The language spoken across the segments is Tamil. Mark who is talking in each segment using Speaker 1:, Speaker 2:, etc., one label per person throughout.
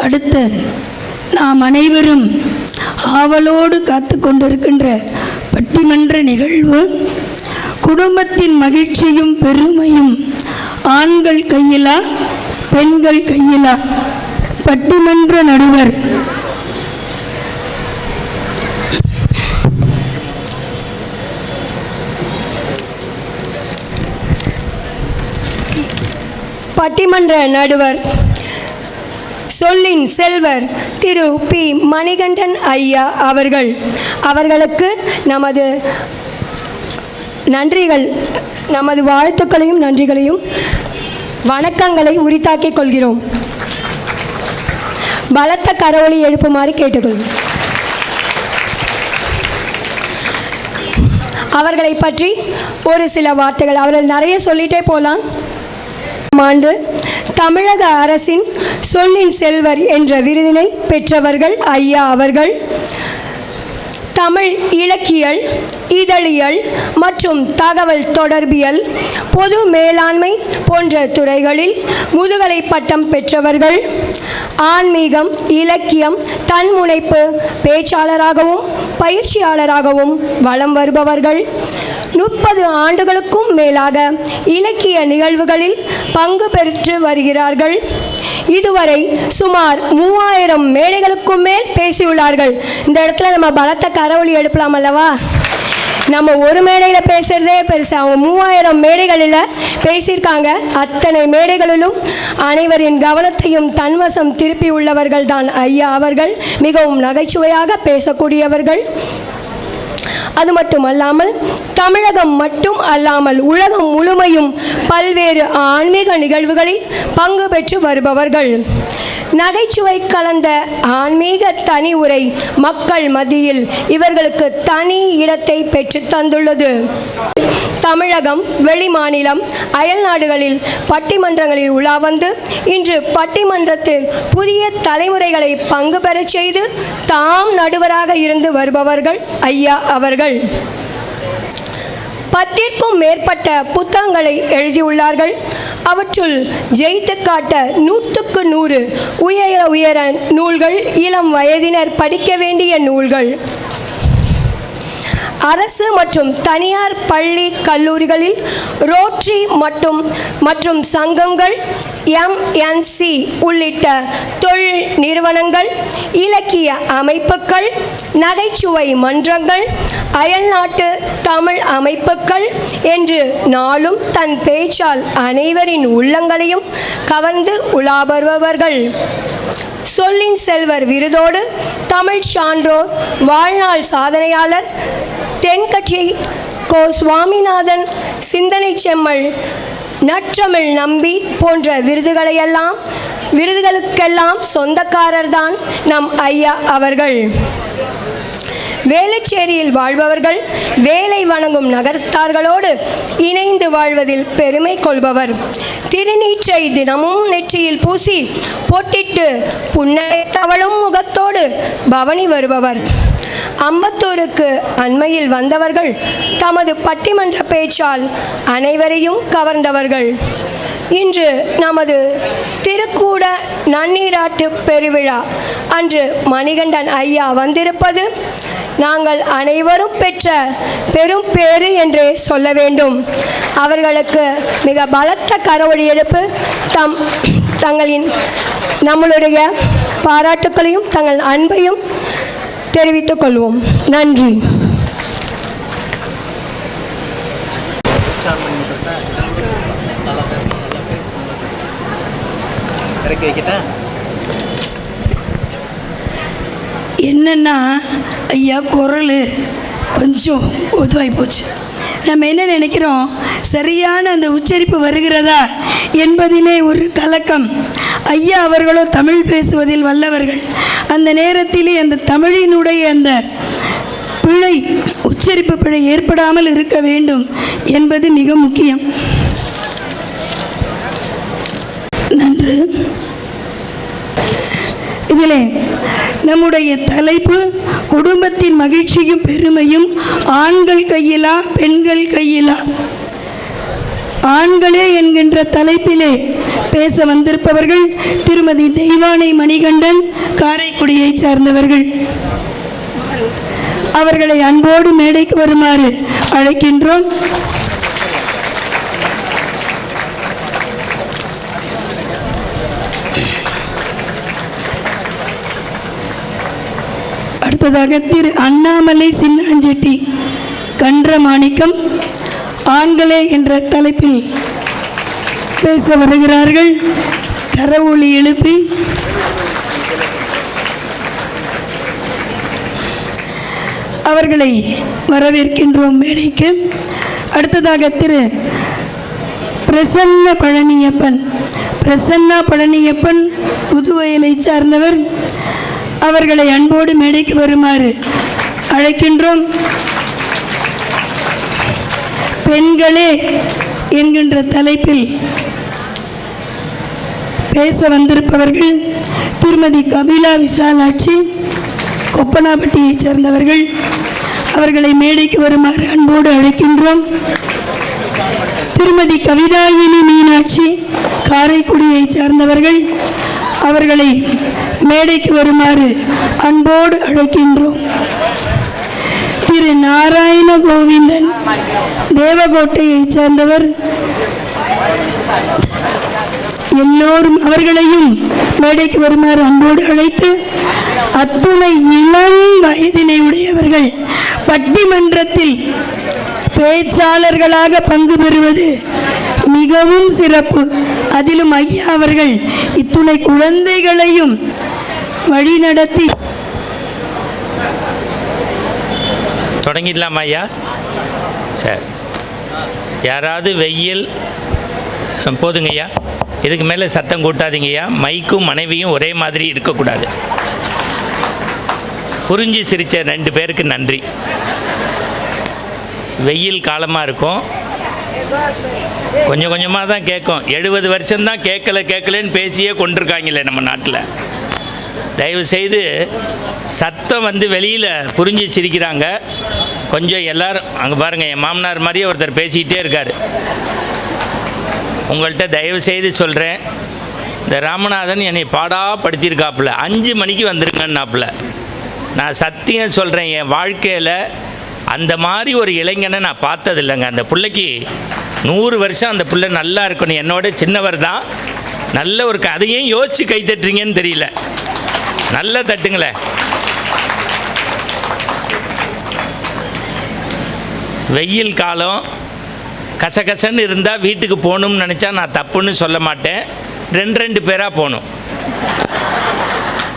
Speaker 1: அடுத்து நாம் அனைவரும் ஆவலோடு காத்து கொண்டிருக்கின்ற பட்டிமன்ற நிகழ்வு குடும்பத்தின் மகிழ்ச்சியும் பெருமையும் ஆண்கள் கையிலா பெண்கள் கையிலா. பட்டிமன்ற நடுவர்
Speaker 2: பட்டிமன்ற நடுவர் சொல்லின் செல்வர் திரு பி. மணிகண்டன் ஐயா அவர்களுக்கு நமது நன்றிகள், நமது வாழ்த்துக்களையும் நன்றிகளையும் வணக்கங்களை உரித்தாக்கிக் கொள்கிறோம். பலத்த கரவொலி எழுப்புமாறு கேட்டுக்கொள்கிறோம். அவர்களை பற்றி ஒரு சில வார்த்தைகள். அவர்கள் நிறைய சொல்லிட்டே போகலாம். ஆண்டு தமிழக அரசின் சொல்லின் செல்வர் என்ற விருதினை பெற்றவர்கள் ஐயா அவர்கள். தமிழ் இலக்கியல், இதழியல் மற்றும் தகவல் தொடர்பியல், பொது மேலாண்மை போன்ற துறைகளில் முதுகலை பட்டம் பெற்றவர்கள். ஆன்மீகம், இலக்கியம், தன்முனைப்பு பேச்சாளராகவும் பயிற்சியாளராகவும் வலம் வருபவர்கள். 30 ஆண்டுகளுக்கும் மேலாக இலக்கிய நிகழ்வுகளில் பங்கு பெற்று வருகிறார்கள். இதுவரை சுமார் 3000 மேடைகளுக்கும் மேல் பேசியுள்ளார்கள். இந்த இடத்துல நம்ம பலத்த கரவொலி எழுப்பலாம் அல்லவா? நம்ம ஒரு மேடையில் பேசுகிறதே பெருசு, அவங்க 3000 மேடைகளில் பேசியிருக்காங்க. அத்தனை மேடைகளிலும் அனைவரின் கவனத்தையும் தன்வசம் திருப்பி உள்ளவர்கள் தான் ஐயா அவர்கள். மிகவும் நகைச்சுவையாக பேசக்கூடியவர்கள். அது மட்டுமல்லாமல் தமிழகம் மட்டும் அல்லாமல் உலகம் முழுமையும் பல்வேறு ஆன்மீக நிகழ்வுகளில் பங்கு பெற்று வருபவர்கள். நகைச்சுவை கலந்த ஆன்மீக தனி உரை மக்கள் மத்தியில் இவர்களுக்கு தனி இடத்தை பெற்று தந்துள்ளது. தமிழகம், வெளிமாநிலம், அயல் நாடுகளில் பட்டிமன்றங்களில் உலா வந்து இன்று பட்டிமன்றத்தில் புதிய தலைமுறைகளை பங்கு பெறச் செய்து தாம் நடுவராக இருந்து வருபவர்கள் ஐயா அவர்கள். 10க்கும் மேற்பட்ட புத்தகங்களை எழுதியுள்ளார்கள். அவற்றுள் ஜெயித்து காட்ட 100க்கு 100 உயர நூல்கள், இளம் வயதினர் படிக்க வேண்டிய நூல்கள். அரசு மற்றும் தனியார் பள்ளி கல்லூரிகளில் ரோட்டரி மற்றும் சங்கங்கள், MNC உள்ளிட்ட தொழில் நிறுவனங்கள், இலக்கிய அமைப்புகள், நகைச்சுவை மன்றங்கள், அயல்நாட்டு தமிழ் அமைப்புகள் என்று நாளும் தன் பேச்சால் அனைவரின் உள்ளங்களையும் கவர்ந்து உலா வருபவர்கள். சொல்லின் செல்வர் விருதோடு தமிழ் சான்றோர், வாழ்நாள் சாதனையாளர், தென்கட்சி கோ. சுவாமிநாதன், சிந்தனை செம்மல், நற்றமிழ் நம்பி போன்ற விருதுகளுக்கெல்லாம் சொந்தக்காரர்தான் நம் ஐயா அவர்கள். வேளச்சேரியில் வாழ்பவர்கள் வேலை வணங்கும் நகரத்தார்களோடு இணைந்து வாழ்வதில் பெருமை கொள்பவர். திருநீற்றை தினமும் நெற்றியில் பூசி பொட்டிட்டு புன்னகை தவழும் முகத்தோடு பவனி வருபவர். அம்பத்தூருக்கு அண்மையில் வந்தவர்கள் தமது பட்டிமன்ற பேச்சால் அனைவரையும் கவர்ந்தவர்கள். இன்று நமது திருக்கூட நன்னீராட்டு பெருவிழா அன்று மணிகண்டன் ஐயா வந்திருப்பது நாங்கள் அனைவரும் பெற்ற பெரும் பேறு என்றே சொல்ல வேண்டும். அவர்களுக்கு மிக பலத்த கரவொலி எழுப்பு நம்மளுடைய பாராட்டுக்களையும் தங்கள் அன்பையும் தெரிவித்துக் கொள்வோம். நன்றி.
Speaker 1: என்னன்னா ஐயா குரல் கொஞ்சம் ஒதுவாகி போச்சு. நம்ம என்ன நினைக்கிறோம், சரியான அந்த உச்சரிப்பு வருகிறதா என்பதிலே ஒரு கலக்கம். ஐயா அவர்களோ தமிழ் பேசுவதில் வல்லவர்கள். அந்த நேரத்திலே அந்த தமிழினுடைய அந்த பிழை, உச்சரிப்பு பிழை ஏற்படாமல் இருக்க வேண்டும் என்பது மிக முக்கியம். நன்று. இதிலே நம்முடைய தலைப்பு குடும்பத்தின் மகிழ்ச்சியும் பெருமையும் ஆண்கள் கையிலா பெண்கள் கையிலா. ஆண்களே என்கின்ற தலைப்பிலே பேச வந்திருப்பவர்கள் திருமதி தெய்வானை மணிகண்டன், காரைக்குடியைச் சார்ந்தவர்கள். அவர்களை அன்போடு மேடைக்கு வருமாறு அழைக்கின்றோம். அடுத்ததாக திரு அண்ணாமலை சின்னாஞ்செட்டி கன்றமாணிக்கம் ஆண்களே என்ற தலைப்பில் பேச வருகிறார்கள். கரவொலி எழுப்பி அவர்களை வரவேற்கின்றோம் மேடைக்கு. அடுத்ததாக திரு பிரசன்ன பழனியப்பன் புதுவயலை சார்ந்தவர். அவர்களை அன்போடு மேடைக்கு வருமாறு அழைக்கின்றோம். பெண்களே என்கின்ற தலைப்பில் பேச வந்திருப்பவர்கள் திருமதி கபிலா விசாலாட்சி, கொப்பனாப்பட்டியைச் சேர்ந்தவர்கள். அவர்களை மேடைக்கு வருமாறு அன்போடு அழைக்கின்றோம். திருமதி கவிதாயினி மீனாட்சி, காரைக்குடியைச் சார்ந்தவர்கள். அவர்களை மேடைக்கு வருமாறு அன்போடு அழைக்கின்றோம். திரு நாராயண கோவிந்தன், தேவகோட்டையைச் சேர்ந்தவர். எல்லோரும் அவர்களையும் மேடைக்கு வருமாறு அன்போடு அழைத்து, அத்துணை இளம் வயதினை உடையவர்கள் பட்டிமன்றத்தில் பேச்சாளர்களாக பங்கு பெறுவது மிகவும் சிறப்பு. அதிலும் ஐயா அவர்கள் இத்துணை குழந்தைகளையும் வழிநடத்தி
Speaker 3: தொடங்கிடலாமா ஐயா? சரி, யாராவது வெயில் போதுங்க ஐயா, இதுக்கு மேலே சத்தம் கூட்டாதீங்க ஐயா. மைக்கும் மனைவியும் ஒரே மாதிரி இருக்கக்கூடாது. புரிஞ்சு சிரித்த 2 பேருக்கு நன்றி. வெயில் காலமாக இருக்கும், கொஞ்சம் கொஞ்சமாக தான் கேட்கும். 70 வருஷம்தான் கேட்கலன்னு பேசியே கொண்டிருக்காங்களே நம்ம நாட்டில். தயவுசெய்து சத்தம் வெளியில் புரிஞ்சு சிரிக்கிறாங்க. கொஞ்சம் எல்லோரும் அங்கே பாருங்கள், என் மாமனார் மாதிரியே ஒருத்தர் பேசிக்கிட்டே இருக்கார். உங்கள்கிட்ட தயவுசெய்து சொல்கிறேன், இந்த ராமநாதன் என்னை பாடாப்படுத்தியிருக்காப்புல, 5 மணிக்கு வந்துருங்கன்னாப்புல. நான் சத்தியம் சொல்கிறேன், என் வாழ்க்கையில் அந்த மாதிரி ஒரு இளைஞனை நான் பார்த்ததில்லைங்க. அந்த பிள்ளைக்கு 100 வருஷம் அந்த பிள்ளை நல்லா இருக்கணும். என்னோட சின்னவர் தான். நல்ல ஒரு அதையும் யோசித்து கை தட்டுறீங்கன்னு தெரியல. நல்லா தட்டுங்களேன். வெயில் காலம் கசகசன்னு இருந்தால் வீட்டுக்கு போகணும்னு நினச்சா நான் தப்புன்னு சொல்ல மாட்டேன். 2 பேராக போகணும்.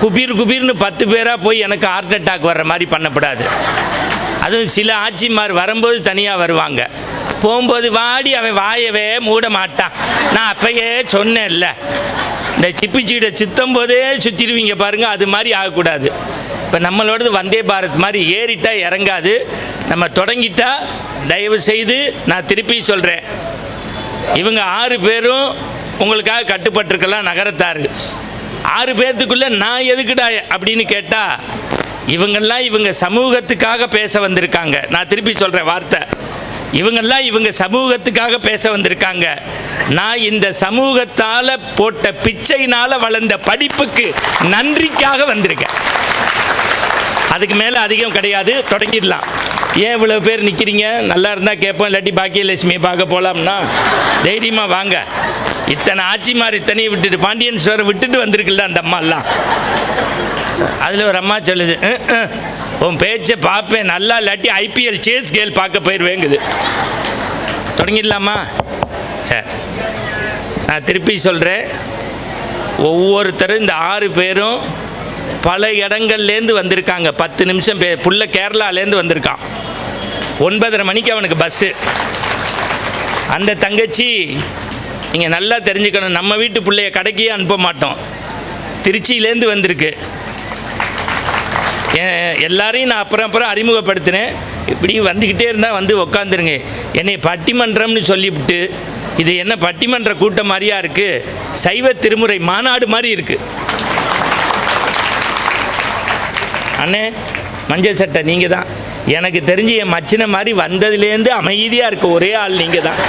Speaker 3: குபீர்னு 10 பேராக போய் எனக்கு ஹார்ட் அட்டாக் வர்ற மாதிரி பண்ணப்படாது. அதுவும் சில ஆட்சிமார் வரும்போது தனியாக வருவாங்க, போகும்போது வாடி அவன் வாயவே மூட மாட்டான். நான் அப்பயே சொன்னேன்ல, இந்த சிப்பிச்சீடை சுத்தம் போதே சுற்றிடுவீங்க பாருங்கள், அது மாதிரி ஆகக்கூடாது. இப்போ நம்மளோடது வந்தே பாரத் மாதிரி ஏறிட்டால் இறங்காது. நம்ம தொடங்கிட்டா தயவு செய்து நான் திருப்பி சொல்கிறேன், இவங்க 6 பேரும் உங்களுக்காக கட்டுப்பட்டிருக்கலாம் நகரத்தார். 6 பேர்த்துக்குள்ளே நான் எதுக்குடா அப்படின்னு கேட்டால், இவங்கெல்லாம் இவங்க சமூகத்துக்காக பேச வந்திருக்காங்க. நான் திருப்பி சொல்கிறேன் வார்த்தை, இவங்கெல்லாம் இவங்க சமூகத்துக்காக பேச வந்திருக்காங்க. நான் இந்த சமூகத்தால் போட்ட பிச்சையினால் வளர்ந்த படிப்புக்கு நன்றிக்காக வந்திருக்கேன். அதுக்கு மேலே அதிகம் கிடையாது. தொடங்கிடலாம். ஏன் இவ்வளோ பேர் நிற்கிறீங்க? நல்லா இருந்தால் கேட்போம், இல்லாட்டி பாக்கியலட்சுமியை பார்க்க போகலாம்னா தைரியமாக வாங்க. இத்தனை ஆட்சிமார் இத்தனையை விட்டுட்டு, பாண்டியன் ஸ்டோரை விட்டுட்டு வந்திருக்குல்ல அந்த அம்மாலாம். அதில் ஒரு அம்மா சொல்லுது, உன் பேச்சை பார்ப்பேன், நல்லா இல்லாட்டி IPL சேஸ் கேள் பார்க்க போயிடுவேங்குது. தொடங்கிடலாமா? சரி, நான் திருப்பி சொல்கிறேன், ஒவ்வொருத்தரும் இந்த 6 பேரும் பல இடங்கள்லேருந்து வந்திருக்காங்க. 10 நிமிஷம் புள்ள கேரளாலேருந்து வந்திருக்கான். 9:30 மணிக்கு அவனுக்கு பஸ்ஸு. அந்த தங்கச்சி நீங்கள் நல்லா தெரிஞ்சுக்கணும், நம்ம வீட்டு பிள்ளைய கடைக்கே அனுப்ப மாட்டோம். திருச்சியிலேருந்து வந்திருக்கு. எல்லாரையும் நான் அப்புறம் அறிமுகப்படுத்தினேன். இப்படி வந்துக்கிட்டே இருந்தால் வந்து உக்காந்துருங்க. என்னை பட்டிமன்றம்னு சொல்லிவிட்டு, இது என்ன பட்டிமன்ற கூட்டம் மாதிரியா இருக்குது? சைவ திருமுறை மாநாடு மாதிரி இருக்குது. அண்ணே மஞ்சள் சட்டை நீங்கள் தான். எனக்கு தெரிஞ்சு என் மச்சினை மாதிரி வந்ததுலேருந்து அமைதியாக இருக்க ஒரே ஆள் நீங்கள் தான்.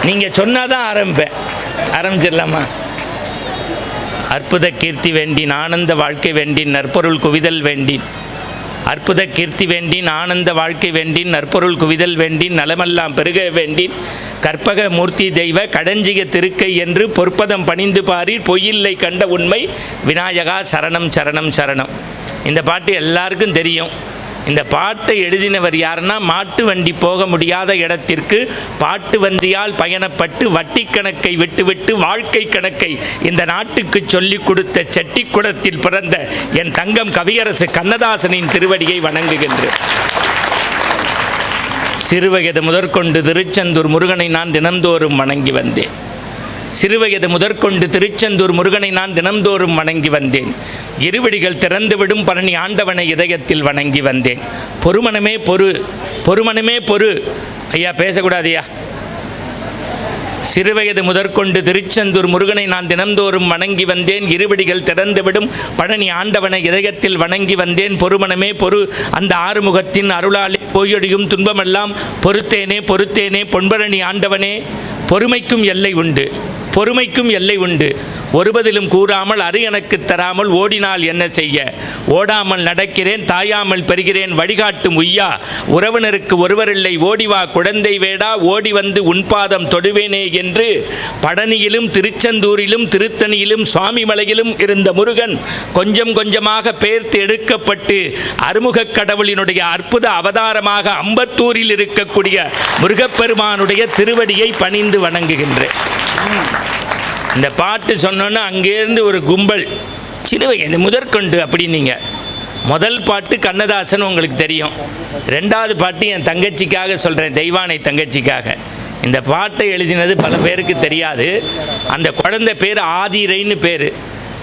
Speaker 3: நீங்கள் சொன்னால் தான் ஆரம்பிப்பேன். ஆரம்பிச்சிடலாமா? அற்புத கீர்த்தி வேண்டின் ஆனந்த வாழ்க்கை வேண்டின் நற்பொருள் குவிதல் வேண்டின், அற்புத கீர்த்தி வேண்டின் ஆனந்த வாழ்க்கை வேண்டின் நற்பொருள் குவிதல் வேண்டின் நலமெல்லாம் பெருக வேண்டின் கற்பக மூர்த்தி தெய்வ கடஞ்சிக திருக்கை என்று பொற்பதம் பணிந்து பாரீர் பொய்யில்லை கண்ட உண்மை விநாயகா சரணம் சரணம் சரணம். இந்த பாட்டு எல்லாருக்கும் தெரியும். இந்த பாட்டை எழுதினவர் யாருன்னா, மாட்டு வண்டி போக முடியாத இடத்திற்கு பாட்டு வண்டியால் பயணப்பட்டு வட்டி கணக்கை விட்டுவிட்டு வாழ்க்கை கணக்கை இந்த நாட்டுக்கு சொல்லிக் கொடுத்த செட்டிக்குளத்தில் பிறந்த என் தங்கம் கவியரசு கண்ணதாசனின் திருவடியை வணங்குகின்றேன். சிறுவயது முதற்கொண்டு திருச்செந்தூர் முருகனை நான் தினந்தோறும் வணங்கி வந்தேன். சிறுவயது முதற்கொண்டு திருச்செந்தூர் முருகனை நான் தினந்தோறும் வணங்கி வந்தேன். இருவடிகள் திறந்துவிடும் பழனி ஆண்டவனை இதயத்தில் வணங்கி வந்தேன். பொறுமனமே பொறு, பொறுமனமே பொறு. ஐயா பேசக்கூடாதியா. சிறுவயது முதற்கொண்டு திருச்செந்தூர் முருகனை நான் தினந்தோறும் வணங்கி வந்தேன். இருவடிகள் திறந்துவிடும் பழனி ஆண்டவனை இதயத்தில் வணங்கி வந்தேன். பொறுமனமே பொறு, அந்த ஆறுமுகத்தின் அருளாலே போயொடியும் துன்பமெல்லாம் பொறுத்தேனே பொறுத்தேனே பொன்பழனி ஆண்டவனே. பொறுமைக்கும் எல்லை உண்டு, பொறுமைக்கும் எல்லை உண்டு. ஒருபதிலும் கூறாமல் அரு எனக்கு தராமல் ஓடினால் என்ன செய்ய, ஓடாமல் நடக்கிறேன் தாயாமல் பெறுகிறேன் வழிகாட்டும் உய்யா. உறவினருக்கு ஒருவரில்லை ஓடிவா குழந்தை வேடா, ஓடி வந்து உன்பாதம் தொடுவேனே என்று பழனியிலும் திருச்செந்தூரிலும் திருத்தணியிலும் சுவாமிமலையிலும் இருந்த முருகன் கொஞ்சம் கொஞ்சமாக பெயர்த்து எடுக்கப்பட்டு அருமுகக் கடவுளினுடைய அற்புத அவதாரமாக அம்பத்தூரில் இருக்கக்கூடிய முருகப்பெருமானுடைய திருவடியை பணிந்து வணங்குகின்றேன். இந்த பாட்டு சொன்னோன்னா அங்கேருந்து ஒரு கும்பல் சிறுவயது முதற்கொண்டு அப்படின்னீங்க. முதல் பாட்டு கண்ணதாசன் உங்களுக்கு தெரியும். ரெண்டாவது பாட்டு என் தங்கச்சிக்காக சொல்கிறேன், தெய்வானை தங்கச்சிக்காக. இந்த பாட்டை எழுதினது பல பேருக்கு தெரியாது. அந்த குழந்தை பேர் ஆதிரைன்னு பேர்.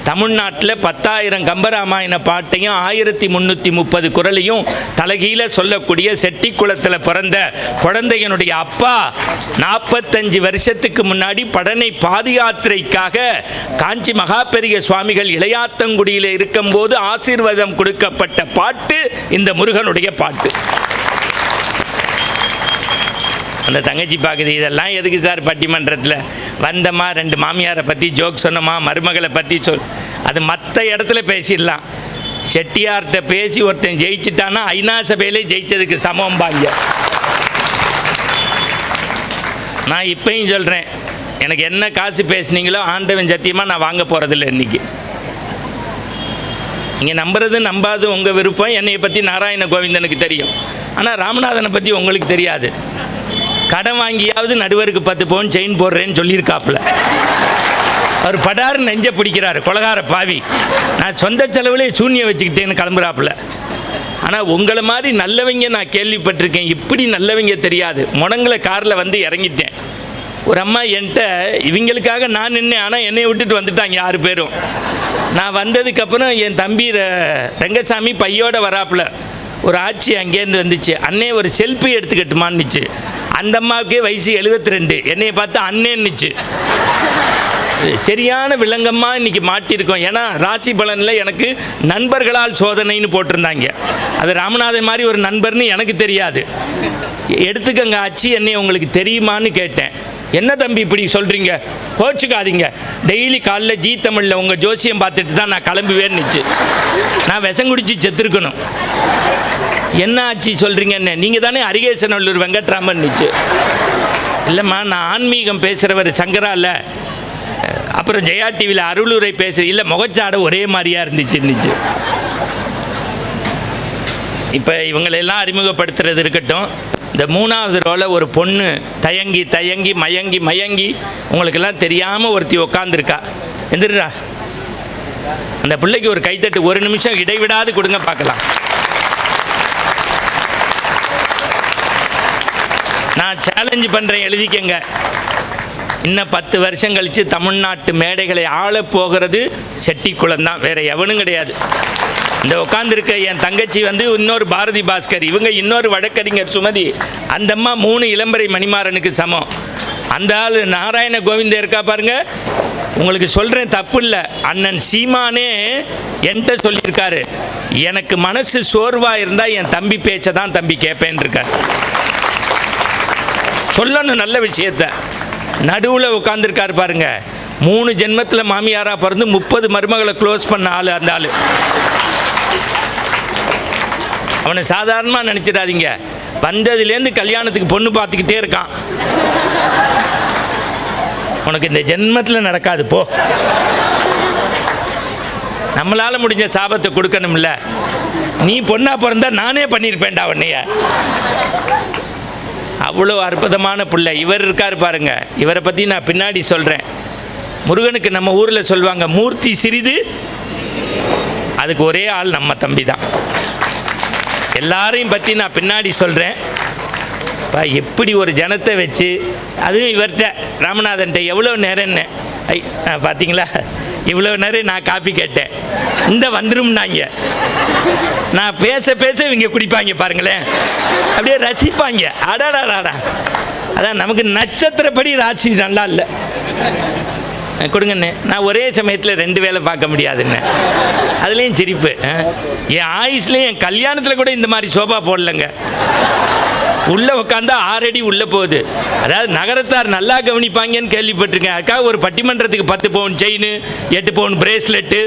Speaker 3: தமிழ்நாட்டில் 10,000 கம்பராமாயண பாட்டையும் 1330 குறளையும் தலைகீழ சொல்லக்கூடிய செட்டிக்குளத்தில் பிறந்த குழந்தையனுடைய அப்பா 45 வருஷத்துக்கு முன்னாடி பழனி பாத யாத்திரைக்காக காஞ்சி மகாபெரிய சுவாமிகள் இளையாத்தங்குடியில் இருக்கும்போது ஆசீர்வாதம் கொடுக்கப்பட்ட பாட்டு இந்த முருகனுடைய பாட்டு. அந்த தங்கச்சி பார்க்குது, இதெல்லாம் எதுக்கு சார் பட்டிமன்றத்தில் வந்தம்மா 2 மாமியாரை பற்றி ஜோக் சொன்னோமா, மருமகளை பற்றி சொல், அது மற்ற இடத்துல பேசிடலாம். செட்டியார்கிட்ட பேசி ஒருத்தன் ஜெயிச்சிட்டான்னா ஐநா சபையிலே ஜெயிச்சதுக்கு சமம்பாங்க. நான் இப்பயும் சொல்கிறேன், எனக்கு என்ன காசு பேசுனீங்களோ ஆண்டவன் சத்தியமாக நான் வாங்க போகிறதில்ல. இன்றைக்கி நீங்கள் நம்புறது நம்பாது உங்கள் விருப்பம். என்னை பற்றி நாராயண கோவிந்தனுக்கு தெரியும், ஆனால் ராமநாதனை பற்றி உங்களுக்கு தெரியாது. கடன் வாங்கியாவது நடுவருக்கு 10 பவுன் செயின் போடுறேன்னு சொல்லியிருக்காப்புல. அவர் படாரு நெஞ்ச பிடிக்கிறாரு, கொலகார பாவி. நான் சொந்த செலவுலே சூன்யம் வச்சுக்கிட்டேன்னு கிளம்புறாப்புல. ஆனால் உங்களை மாதிரி நல்லவங்க நான் கேள்விப்பட்டிருக்கேன், இப்படி நல்லவங்க தெரியாது. முடங்களை காரில் வந்து இறங்கிட்டேன். ஒரு அம்மா என்கிட்ட இவங்களுக்காக நான் நின்னேன், ஆனால் என்னை விட்டுட்டு வந்துட்டாங்க 6 பேரும். நான் வந்ததுக்கப்புறம் என் தம்பி ரங்கசாமி பையோட வராப்புல. ஒரு ஆட்சி அங்கேருந்து வந்துச்சு, அண்ணே ஒரு செல்ஃபி எடுத்துக்கட்டுமான்னுச்சு. அந்த அம்மாவுக்கே வயசு 72, என்னையை பார்த்து அண்ணேன்னுச்சு. சரியான விலங்கம்மா இன்றைக்கி மாட்டியிருக்கோம். ஏன்னா ராசி பலனில் எனக்கு நண்பர்களால் சோதனைன்னு போட்டிருந்தாங்க. அது ராமநாதன் மாதிரி ஒரு நண்பர்னு எனக்கு தெரியாது. எடுத்துக்கங்க ஆச்சு, என்னை உங்களுக்கு தெரியுமான்னு கேட்டேன். என்ன தம்பி இப்படி சொல்கிறீங்க, கோச்சுக்காதீங்க, டெய்லி காலைல ஜி தமிழில் உங்கள் ஜோசியம் பார்த்துட்டு தான் நான் கிளம்புவேன்னுச்சு. நான் விஷம் குடிச்சு செத்துருக்கணும். என்ன ஆச்சு சொல்கிறீங்கன்னு, நீங்கள் தானே அரிகேசனல்லூர் வெங்கட்ராமன்னுச்சு. இல்லைம்மா நான் ஆன்மீகம் பேசுகிறவர் சங்கரா இல்லை, அப்புறம் ஜெயா டிவியில் அருளுரை பேசுகிற இல்லை, முகச்சாடை ஒரே மாதிரியாக இருந்துச்சுன்னுச்சு. இப்போ இவங்களெல்லாம் அறிமுகப்படுத்துறது இருக்கட்டும். இந்த 3வது ரோவில் ஒரு பொண்ணு தயங்கி தயங்கி மயங்கி மயங்கி உங்களுக்கெல்லாம் தெரியாமல் ஒருத்தி உக்காந்துருக்கா. எந்திரா, அந்த பிள்ளைக்கு ஒரு கைத்தட்டு 1 நிமிஷம் இடைவிடாது கொடுங்க பார்க்கலாம். நான் சேலஞ்சு பண்ணுறேன், எழுதிக்கங்க. இன்னும் 10 வருஷம் கழித்து தமிழ்நாட்டு மேடைகளை ஆளப்போகிறது செட்டிக்குளம் தான், வேறு எவனும் கிடையாது. இந்த உட்காந்துருக்க என் தங்கச்சி வந்து இன்னொரு பாரதி பாஸ்கர், இவங்க இன்னொரு வழக்கறிஞர் சுமதி, அந்த அம்மா 3 இளம்பரை மணிமாறனுக்கு சமம். அந்த ஆள் நாராயண கோவிந்த இருக்கா பாருங்க. உங்களுக்கு சொல்கிறேன், தப்பு இல்லை. அண்ணன் சீமானே என்கிட்ட சொல்லியிருக்காரு, எனக்கு மனசு சோர்வாக இருந்தால் என் தம்பி பேச்சை தான் தம்பி கேட்பேன் இருக்கார். சொல்லணும் நல்ல விஷயத்த. நடுவில் உட்காந்துருக்காரு பாருங்க. 3 ஜென்மத்தில் மாமியாராக பிறந்து 30 மருமகளை க்ளோஸ் பண்ண ஆள் அந்த ஆள். அவனை சாதாரணமாக நினச்சிடாதீங்க. வந்ததுலேருந்து கல்யாணத்துக்கு பொண்ணு பார்த்துக்கிட்டே இருக்கான். உனக்கு இந்த ஜென்மத்தில் நடக்காது போ. நம்மளால் முடிஞ்ச சாபத்தை கொடுக்கணும்ல. நீ பொண்ணா பிறந்தா நானே பண்ணியிருப்பேன்டா உன்னைய. அவ்வளோ அற்புதமான பிள்ளை இவர் இருக்கார் பாருங்க. இவரை பற்றி நான் பின்னாடி சொல்கிறேன். முருகனுக்கு நம்ம ஊரில் சொல்லுவாங்க மூர்த்தி சிறிது, அதுக்கு ஒரே ஆள் நம்ம தம்பி தான். எல்லாரையும் பற்றி நான் பின்னாடி சொல்கிறேன். எப்படி ஒரு ஜனத்தை வச்சு, அதுவும் இவர்கிட்ட ராமநாதன்ட்ட எவ்வளோ நேரம்னு பார்த்தீங்களா, இவ்வளோ நேரம் நான் காப்பி கேட்டேன். இந்த வந்துரும்னாங்க. நான் பேச பேச இவங்க குடிப்பாங்க பாருங்களேன், அப்படியே ரசிப்பாங்க. அடாடாடா, அதான் நமக்கு நட்சத்திரப்படி ராசி நல்லா இல்லை. கொடுங்கண்ணே, நான் ஒரே சமயத்தில் 2 வேலை பார்க்க முடியாதுன்னு. அதுலேயும் சிரிப்பு. என் ஆயுஸ்லேயும் என் கல்யாணத்தில் கூட இந்த மாதிரி சோபா போடலைங்க. உள்ளே உட்காந்தா 6 அடி உள்ளே போகுது. அதாவது நகரத்தார் நல்லா கவனிப்பாங்கன்னு கேள்விப்பட்டிருக்கேன். அதுக்காக ஒரு பட்டிமன்றத்துக்கு 10 பவுன் செயின், 8 பவுன் பிரேஸ்லெட்டு.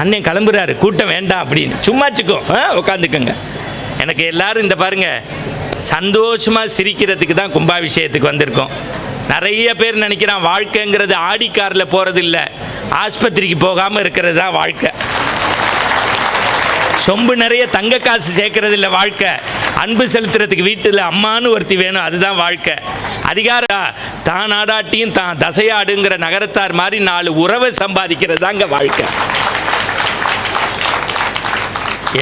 Speaker 3: அண்ணன் கிளம்புறாரு, கூட்டம் வேண்டாம் அப்படின்னு. சும்மாச்சுக்கோ உட்காந்துக்கோங்க. எனக்கு எல்லாரும் இந்த பாருங்க, சந்தோஷமாக சிரிக்கிறதுக்கு தான் கும்பாபிஷேகத்துக்கு வந்திருக்கோம். நிறைய பேர் நினைக்கிறான் வாழ்க்கைங்கிறது ஆடி காரில் போகிறது இல்லை, ஆஸ்பத்திரிக்கு போகாமல் இருக்கிறது தான் வாழ்க்கை. சொம்பு நிறைய தங்க காசு சேர்க்கறது இல்லை வாழ்க்கை. அன்பு செலுத்துறதுக்கு வீட்டில் அம்மானு ஒருத்தி வேணும், அதுதான் வாழ்க்கை. அதிகாரம் தான் ஆடாட்டியும் தான் தசையாடுங்கிற நகரத்தார் மாதிரி 4 உறவை சம்பாதிக்கிறது தாங்க வாழ்க்கை.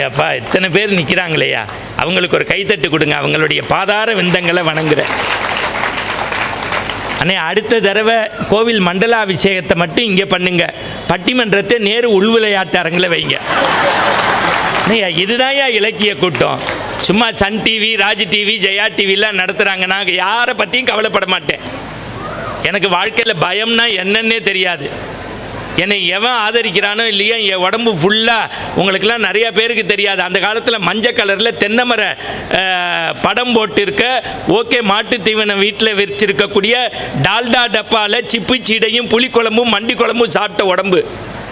Speaker 3: ஏப்பா இத்தனை பேர் நிற்கிறாங்களேயா, அவங்களுக்கு ஒரு கைத்தட்டு கொடுங்க. அவங்களுடைய பாதார விந்தங்களை வணங்குறேன். அண்ணே, அடுத்த தடவை கோவில் மண்டலாபிஷேகத்தை மட்டும் இங்கே பண்ணுங்க. பட்டிமன்றத்தை நேரு உள்விளையாட்டு அரங்கில் வைங்க. இதுதான் இலக்கிய கூட்டம். சும்மா Sun TV, Raj TV, Jaya டிவிலாம் நடத்துகிறாங்க. நான் யாரை பற்றியும் கவலைப்பட மாட்டேன். எனக்கு வாழ்க்கையில் பயம்னா என்னன்னே தெரியாது. என்னை எவன் ஆதரிக்கிறானோ இல்லையோ, என் உடம்பு ஃபுல்லாக உங்களுக்கெல்லாம் நிறையா பேருக்கு தெரியாது. அந்த காலத்தில் மஞ்சள் கலரில் தென்னைமர படம் போட்டிருக்க ஓகே மாட்டு தீவனம் வீட்டில் விரிச்சிருக்கக்கூடிய டால்டா டப்பாவில் சிப்பு சீடையும் புளிக்குழம்பும் மண்டி குழம்பும் சாப்பிட்ட உடம்பு.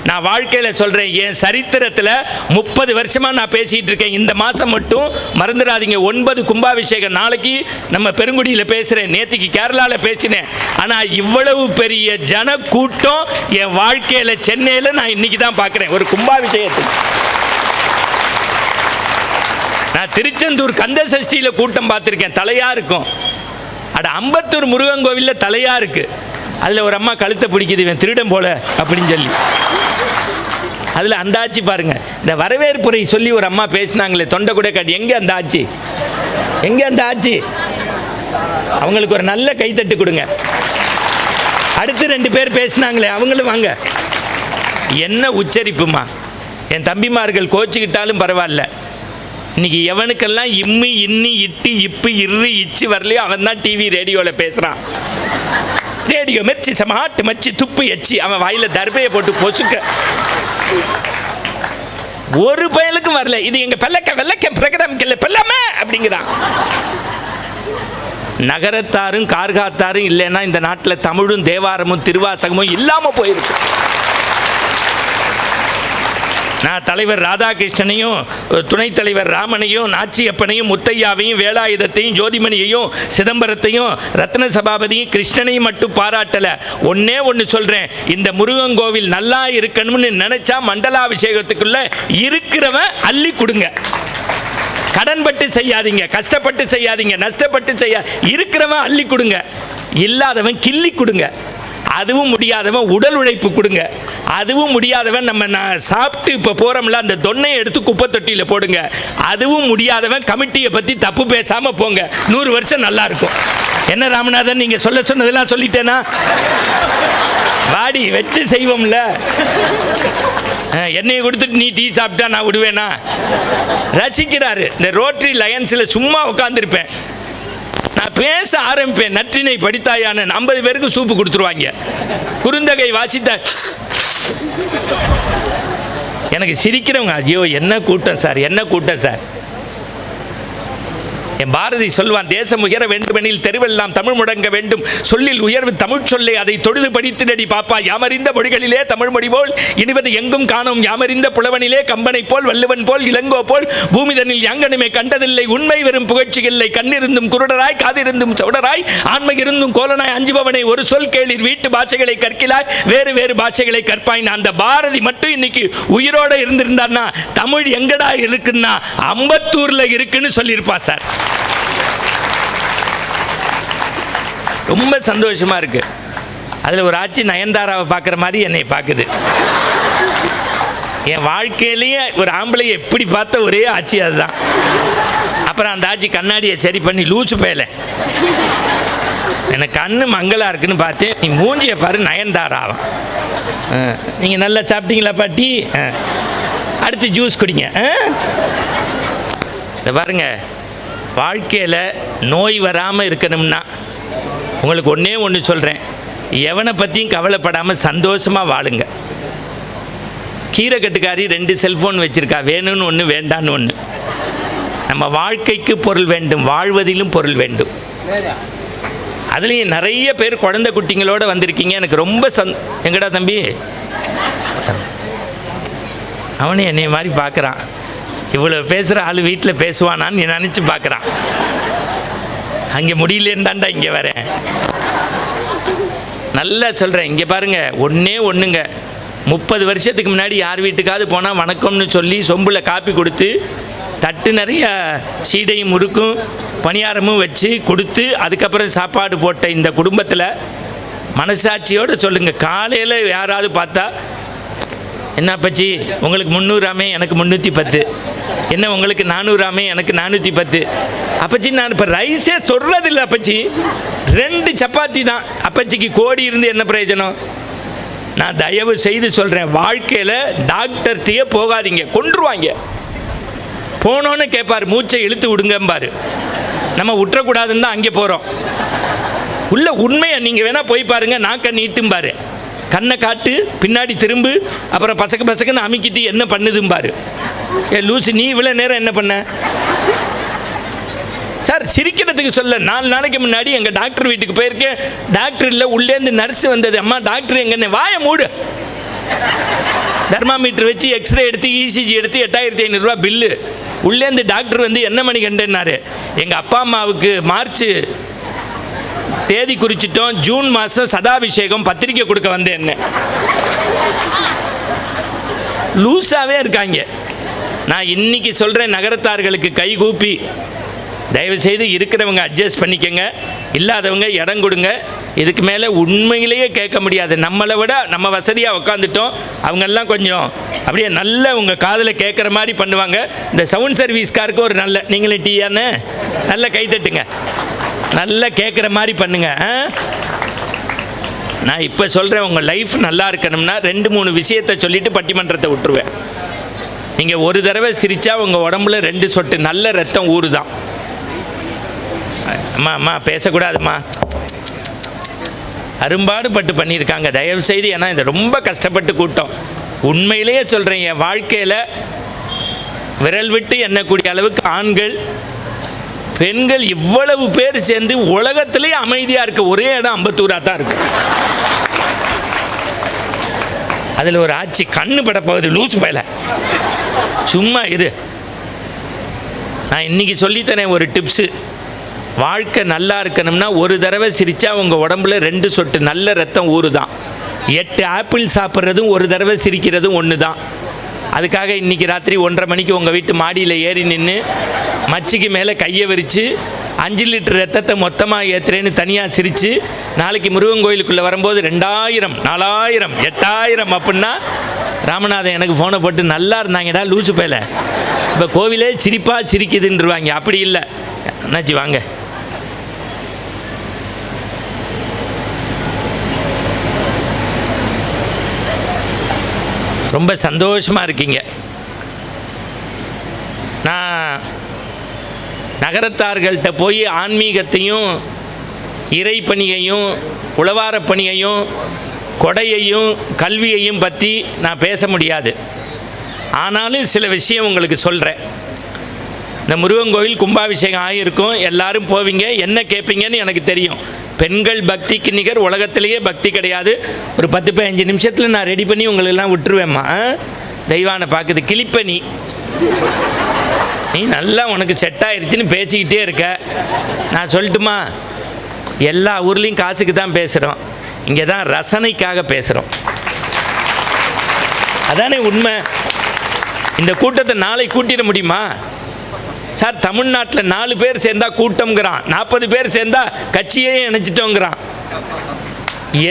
Speaker 3: நான் வாழ்க்கையில் சொல்கிறேன், என் சரித்திரத்தில் 30 வருஷமாக நான் பேசிகிட்டு இருக்கேன். இந்த மாதம் மட்டும் மறந்துடாதீங்க 9 கும்பாபிஷேகம். நாளைக்கு நம்ம பெருங்குடியில் பேசுகிறேன், நேற்றுக்கு கேரளாவில் பேசினேன். ஆனால் இவ்வளவு பெரிய ஜன கூட்டம் என் வாழ்க்கையில் சென்னையில் நான் இன்றைக்கி தான் பார்க்குறேன் ஒரு கும்பாபிஷேகத்துக்கு. நான் திருச்செந்தூர் கந்த சஷ்டியில் கூட்டம் பார்த்துருக்கேன், தலையாக இருக்கும். அட அம்பத்தூர் முருகன் கோவிலில் தலையாக இருக்குது. அதில் ஒரு அம்மா கழுத்தை பிடிக்குது, இவன் திருடன் போல அப்படின்னு சொல்லி. அதில் அந்த ஆட்சி பாருங்கள். இந்த வரவேற்புரை சொல்லி ஒரு அம்மா பேசினாங்களே, தொண்டை கூட காட்டி, எங்கே அந்த ஆட்சி, எங்கே அந்த ஆட்சி? அவங்களுக்கு ஒரு நல்ல கைத்தட்டு கொடுங்க. அடுத்து 2 பேர் பேசினாங்களே, அவங்களும் வாங்க. என்ன உச்சரிப்புமா! என் தம்பிமார்கள் கோச்சிக்கிட்டாலும் பரவாயில்ல. இன்னைக்கு எவனுக்கெல்லாம் இம்மு இன்னி இட்டு இப்பு இரு இச்சு வரலையோ அவன் தான் டிவி ரேடியோவில் பேசுகிறான். ரேடியோ மெர்ச்சி சமாட்டு மச்சி துப்பு எச்சி, அவன் வாயில் தர்பையை போட்டு பொசுக்க. ஒரு பயலுக்கும் வரல. இது எங்க வெள்ளக்க பிரகடம் கில்ல பெல்லாம அப்படிங்கிறான். நகரத்தாரும் கார்காத்தாரும் இல்லைன்னா இந்த நாட்டில் தமிழும் தேவாரமும் திருவாசகமும் இல்லாமல் போயிருக்கு. நான் தலைவர் ராதாகிருஷ்ணனையும் துணைத் தலைவர் ராமனையும் நாச்சியப்பனையும் முத்தையாவையும் வேலாயுதத்தையும் ஜோதிமணியையும் சிதம்பரத்தையும் ரத்ன சபாபதியும் கிருஷ்ணனையும் மட்டும் பாராட்டலை. ஒன்னே ஒன்று சொல்கிறேன், இந்த முருகன் கோவில் நல்லா இருக்கணும்னு நினச்சா மண்டலாபிஷேகத்துக்குள்ள இருக்கிறவன் அள்ளி கொடுங்க. கடன்பட்டு செய்யாதீங்க, கஷ்டப்பட்டு செய்யாதீங்க, நஷ்டப்பட்டு இருக்கிறவன் அள்ளி கொடுங்க, இல்லாதவன் கிள்ளி கொடுங்க. அதுவும் முடியாதவன் உடல் உழைப்பு கொடுங்க. அதுவும் முடியாதவன் நம்ம சாப்பிட்டு இப்போ போகிறோம்ல அந்த தொன்னையை எடுத்து குப்பை தொட்டியில் போடுங்க. அதுவும் முடியாதவன் கமிட்டியை பற்றி தப்பு பேசாமல் போங்க. 100 வருஷம் நல்லா இருக்கும். என்ன ராமநாதன், நீங்கள் சொல்ல சொன்னதெல்லாம் சொல்லிட்டேனா? வாடி வச்சு செய்வோம்ல. என்னையை கொடுத்துட்டு நீ டீ சாப்பிட்டா நான் விடுவேனா? ரசிக்கிறாரு. இந்த ரோட்டரி லயன்ஸில் சும்மா உட்காந்துருப்பேன், நான் பேச ஆரம்பிப்பேன். நற்றினை படித்தாயான 50 பேருக்கு சூப்பு கொடுத்துருவாங்க. குறுந்தகை வாசித்த எனக்கு சிரிக்கிறவங்க, ஐயோ என்ன கூட்டம் சார், என்ன கூட்டம் சார். என் பாரதி சொல்வான், தேசம் உயர வேண்டுமெனில் தெருவெல்லாம் தமிழ் முழங்க வேண்டும், சொல்லில் உயர்வு தமிழ் சொல்லை அதை தொழுது படித்தினடி பாப்பா, யாமறிந்த மொழிகளிலே தமிழ் மொழி போல் இனிவது எங்கும் காணும், யாமறிந்த புலவனிலே கம்பனை போல் வள்ளுவன் போல் இளங்கோ போல் பூமிதனில் யாங்கனுமே கண்டதில்லை, உண்மை வெறும் புகழ்ச்சி இல்லை, கண்ணிருந்தும் குருடராய் காதிருந்தும் சவுடராய் ஆண்மை இருந்தும் கோலனாய் அஞ்சுபவனை ஒரு சொல் கேளிர், வீட்டு பாஷைகளை கற்கிலாய் வேறு வேறு பாஷைகளை கற்பாய். அந்த பாரதி மட்டும் இன்னைக்கு உயிரோட இருந்திருந்தார்னா தமிழ் எங்கடா இருக்குன்னா அம்பத்தூர்ல இருக்குன்னு சொல்லியிருப்பா சார். ரொம்ப சந்தோஷமா இருக்கு. அதில் ஒரு ஆட்சி நயன்தாராவை பார்க்குற மாதிரி என்னை பார்க்குது. என் வாழ்க்கையிலேயே ஒரு ஆம்பளையை எப்படி பார்த்த ஒரே ஆட்சி அதுதான். அப்புறம் அந்த ஆட்சி கண்ணாடியை சரி பண்ணி லூசு பேல எனக்கு கண்ணு மங்களா இருக்குன்னு பார்த்தேன். நீ மூஞ்சியை பாரு நயன்தாராவும். நீங்கள் நல்லா சாப்பிட்டீங்களா பாட்டி? அடுத்து ஜூஸ் குடிங்க. இதை பாருங்க, வாழ்க்கையில் நோய் வராமல் இருக்கணும்னா உங்களுக்கு ஒன்றே ஒன்று சொல்கிறேன், எவனை பற்றியும் கவலைப்படாமல் சந்தோஷமாக வாழுங்க. கீரைக்கட்டுக்காரி 2 செல்ஃபோன் வச்சுருக்கா, வேணும்னு ஒன்று வேண்டான்னு ஒன்று. நம்ம வாழ்க்கைக்கு பொருள் வேண்டும், வாழ்வதிலும் பொருள் வேண்டும். அதுலேயும் நிறைய பேர் குழந்தை குட்டிங்களோடு வந்திருக்கீங்க. எனக்கு ரொம்ப எங்கடா தம்பி, அவனே என்னை மாதிரி பார்க்குறான். இவ்வளோ பேசுகிற ஆள் வீட்டில் பேசுவானான்னு நினச்சி பார்க்குறான். அங்கே முடியலேன்னு இங்கே வரேன். நல்லா சொல்கிறேன், இங்கே பாருங்கள், ஒன்றே ஒன்றுங்க. 30 வருஷத்துக்கு முன்னாடி யார் வீட்டுக்காவது போனால் வணக்கம்னு சொல்லி சொம்பில் காப்பி கொடுத்து தட்டு நிறைய சீடையும் முறுக்கும் பணியாரமும் வச்சு கொடுத்து அதுக்கப்புறம் சாப்பாடு போட்ட இந்த குடும்பத்தில் மனசாட்சியோடு சொல்லுங்கள், காலையில் யாராவது பார்த்தா என்ன அப்பச்சி உங்களுக்கு 300 எனக்கு 310, என்ன உங்களுக்கு 400 எனக்கு 410. அப்பச்சி நான் இப்போ ரைஸே சொல்கிறதில்ல அப்பச்சி, 2 சப்பாத்தி தான். அப்பச்சிக்கு கோடி இருந்து என்ன பிரயோஜனம்? நான் தயவு செய்து சொல்கிறேன், வாழ்க்கையில் டாக்டர்கிட்டயே போகாதீங்க, கொன்றுவாங்க. போனோன்னு கேட்பார், மூச்சை இழுத்து விடுங்கம்பார். நம்ம விட்டுறக்கூடாதுன்னு தான் அங்கே போகிறோம். உள்ள உண்மையை நீங்கள் வேணால் போய் பாருங்கள், நாக்கை நீட்டும்பார், கண்ணை காட்டு, பின்னாடி திரும்பு, அப்புறம் பசக்குன்னு அமுக்கிட்டு என்ன பண்ணுதும்பார். லூசு, நீ இவ்வளோ நேரம் என்ன பண்ண சார்? சிரிக்கிறதுக்கு சொல்ல. 4 நாளைக்கு முன்னாடி எங்கள் டாக்டர் வீட்டுக்கு போயிருக்கேன். டாக்டர் இல்லை, உள்ளேருந்து நர்ஸ் வந்தது. அம்மா டாக்டர் எங்கன்னு, வாயை மூடு. தெர்மாமீட்டர் வச்சு எக்ஸ்ரே எடுத்து இசிஜி எடுத்து 8500 பில்லு. உள்ளேருந்து டாக்டர் வந்து என்ன மணி கண்டுன்னாரு, எங்கள் அப்பா அம்மாவுக்கு மார்ச் தேதி குறிச்சிட்டோம், ஜூன் மாதம் சதாபிஷேகம், பத்திரிக்கை கொடுக்க வந்தேன். என்ன லூஸாகவே இருக்காங்க. நான் இன்னைக்கு சொல்கிறேன், நகரத்தார்களுக்கு கைகூப்பி தயவுசெய்து இருக்கிறவங்க அட்ஜஸ்ட் பண்ணிக்கங்க, இல்லாதவங்க இடம் கொடுங்க. இதுக்கு மேலே உண்மையிலேயே கேட்க முடியாது. நம்மளை விட நம்ம வசதியாக உட்காந்துட்டோம், அவங்கெல்லாம் கொஞ்சம் அப்படியே நல்ல உங்கள் காதில் கேட்குற மாதிரி பண்ணுவாங்க. இந்த சவுண்ட் சர்வீஸ்காருக்கு ஒரு நல்ல, நீங்களும் டீயான்னு நல்ல கைத்தட்டுங்க, நல்லா கேட்குற மாதிரி பண்ணுங்க. நான் இப்போ சொல்கிறேன், உங்கள் லைஃப் நல்லா இருக்கணும்னா 2-3 விஷயத்தை சொல்லிவிட்டு பட்டிமன்றத்தை விட்டுருவேன். நீங்கள் ஒரு தடவை சிரித்தா உங்கள் உடம்புல 2 சொட்டு நல்ல ரத்தம் ஊறுதான். அம்மா பேசக்கூடாதும்மா, அரும்பாடுபட்டு பண்ணியிருக்காங்க தயவு செய்து. ஏன்னா இது ரொம்ப கஷ்டப்பட்டு கூட்டம். உண்மையிலேயே சொல்கிறேன், என் வாழ்க்கையில் விரல் விட்டு எண்ணக்கூடிய அளவுக்கு ஆண்கள் பெண்கள் இவ்வளவு பேர் சேர்ந்து உலகத்திலேயே அமைதியாக இருக்க ஒரே இடம் அம்பத்தூராக தான் இருக்கு. அதில் ஒரு ஆட்சி கண்ணு படப்போகுது, லூசு பயல, சும்மா இரு. நான் இன்னைக்கு சொல்லித்தரேன் ஒரு டிப்ஸு. வாழ்க்கை நல்லா இருக்கணும்னா ஒரு தடவை சிரித்தா உங்கள் உடம்புல 2 சொட்டு நல்ல ரத்தம் ஊறுதான். 8 ஆப்பிள் சாப்பிட்றதும் ஒரு தடவை சிரிக்கிறதும் ஒன்று தான். அதுக்காக இன்றைக்கி ராத்திரி 1:30 மணிக்கு உங்கள் வீட்டு மாடியில் ஏறி நின்று மச்சிக்கு மேலே கையை விரித்து 5 லிட்டர் ரத்தத்தை மொத்தமாக ஏற்றுறேன்னு தனியாக சிரித்து, நாளைக்கு முருகன் கோயிலுக்குள்ளே வரும்போது 2000, 4000, 8000 அப்படின்னா ராமநாதன் எனக்கு ஃபோனை போட்டு நல்லா இருந்தாங்கடா லூசு பேல, இப்போ கோவிலே சிரிப்பாக சிரிக்குதுன்றுவாங்க. அப்படி இல்லை என்னாச்சு வாங்க. ரொம்ப சந்தோஷமாக இருக்கீங்க. நான் நகரத்தார்கள்ட்ட போய் ஆன்மீகத்தையும் இறைப்பணியையும் உழவாரப் பணியையும் கொடையையும் கல்வியையும் பற்றி நான் பேச முடியாது. ஆனாலும் சில விஷயம் உங்களுக்கு சொல்கிறேன். இந்த முருகன் கோவில் கும்பாபிஷேகம் ஆகியிருக்கும், எல்லாரும் போவீங்க, என்ன கேட்பீங்கன்னு எனக்கு தெரியும். பெண்கள் பக்திக்கு நிகர் உலகத்திலேயே பக்தி கிடையாது. ஒரு 10-15 நிமிஷத்தில் நான் ரெடி பண்ணி உங்களெல்லாம் விட்டுருவேம்மா. தெய்வானை பார்க்குது கிளிப்பனி, நீ நல்லா உனக்கு செட் ஆயிடுச்சுன்னு பேசிக்கிட்டே இருக்க. நான் சொல்லட்டுமா, எல்லா ஊர்லேயும் காசுக்கு தான் பேசுகிறோம், இங்கே தான் ரசனைக்காக பேசுகிறோம். அதானே உண்மை. இந்த கூட்டத்தை நாளை கூட்டிட முடியுமா சார்? தமிழ்நாட்டில் 4 பேர் சேர்ந்தா கூட்டம்ங்கிறான், 40 பேர் சேர்ந்தா கட்சியே இணைச்சிட்டோங்கிறான்.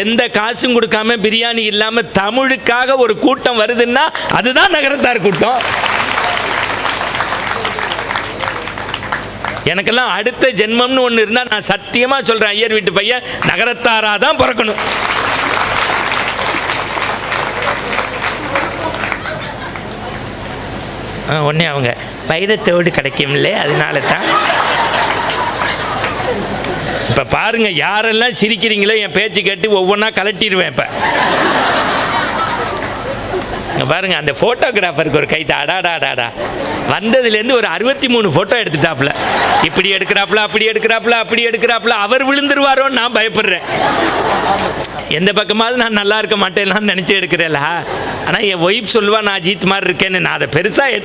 Speaker 3: எந்த காசும் கொடுக்காம பிரியாணி இல்லாமல் தமிழுக்காக ஒரு கூட்டம் வருதுன்னா அதுதான் நகரத்தார் கூட்டம். எனக்கெல்லாம் அடுத்த ஜென்மம்னு ஒன்று இருந்தால் நான் சத்தியமாக சொல்கிறேன், ஐயர் வீட்டு பையன் நகரத்தாராக தான் பிறக்கணும். ஒன்றே அவங்க வைரத்தோடு கிடைக்கும்ல, அதனால தான். இப்போ பாருங்கள், யாரெல்லாம் சிரிக்கிறீங்களோ என் பேச்சு கேட்டு ஒவ்வொன்றா கலட்டிடுவேன். இப்போ பாருங்கள், அந்த ஃபோட்டோகிராஃபருக்கு ஒரு கைத்து அடாடாடாடா. வந்ததுலேருந்து ஒரு 63 ஃபோட்டோ எடுத்துட்டாப்புல. இப்படி எடுக்கிறாப்புல, அப்படி எடுக்கிறாப்புல, அப்படி எடுக்கிறாப்புல. அவர் விழுந்துருவாரோன்னு நான் பயப்படுறேன். எந்த பக்கமாவது நான் நல்லா இருக்க மாட்டேன்லான்னு நினச்சி எடுக்கிறேன்ல. ஆனால் என் ஒய்ஃப் சொல்லுவா நான் அஜித் மாதிரி இருக்கேன்னு. நான் அதை பெருசாக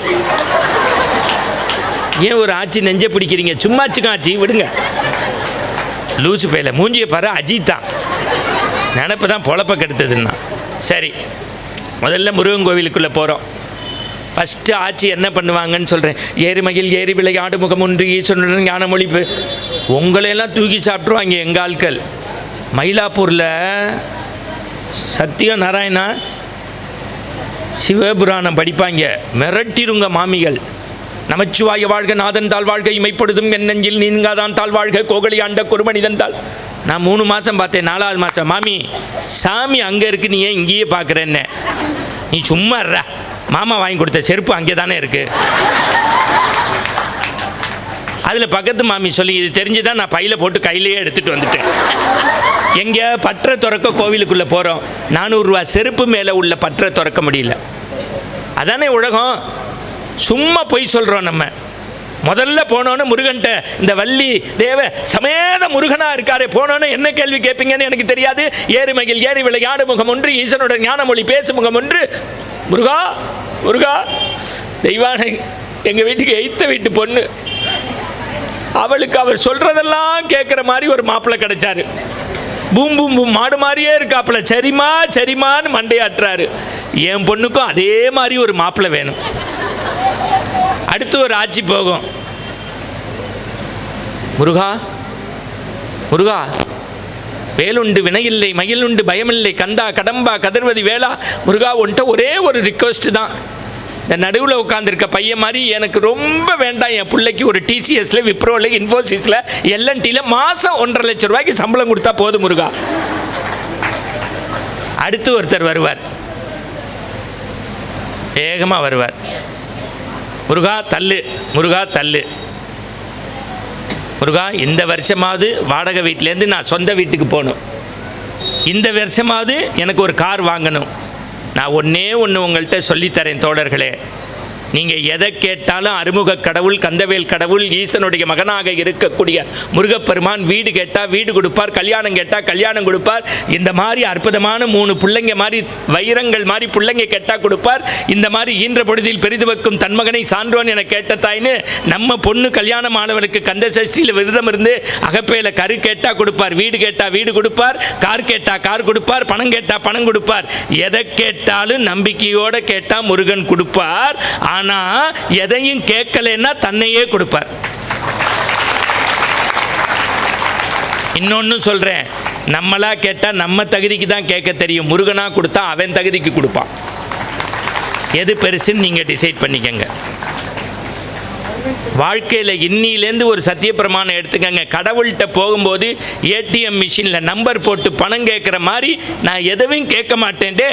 Speaker 3: ஏன் ஒரு ஆட்சி நெஞ்ச பிடிக்கிறீங்க? சும்மாச்சுக்கும் ஆட்சி விடுங்க. லூசு பையில மூஞ்சியை பாரு, அஜித் தான் நினப்பு தான் பொழப்ப கெடுத்ததுன்னா. சரி, முதல்ல முருகன் கோவிலுக்குள்ளே போகிறோம். ஃபஸ்ட்டு ஆட்சி என்ன பண்ணுவாங்கன்னு சொல்கிறேன். ஏறுமகில் ஏறி விளையாடு முகம் ஒன்று ஈஸ்வரனுடன் ஞான மொழிப்பு. உங்களையெல்லாம் தூக்கி சாப்பிட்ருவாங்க எங்கள் ஆட்கள். மயிலாப்பூரில் சத்யநாராயணா சிவபுராணம் படிப்பாங்க, மிரட்டிருங்க மாமிகள். நமச்சிவாய வாழ்க, நாதன் தாழ் வாழ்க, இமைப்படுதும் என் நெஞ்சில் நீங்காதான் தாழ் வாழ்க, கோகலி ஆண்ட குருமனிதன் தாள். நான் 3 மாதம் பார்த்தேன், 4வது மாதம் மாமி சாமி அங்கே இருக்கு, நீ ஏன் இங்கேயே பார்க்குறேன்ன. நீ சும்மா இருற, மாமா வாங்கி கொடுத்த செருப்பு அங்கே தானே இருக்குது. அதில் பக்கத்து மாமி சொல்லி இது தெரிஞ்சுதான் நான் பையில் போட்டு கையிலேயே எடுத்துகிட்டு வந்துட்டேன். எங்கே பற்ற திறக்க கோவிலுக்குள்ளே போகிறோம், 400 ரூபா செருப்பு மேலே உள்ள பற்ற திறக்க முடியல. அதானே உலகம். சும்மா பொய் சொல்கிறோம் நம்ம. முதல்ல போனோன்னு முருகன்ட்ட இந்த வள்ளி தேவ சமேத முருகனாக இருக்காரே, போனோன்னு என்ன கேள்வி கேட்பீங்கன்னு எனக்கு தெரியாது. ஏறுமகில் ஏறி விளையாடு முகம் ஒன்று, ஈசனோட ஞானமொழி பேசு முகம் ஒன்று. முருகா முருகா, தெய்வானை எங்கள் வீட்டுக்கு எய்த்த வீட்டு பொண்ணு, அவளுக்கு அவர் சொல்கிறதெல்லாம் கேட்குற மாதிரி ஒரு மாப்பிள்ளை கிடைச்சாரு. பூம் பூம் பூம் மாடு மாதிரியே இருக்காப்புல. சரிமா சரிமான்னு மண்டையாட்டுறாரு. என் பொண்ணுக்கும் அதே மாதிரி ஒரு மாப்பிள்ளை வேணும். அடுத்து ஒரு ஆட்சி போகும். முருகா முருகா, வேலுண்டு வினையில்லை, மயிலுண்டு பயமில்லை, கந்தா கடம்பா கதிர்வதி வேளா. முருகா, உன்ட்ட ஒரே ஒரு ரிக்வெஸ்ட் தான். இந்த நடுவில் உட்காந்துருக்க பையன் மாதிரி எனக்கு ரொம்ப வேண்டாம். என் பிள்ளைக்கு ஒரு டிசிஎஸில், விப்ரோவில், இன்ஃபோசிஸில், எல்என்டியில் மாதம் 1.5 லட்சம் ரூபாய்க்கு சம்பளம் கொடுத்தா போதும் முருகா. அடுத்து ஒருத்தர் வருவார், வேகமாக வருவார். முருகா தள்ளு, முருகா தள்ளு. முருகா, இந்த வருஷமாவது வாடகை வீட்டிலேருந்து நான் சொந்த வீட்டுக்கு போகணும். இந்த வருஷமாவது எனக்கு ஒரு கார் வாங்கணும். நான் ஒன்றே ஒன்று உங்கள்கிட்ட சொல்லித்தரேன் தோழர்களே. நீங்கள் எதை கேட்டாலும் அருமுக கடவுள், கந்தவேல் கடவுள், ஈசனுடைய மகனாக இருக்கக்கூடிய முருகப்பெருமான் வீடு கேட்டால் வீடு கொடுப்பார், கல்யாணம் கேட்டால் கல்யாணம் கொடுப்பார். இந்த மாதிரி அற்புதமான 3 பிள்ளைங்க மாதிரி வைரங்கள் மாதிரி பிள்ளைங்க கேட்டால் கொடுப்பார். இந்த மாதிரி ஈன்ற பொழுதில் பெரிது வைக்கும் தன்மகனை சான்றோன் என கேட்ட தாய்னு நம்ம பொண்ணு கல்யாணம் ஆனவளுக்கு கந்த சஷ்டியில் விரதம் இருந்து அகப்பையில் கரு கேட்டால் கொடுப்பார், வீடு கேட்டால் வீடு கொடுப்பார், கார் கேட்டால் கார் கொடுப்பார், பணம் கேட்டால் பணம் கொடுப்பார். எதை கேட்டாலும் நம்பிக்கையோடு கேட்டால் முருகன் கொடுப்பார். ஆனால் எதையும் கேட்கலன்னா தன்னையே கொடுப்பார். இன்னொன்று சொல்கிறேன், நம்மளா கேட்டால் நம்ம தகுதிக்கு தான் கேட்க தெரியும். முருகனாக கொடுத்தா அவன் தகுதிக்கு கொடுப்பான். எது பெருசுன்னு நீங்கள் டிசைட் பண்ணிக்கங்க. வாழ்க்கையில் இன்னிலேருந்து ஒரு சத்தியப்பிரமாணம் எடுத்துக்கங்க. கடவுள்கிட்ட போகும்போது ஏடிஎம் மிஷினில் நம்பர் போட்டு பணம் கேட்குற மாதிரி நான் எதுவும் கேட்க மாட்டேன்டே.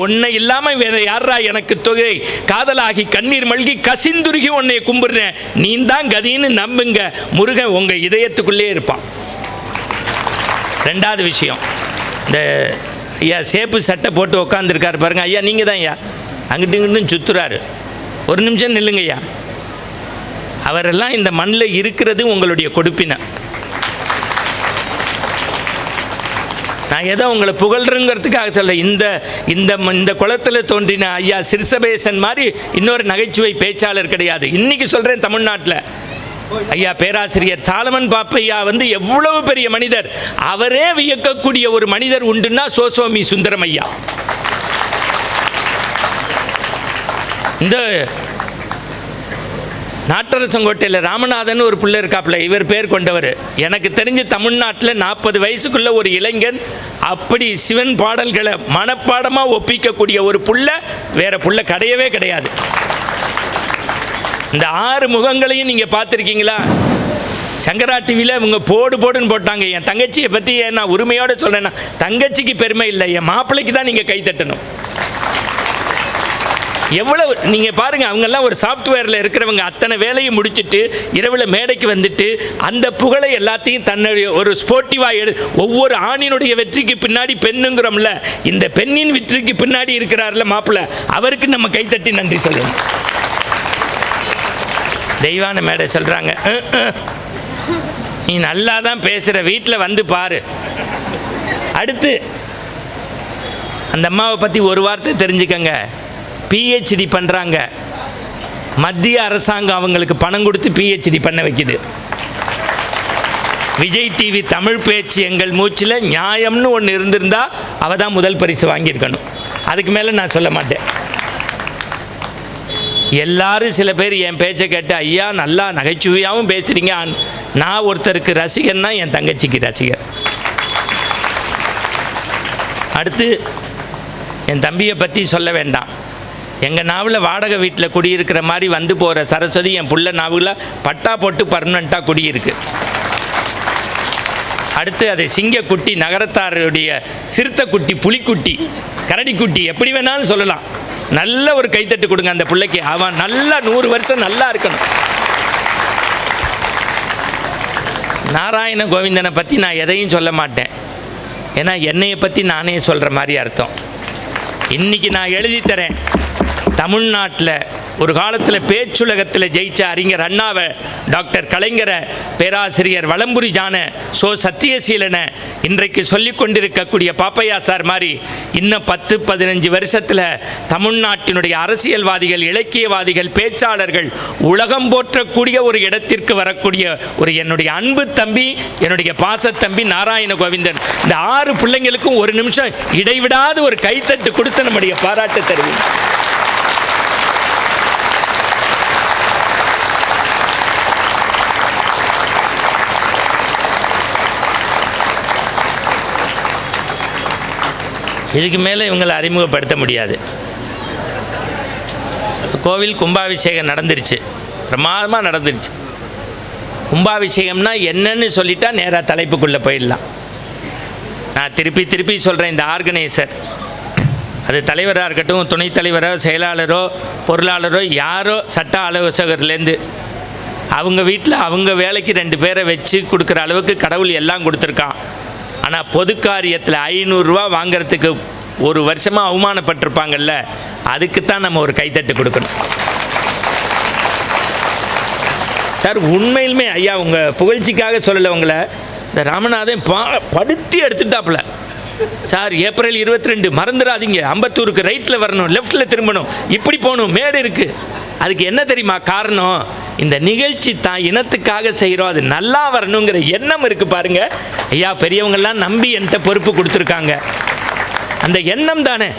Speaker 3: ஒன்றை இல்லாமல் வேறு யாரா எனக்கு தொகை, காதலாகி கண்ணீர் மல்கி கசிந்துருகி உன்னை கும்பிடுறேன், நீ தான் கதின்னு நம்புங்க. முருகன் உங்கள் இதயத்துக்குள்ளே இருப்பான். 2வது விஷயம், இந்த ஐயா சேப்பு சட்டை போட்டு உட்காந்துருக்காரு பாருங்க. ஐயா நீங்கள் தான் ஐயா அங்கிட்டு இங்கிட்டும் சுற்றுறாரு. ஒரு நிமிஷம் நில்லுங்க ஐயா. அவரெல்லாம் இந்த மண்ணில் இருக்கிறது உங்களுடைய கொடுப்பினை. நான் ஏதோ உங்களை புகழ்றங்கிறதுக்காக சொல்ல, இந்த குளத்தில் தோன்றின ஐயா சிறுசபேசன் மாதிரி இன்னொரு நகைச்சுவை பேச்சாளர் கிடையாது. இன்னைக்கு சொல்கிறேன், தமிழ்நாட்டில் ஐயா பேராசிரியர் சாலமன் பாப்பையா எவ்வளவு பெரிய மனிதர், அவரே வியக்கக்கூடிய ஒரு மனிதர் உண்டுன்னா சோசோமி சுந்தரம் ஐயா. இந்த நாட்டரசங்கோட்டையில் ராமநாதன் ஒரு பிள்ளை இருக்காப்புல, இவர் பேர் கொண்டவர். எனக்கு தெரிஞ்சு தமிழ்நாட்டில் 40 வயசுக்குள்ள ஒரு இளைஞன் அப்படி சிவன் பாடல்களை மனப்பாடமாக ஒப்பிக்கக்கூடிய ஒரு புள்ள வேற புள்ள கிடையவே கிடையாது. இந்த 6 முகங்களையும் நீங்கள் பார்த்துருக்கீங்களா? சங்கரா டிவியில் இவங்க போடுன்னு போட்டாங்க. என் தங்கச்சியை பற்றி நான் உரிமையோடு சொல்கிறேன்னா, தங்கச்சிக்கு பெருமை இல்லை, என் மாப்பிள்ளைக்கு தான் நீங்கள் கைத்தட்டணும். எவ்வளவு நீங்கள் பாருங்கள், அவங்கெல்லாம் ஒரு சாஃப்ட்வேரில் இருக்கிறவங்க. அத்தனை வேலையை முடிச்சுட்டு இரவில் மேடைக்கு வந்துட்டு அந்த புகழை எல்லாத்தையும் தன்னுடைய ஒரு ஸ்போர்ட்டிவாக ஒவ்வொரு ஆணினுடைய வெற்றிக்கு பின்னாடி பெண்ணுங்கிறோம்ல, இந்த பெண்ணின் வெற்றிக்கு பின்னாடி இருக்கிறார்ல மாப்பிள்ளை, அவருக்கு நம்ம கைத்தட்டி நன்றி சொல்லணும். தெய்வான மேடை சொல்கிறாங்க, நீ நல்லா தான் பேசுகிற, வீட்டில் வந்து பாரு. அடுத்து அந்த அம்மாவை பற்றி ஒரு வார்த்தை தெரிஞ்சுக்கங்க. பிஹெச்டி பண்ணுறாங்க. மத்திய அரசாங்கம் அவங்களுக்கு பணம் கொடுத்து பிஹெச்டி பண்ண வைக்குது. விஜய் டிவி தமிழ் பேச்சு எங்கள் மூச்சில் நியாயம்னு ஒன்று இருந்திருந்தா அவள் தான் முதல் பரிசு வாங்கியிருக்கணும். அதுக்கு மேலே நான் சொல்ல மாட்டேன். எல்லாரும் சில பேர் என் பேச்சை கேட்டு, ஐயா நல்லா நகைச்சுவையாகவும் பேசுகிறீங்க. நான் ஒருத்தருக்கு ரசிகர்னா என் தங்கச்சிக்கு ரசிகர். அடுத்து என் தம்பியை பற்றி சொல்ல வேண்டாம். எங்கள் நாவில் வாடகை வீட்டில் குடியிருக்கிற மாதிரி வந்து போகிற சரஸ்வதி என் புள்ள நாவில் பட்டா போட்டு பர்மனண்ட்டாக குடியிருக்கு. அடுத்து அதை சிங்கக்குட்டி, நகரத்தாருடைய சிறுத்தைக்குட்டி, புலிக்குட்டி, கரடிக்குட்டி, எப்படி வேணாலும் சொல்லலாம். நல்ல ஒரு கைத்தட்டு கொடுங்க அந்த பிள்ளைக்கு. அவன் நல்லா 100 வருஷம் நல்லா இருக்கணும். நாராயண கோவிந்தனை பற்றி நான் எதையும் சொல்ல மாட்டேன். ஏன்னா என்னையை பற்றி நானே சொல்கிற மாதிரி அர்த்தம். இன்றைக்கி நான் எழுதி தரேன். தமிழ்நாட்டில் ஒரு காலத்தில் பேச்சுலகத்தில் ஜெயிச்ச அறிஞர் அண்ணாவை, டாக்டர் கலைஞரை, பேராசிரியர் வலம்புரி ஜான, சத்தியசீலனை, இன்றைக்கு சொல்லி கொண்டிருக்கக்கூடிய பாப்பையா சார் மாதிரி இன்னும் 10-15 வருஷத்தில் தமிழ்நாட்டினுடைய அரசியல்வாதிகள், இலக்கியவாதிகள், பேச்சாளர்கள் உலகம் போற்றக்கூடிய ஒரு இடத்திற்கு வரக்கூடிய ஒரு என்னுடைய அன்பு தம்பி, என்னுடைய பாசத்தம்பி நாராயண கோவிந்தன். இந்த 6 பிள்ளைங்களுக்கும் ஒரு நிமிஷம் இடைவிடாத ஒரு கைத்தட்டு கொடுத்து நம்முடைய பாராட்டு தருவேன். இதுக்கு மேலே இவங்களை அறிமுகப்படுத்த முடியாது. கோவில் கும்பாபிஷேகம் நடந்துருச்சு, பிரமாதமாக நடந்துருச்சு. கும்பாபிஷேகம்னா என்னன்னு சொல்லிட்டா நேராக தலைப்புக்குள்ளே போயிடலாம். நான் திருப்பி சொல்கிறேன், இந்த ஆர்கனைசர், அது தலைவராக இருக்கட்டும், துணைத் தலைவரோ, செயலாளரோ, பொருளாளரோ, யாரோ, சட்ட ஆலோசகர்லேருந்து அவங்க வீட்டில் அவங்க வேலைக்கு 2 பேரை வச்சு கொடுக்குற அளவுக்கு கடவுள் எல்லாம் கொடுத்துருக்கான். ஆனால் பொது காரியத்தில் 500 ரூபா வாங்கிறதுக்கு ஒரு வருஷமாக அவமானப்பட்டிருப்பாங்கல்ல, அதுக்கு தான் நம்ம ஒரு கைத்தட்டு கொடுக்கணும். சார் உண்மையிலுமே ஐயா, உங்கள் புகழ்ச்சிக்காக சொல்லலை உங்களை, இந்த ராமநாதன் படுத்தி எடுத்துட்டாப்புல. சார் ஏப்ரல் 22 மறந்துடாதீங்க, அம்பத்தூருக்கு ரைட்டில் வரணும், லெஃப்டில் திரும்பணும், இப்படி போகணும், மேடு இருக்குது. அதுக்கு என்ன தெரியுமா காரணம்? இந்த நிகழ்ச்சி தான் இனத்துக்காக செய்கிறோம், அது நல்லா வரணுங்கிற எண்ணம் இருக்குது பாருங்கள். ஐயா பெரியவங்கள்லாம் நம்பி என்கிட்ட பொறுப்பு கொடுத்துருக்காங்க, அந்த எண்ணம் தானே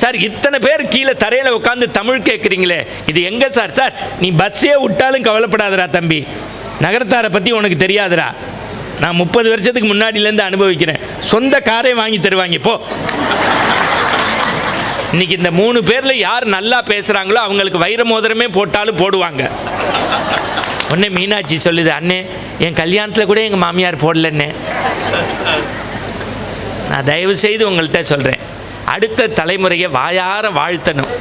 Speaker 3: சார். இத்தனை பேர் கீழே தரையில் உட்காந்து தமிழ் கேட்குறீங்களே, இது எங்கே சார்? சார் நீ பஸ்ஸே விட்டாலும் கவலைப்படாதரா தம்பி, நகரத்தாரை பற்றி உனக்கு தெரியாதுரா. நான் 30 வருஷத்துக்கு முன்னாடியிலேருந்து அனுபவிக்கிறேன். சொந்த காரே வாங்கி தருவாங்க. போ, இன்னைக்கு இந்த 3 பேரில் யார் நல்லா பேசுகிறாங்களோ அவங்களுக்கு வைர மோதிரமே போட்டாலும் போடுவாங்க. உடனே மீனாட்சி சொல்லுது, அண்ணே என் கல்யாணத்தில் கூட எங்கள் மாமியார் போடலன்னே. நான் தயவு செய்து உங்கள்கிட்ட சொல்கிறேன், அடுத்த தலைமுறையை வாயார வாழ்த்தணும்.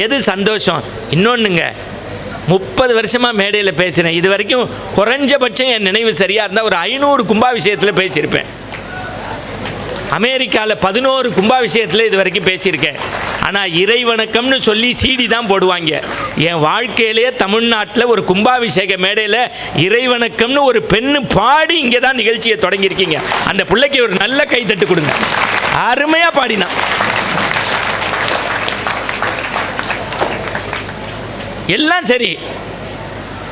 Speaker 3: எது சந்தோஷம்? இன்னொன்றுங்க, 30 வருஷமாக மேடையில் பேசுகிறேன். இது வரைக்கும் குறைஞ்சபட்சம் என் நினைவு சரியாக இருந்தால் ஒரு 500 கும்பாபிஷேகத்தில் பேசியிருப்பேன். அமெரிக்காவில் 11 கும்பாபிஷேகத்தில் இது வரைக்கும் பேசியிருக்கேன். ஆனால் இறைவணக்கம்னு சொல்லி சீடி தான் போடுவாங்க. என் வாழ்க்கையிலே தமிழ்நாட்டில் ஒரு கும்பாபிஷேக மேடையில் இறைவணக்கம்னு ஒரு பெண்ணு பாடி இங்கே தான் நிகழ்ச்சியை தொடங்கியிருக்கீங்க. அந்த பிள்ளைக்கு ஒரு நல்ல கைத்தட்டு கொடுங்க. அருமையாக பாடினா. எல்லாம் சரி,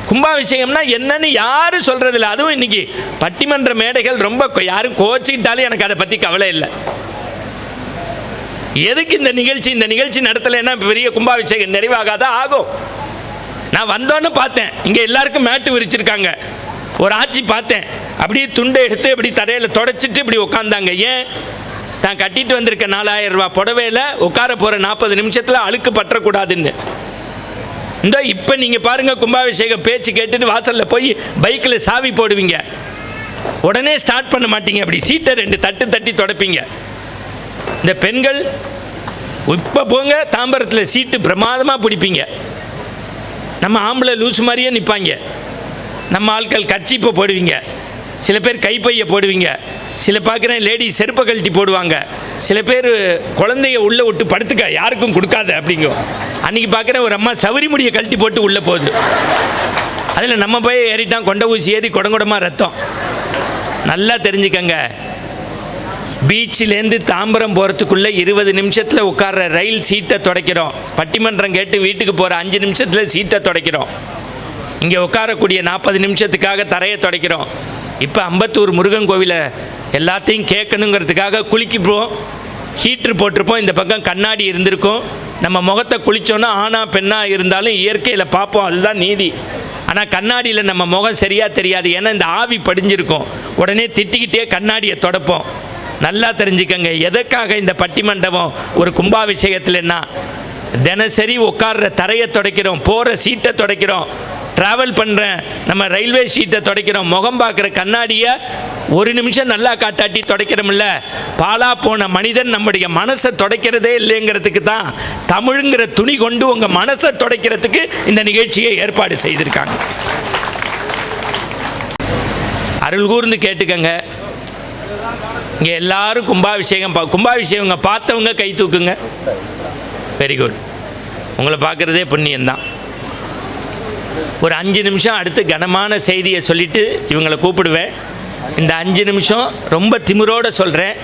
Speaker 3: கும்பாபிஷேகம்னா என்னன்னு யாரும் சொல்கிறதில்ல. அதுவும் இன்றைக்கி பட்டிமன்ற மேடைகள் ரொம்ப யாரும் கோச்சிக்கிட்டாலும் எனக்கு அதை பற்றி கவலை இல்லை. எதுக்கு இந்த நிகழ்ச்சி நடத்தலைன்னா பெரிய கும்பாபிஷேகம் நிறைவாகாத ஆகும். நான் வந்தோன்னு பார்த்தேன், இங்கே எல்லாருக்கும் மேட்டு விரிச்சிருக்காங்க. ஒரு ஆட்சி பார்த்தேன், அப்படியே துண்டை எடுத்து இப்படி தரையில் தொடச்சிட்டு இப்படி உட்காந்தாங்க. ஏன்? தான் கட்டிட்டு வந்திருக்க 4000 ரூபா புடவையில் உட்கார போகிற 40 நிமிஷத்தில் அழுக்கு பற்றக்கூடாதுன்னு. இந்த இப்போ நீங்கள் பாருங்கள், கும்பாபிஷேக பேச்சு கேட்டுட்டு வாசலில் போய் பைக்கில் சாவி போடுவீங்க, உடனே ஸ்டார்ட் பண்ண மாட்டீங்க, அப்படி சீட்டை 2 தட்டி தொடப்பீங்க. இந்த பெண்கள் இப்போ போங்க, தாம்பரத்தில் சீட்டு பிரமாதமாக பிடிப்பீங்க. நம்ம ஆம்பளை லூஸ் மாதிரியே நிற்பாங்க. நம்ம ஆட்கள் கர்ச்சீப்பை போடுவீங்க, சில பேர் கைப்பையை போடுவீங்க, சில பார்க்குறேன் லேடி செருப்பை கழட்டி போடுவாங்க, சில பேர் குழந்தைய உள்ளே விட்டு படுத்துக்க யாருக்கும் கொடுக்காத அப்படிங்கும். அன்றைக்கி பார்க்குறேன் ஒரு அம்மா சவரி முடியை கழட்டி போட்டு உள்ளே போகுது. அதில் நம்ம போய் ஏறிட்டான், கொண்ட ஊசி ஏறி குடங்குடமாக ரத்தம். நல்லா தெரிஞ்சுக்கங்க, பீச்சிலேருந்து தாம்பரம் போகிறதுக்குள்ளே 20 நிமிஷத்தில் உட்கார்ற ரயில் சீட்டை துடைக்கிறோம். பட்டிமன்றம் கேட்டு வீட்டுக்கு போகிற 5 நிமிஷத்தில் சீட்டை துடைக்கிறோம். இங்கே உட்காரக்கூடிய 40 நிமிஷத்துக்காக தரையை துடைக்கிறோம். இப்போ அம்பத்தூர் முருகன் கோவிலை எல்லாத்தையும் கேட்கணுங்கிறதுக்காக குளிக்கப்போம், ஹீட்ரு போட்டிருப்போம், இந்த பக்கம் கண்ணாடி இருந்திருக்கும். நம்ம முகத்தை குளித்தோன்னா ஆணா பெண்ணாக இருந்தாலும் இயற்கையில் பார்ப்போம், அதுதான் நீதி. ஆனால் கண்ணாடியில் நம்ம முகம் சரியாக தெரியாது, ஏன்னா இந்த ஆவி படிஞ்சிருக்கும். உடனே திட்டிக்கிட்டே கண்ணாடியை தொடப்போம். நல்லா தெரிஞ்சுக்கங்க, எதற்காக இந்த பட்டிமண்டபம் ஒரு கும்பாபிஷேகத்தில்னா, தினசரி உட்கார்ற தரையை துடைக்கிறோம், போகிற சீட்டை துடைக்கிறோம், ட்ராவல் பண்ணுறேன் நம்ம ரயில்வே சீட்டை துடைக்கிறோம், முகம் பார்க்குற கண்ணாடியை ஒரு நிமிஷம் நல்லா காட்டாட்டி துடைக்கிறோம்ல. பாலா போன மனிதன் நம்முடைய மனசை துடைக்கிறதே இல்லைங்கிறதுக்கு தான் தமிழுங்கிற துணி கொண்டு உங்கள் மனசை துடைக்கிறதுக்கு இந்த நிகழ்ச்சியை ஏற்பாடு செய்திருக்காங்க. அருள் கூர்ந்து கேட்டுக்கங்க. இங்கே எல்லாரும் கும்பாபிஷேகம் பார்த்தவங்க கை தூக்குங்க. Very good. உங்களை பார்க்குறதே புண்ணியந்தான். ஒரு 5 நிமிஷம் அடுத்து கனமான செய்தியை சொல்லிவிட்டு இவங்களை கூப்பிடுவேன். இந்த 5 நிமிஷம் ரொம்ப திமிரோடு சொல்கிறேன்.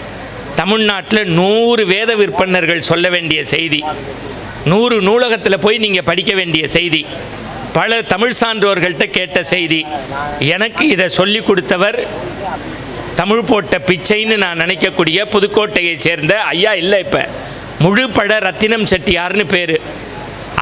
Speaker 3: தமிழ்நாட்டில் 100 வேத விற்பனர்கள் சொல்ல வேண்டிய செய்தி, 100 நூலகத்தில் போய் நீங்கள் படிக்க வேண்டிய செய்தி, பல தமிழ் சான்றோர்கள்ட்ட கேட்ட செய்தி. எனக்கு இதை சொல்லி கொடுத்தவர் தமிழ் போட்ட பிச்சைன்னு நான் நினைக்கக்கூடிய புதுக்கோட்டையை சேர்ந்த ஐயா இல்லை, இப்போ முழு பட ரத்தினம் செட்டியார்னு பேர்.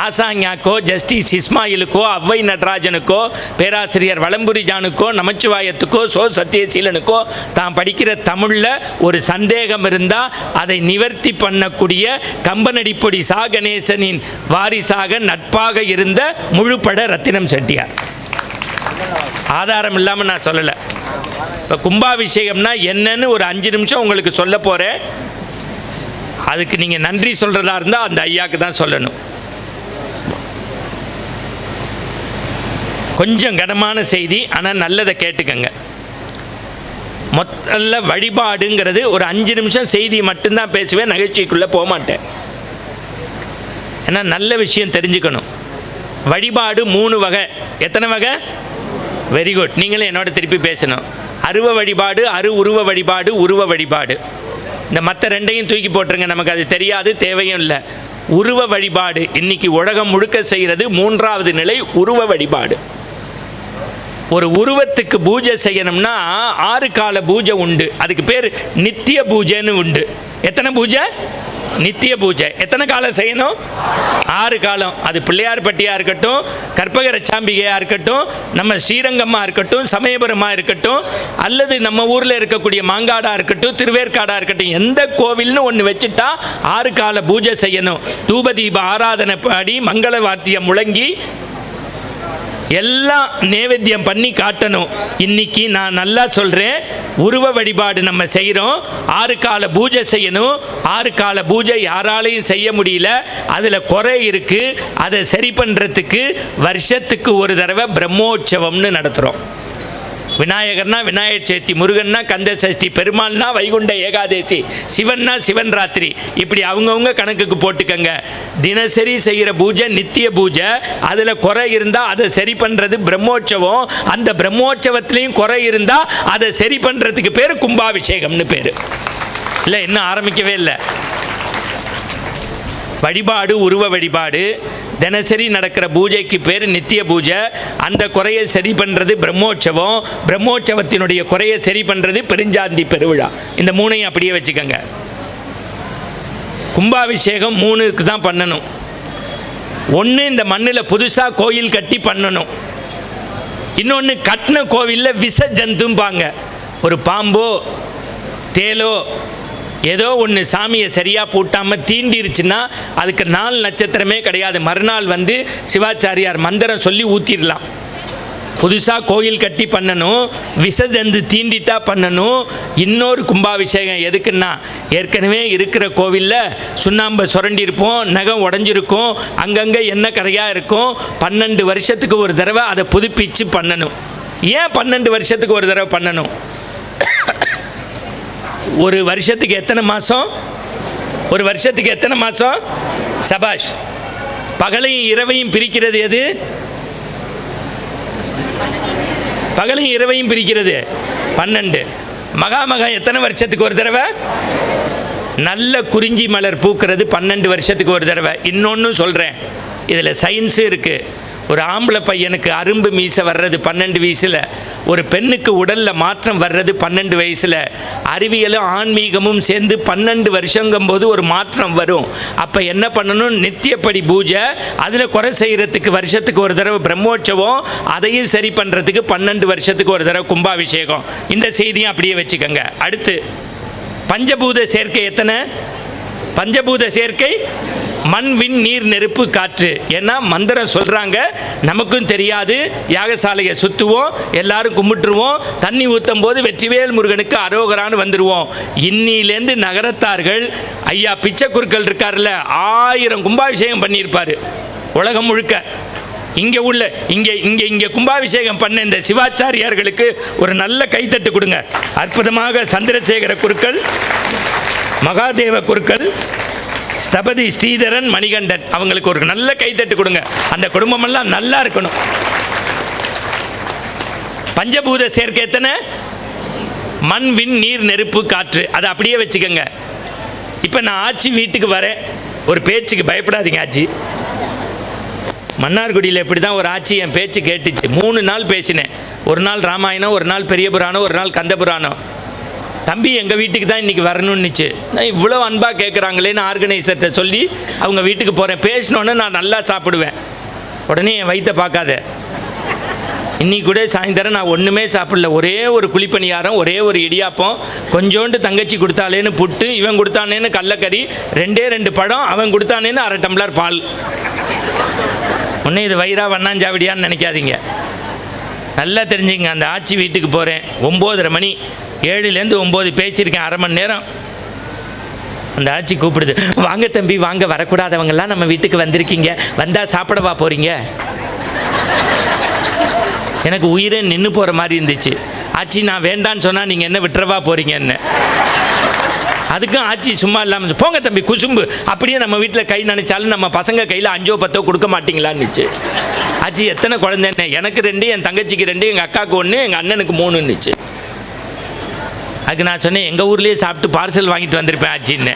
Speaker 3: ஆசாஞாக்கோ, ஜஸ்டிஸ் இஸ்மாயிலுக்கோ, அவ்வை நடராஜனுக்கோ, பேராசிரியர் வலம்புரி ஜானுக்கோ, நமச்சிவாயத்துக்கோ, சோ சத்தியசீலனுக்கோ தான் படிக்கிற தமிழில் ஒரு சந்தேகம் இருந்தால் அதை நிவர்த்தி பண்ணக்கூடிய கம்பனடிப்பொடி சா கணேசனின் வாரிசாக நட்பாக இருந்த முழுப்பட ரத்தினம் செட்டியார். ஆதாரம் இல்லாமல் நான் சொல்லலை. இப்போ கும்பாபிஷேகம்னா என்னன்னு ஒரு 5 நிமிஷம் உங்களுக்கு சொல்ல போகிறேன். அதுக்கு நீங்கள் நன்றி சொல்கிறதா இருந்தால் அந்த ஐயாவுக்கு தான் சொல்லணும். கொஞ்சம் கனமான செய்தி, ஆனால் நல்லதை கேட்டுக்கங்க. மொத்தல்ல வழிபாடுங்கிறது ஒரு 5 நிமிஷம் செய்தி மட்டும்தான் பேசுவேன், நகைச்சுவைக்குள்ளே போக மாட்டேன். ஏன்னா நல்ல விஷயம் தெரிஞ்சுக்கணும். வழிபாடு 3 வகை. எத்தனை வகை? Very good. நீங்களும் என்னோட திருப்பி பேசணும். அருவ வழிபாடு, உருவ வழிபாடு, உருவ வழிபாடு. இந்த மற்ற 2ஐயும் தூக்கி போட்டுருங்க, நமக்கு அது தெரியாது, தேவையும் இல்லை. உருவ வழிபாடு இன்னைக்கு உலகம் முழுக்க செய்கிறது 3வது நிலை உருவ வழிபாடு. ஒரு உருவத்துக்கு பூஜை செய்யணும்னா 6 கால பூஜை உண்டு. அதுக்கு பேர் நித்திய பூஜைன்னு உண்டு. எத்தனை பூஜை? நித்திய பூஜை. எத்தனை காலம் செய்யணும்? 6 காலம். அது பிள்ளையார் பட்டியாக இருக்கட்டும், கற்பக ரச்சாம்பிகையாக இருக்கட்டும், நம்ம ஸ்ரீரங்கமாக இருக்கட்டும், சமயபுரமாக இருக்கட்டும், அல்லது நம்ம ஊரில் இருக்கக்கூடிய மாங்காடாக இருக்கட்டும், திருவேற்காடாக இருக்கட்டும், எந்த கோவில்னு ஒன்று வச்சுட்டா 6 கால பூஜை செய்யணும். தூபதீப ஆராதனை பாடி மங்கள வாத்தியம் முழங்கி எல்லாம் நேவேத்தியம் பண்ணி காட்டணும். இன்னைக்கு நான் நல்லா சொல்கிறேன், உருவ வழிபாடு நம்ம செய்கிறோம், 6 கால பூஜை செய்யணும். 6 கால பூஜை யாராலையும் செய்ய முடியல, அதில் குறை இருக்குது. அதை சரி பண்ணுறதுக்கு வருஷத்துக்கு ஒரு தடவை பிரம்மோற்சவம்னு நடத்துகிறோம். விநாயகர்னா விநாயகர் சதுர்த்தி, முருகன்னா கந்த சஷ்டி, பெருமாள்னா வைகுண்ட ஏகாதேசி, சிவன்னா சிவன் ராத்திரி. இப்படி அவங்கவுங்க கணக்குக்கு போட்டுக்கங்க. தினசரி செய்கிற பூஜை நித்திய பூஜை. அதில் குறை இருந்தால் அதை சரி பண்ணுறது பிரம்மோற்சவம். அந்த பிரம்மோற்சவத்திலையும் குறை இருந்தால் அதை சரி பண்ணுறதுக்கு பேர் கும்பாபிஷேகம்னு பேர். இல்லை, இன்னும் ஆரம்பிக்கவே இல்லை. வழிபாடு உருவ வழிபாடு, தினசரி நடக்கிற பூஜைக்கு பேர் நித்திய பூஜை. அந்த குறையை சரி பண்ணுறது பிரம்மோற்சவம். பிரம்மோற்சவத்தினுடைய குறையை சரி பண்ணுறது பெருஞ்சாந்தி பெருவிழா. இந்த மூணையும் அப்படியே வச்சுக்கோங்க. கும்பாபிஷேகம் 3க்கு தான் பண்ணணும். ஒன்று, இந்த மண்ணில் புதுசாக கோயில் கட்டி பண்ணணும். இன்னொன்று, கட்டின கோவிலில் விஷ ஜந்தும்பாங்க. ஒரு பாம்போ தேலோ ஏதோ ஒன்று சாமியை சரியாக பூட்டாமல் தீண்டிருச்சுன்னா அதுக்கு 4 நட்சத்திரமே கிடையாது. மறுநாள் வந்து சிவாச்சாரியார் மந்திரம் சொல்லி ஊற்றிடலாம். புதுசாக கோயில் கட்டி பண்ணணும், விசஜந்து தீண்டிட்டா பண்ணணும். இன்னொரு கும்பாபிஷேகம் எதுக்குன்னா, ஏற்கனவே இருக்கிற கோவிலில் சுண்ணாம்பை சுரண்டியிருப்போம், நகம் உடஞ்சிருக்கும், அங்கங்கே எண்ணெய் கரையாக இருக்கும். 12 வருஷத்துக்கு ஒரு தடவை அதை புதுப்பிச்சு பண்ணணும். ஏன் 12 வருஷத்துக்கு ஒரு தடவை பண்ணணும்? ஒரு வருஷத்துக்கு எத்தனை மாதம்? ஒரு வருஷத்துக்கு எத்தனை மாதம்? சபாஷ். பகலையும் இரவையும் பிரிக்கிறது எது? பகலையும் இரவையும் பிரிக்கிறது 12. மகாமகம் எத்தனை வருஷத்துக்கு ஒரு தடவை? நல்ல குறிஞ்சி மலர் பூக்கிறது 12 வருஷத்துக்கு ஒரு தடவை. இன்னொன்று சொல்கிறேன், இதில் சயின்ஸும் இருக்குது. ஒரு ஆம்பளை பையனுக்கு அரும்பு மீசை வர்றது 12 வயசில், ஒரு பெண்ணுக்கு உடலில் மாற்றம் வர்றது 12 வயசில். அறிவியலும் ஆன்மீகமும் சேர்ந்து 12 வருஷங்கும்போது ஒரு மாற்றம் வரும். அப்போ என்ன பண்ணணும்? நித்தியப்படி பூஜை, அதில் குறை செய்கிறதுக்கு வருஷத்துக்கு ஒரு தடவை பிரம்மோற்சவம், அதையும் சரி பண்ணுறதுக்கு 12 வருஷத்துக்கு ஒரு தடவை கும்பாபிஷேகம். இந்த செய்தியும் அப்படியே வச்சுக்கோங்க. அடுத்து, பஞ்சபூத சேர்க்கை எத்தனை? பஞ்சபூத சேர்க்கை மண், விண், நீர், நெருப்பு, காற்று. ஏன்னா மந்திரம் சொல்கிறாங்க, நமக்கும் தெரியாது. யாகசாலையை சுற்றுவோம், எல்லாரும் கும்பிட்டுருவோம், தண்ணி ஊற்றும் போது வெற்றிவேல் முருகனுக்கு அரோகரான்னு வந்துடுவோம். இன்னிலேருந்து நகரத்தார்கள், ஐயா பிச்சை குருக்கள் இருக்கார்ல, 1000 கும்பாபிஷேகம் பண்ணியிருப்பார் உலகம் முழுக்க. இங்கே உள்ள இங்கே கும்பாபிஷேகம் பண்ண இந்த சிவாச்சாரியார்களுக்கு ஒரு நல்ல கைத்தட்டு கொடுங்க. அற்புதமாக சந்திரசேகர குருக்கள், மகாதேவ குருக்கள், ஸ்தபதி ஸ்ரீதரன், மணிகண்டன், அவங்களுக்கு ஒரு நல்ல கைத்தட்டு கொடுங்க. அந்த குடும்பமெல்லாம் நல்லா இருக்கணும். பஞ்சபூத சேர்க்கை எத்தனை? மண், விண், நீர், நெருப்பு, காற்று. அதை அப்படியே வச்சுக்கோங்க. இப்போ நான் ஆச்சி வீட்டுக்கு வரேன், ஒரு பேச்சுக்கு பயப்படாதீங்க ஆச்சி. மன்னார்குடியில் இப்படி தான் ஒரு ஆச்சி என் பேச்சு கேட்டுச்சு. 3 நாள் பேசினேன். ஒரு நாள் ராமாயணம், ஒரு நாள் பெரிய புராணம், ஒரு நாள் கந்த புராணம். தம்பி எங்கள் வீட்டுக்கு தான் இன்றைக்கி வரணுன்னுச்சு. நான் இவ்வளோ அன்பாக கேட்குறாங்களேன்னு ஆர்கனைசர்கிட்ட சொல்லி அவங்க வீட்டுக்கு போகிறேன். பேசினோன்னே நான் நல்லா சாப்பிடுவேன். உடனே என் வயிற்றை பார்க்காத. இன்றைக்கி கூட சாயந்தரம் நான் ஒன்றுமே சாப்பிடல. ஒரே ஒரு குழிப்பணியாரம், ஒரே ஒரு இடியாப்பம், கொஞ்சோண்டு தங்கச்சி கொடுத்தாலேன்னு புட்டு, இவன் கொடுத்தானேன்னு கடலக்கறி, 2 பழம், அவன் கொடுத்தானேன்னு 1/2 டம்ளர் பால். ஒன்றும் இது வயிறா வண்ணாஞ்சாவடியான்னு நினைக்காதீங்க. நல்லா தெரிஞ்சுங்க. அந்த ஆச்சி வீட்டுக்கு போகிறேன். 9:30 மணி, 7லேருந்து 9 பேசியிருக்கேன், 1/2 மணி நேரம். அந்த ஆச்சி கூப்பிடுது, வாங்க தம்பி வாங்க, வரக்கூடாதவங்கெல்லாம் நம்ம வீட்டுக்கு வந்திருக்கீங்க, வந்தால் சாப்பிடவா போகிறீங்க? எனக்கு உயிரே நின்று போகிற மாதிரி இருந்துச்சு. ஆச்சி நான் வேண்டான்னு சொன்னால் நீங்கள் என்ன விட்டுறவா போகிறீங்கன்னு. அதுக்கும் ஆச்சி சும்மா இல்லாமல், போங்க தம்பி குசும்பு, அப்படியே நம்ம வீட்டில் கை நினைச்சாலும் நம்ம பசங்க கையில் 5 10 கொடுக்க மாட்டிங்களான்னுச்சு. ஆச்சி எத்தனை குழந்தைன்னு? எனக்கு 2, என் தங்கச்சிக்கு 2, எங்கள் அக்காவுக்கு 1, எங்கள் அண்ணனுக்கு 3ன்னுச்சு. அதுக்கு நான் சொன்னேன், எங்கள் ஊர்லேயே சாப்பிட்டு பார்சல் வாங்கிட்டு வந்திருப்பேன் ஆச்சின்னு.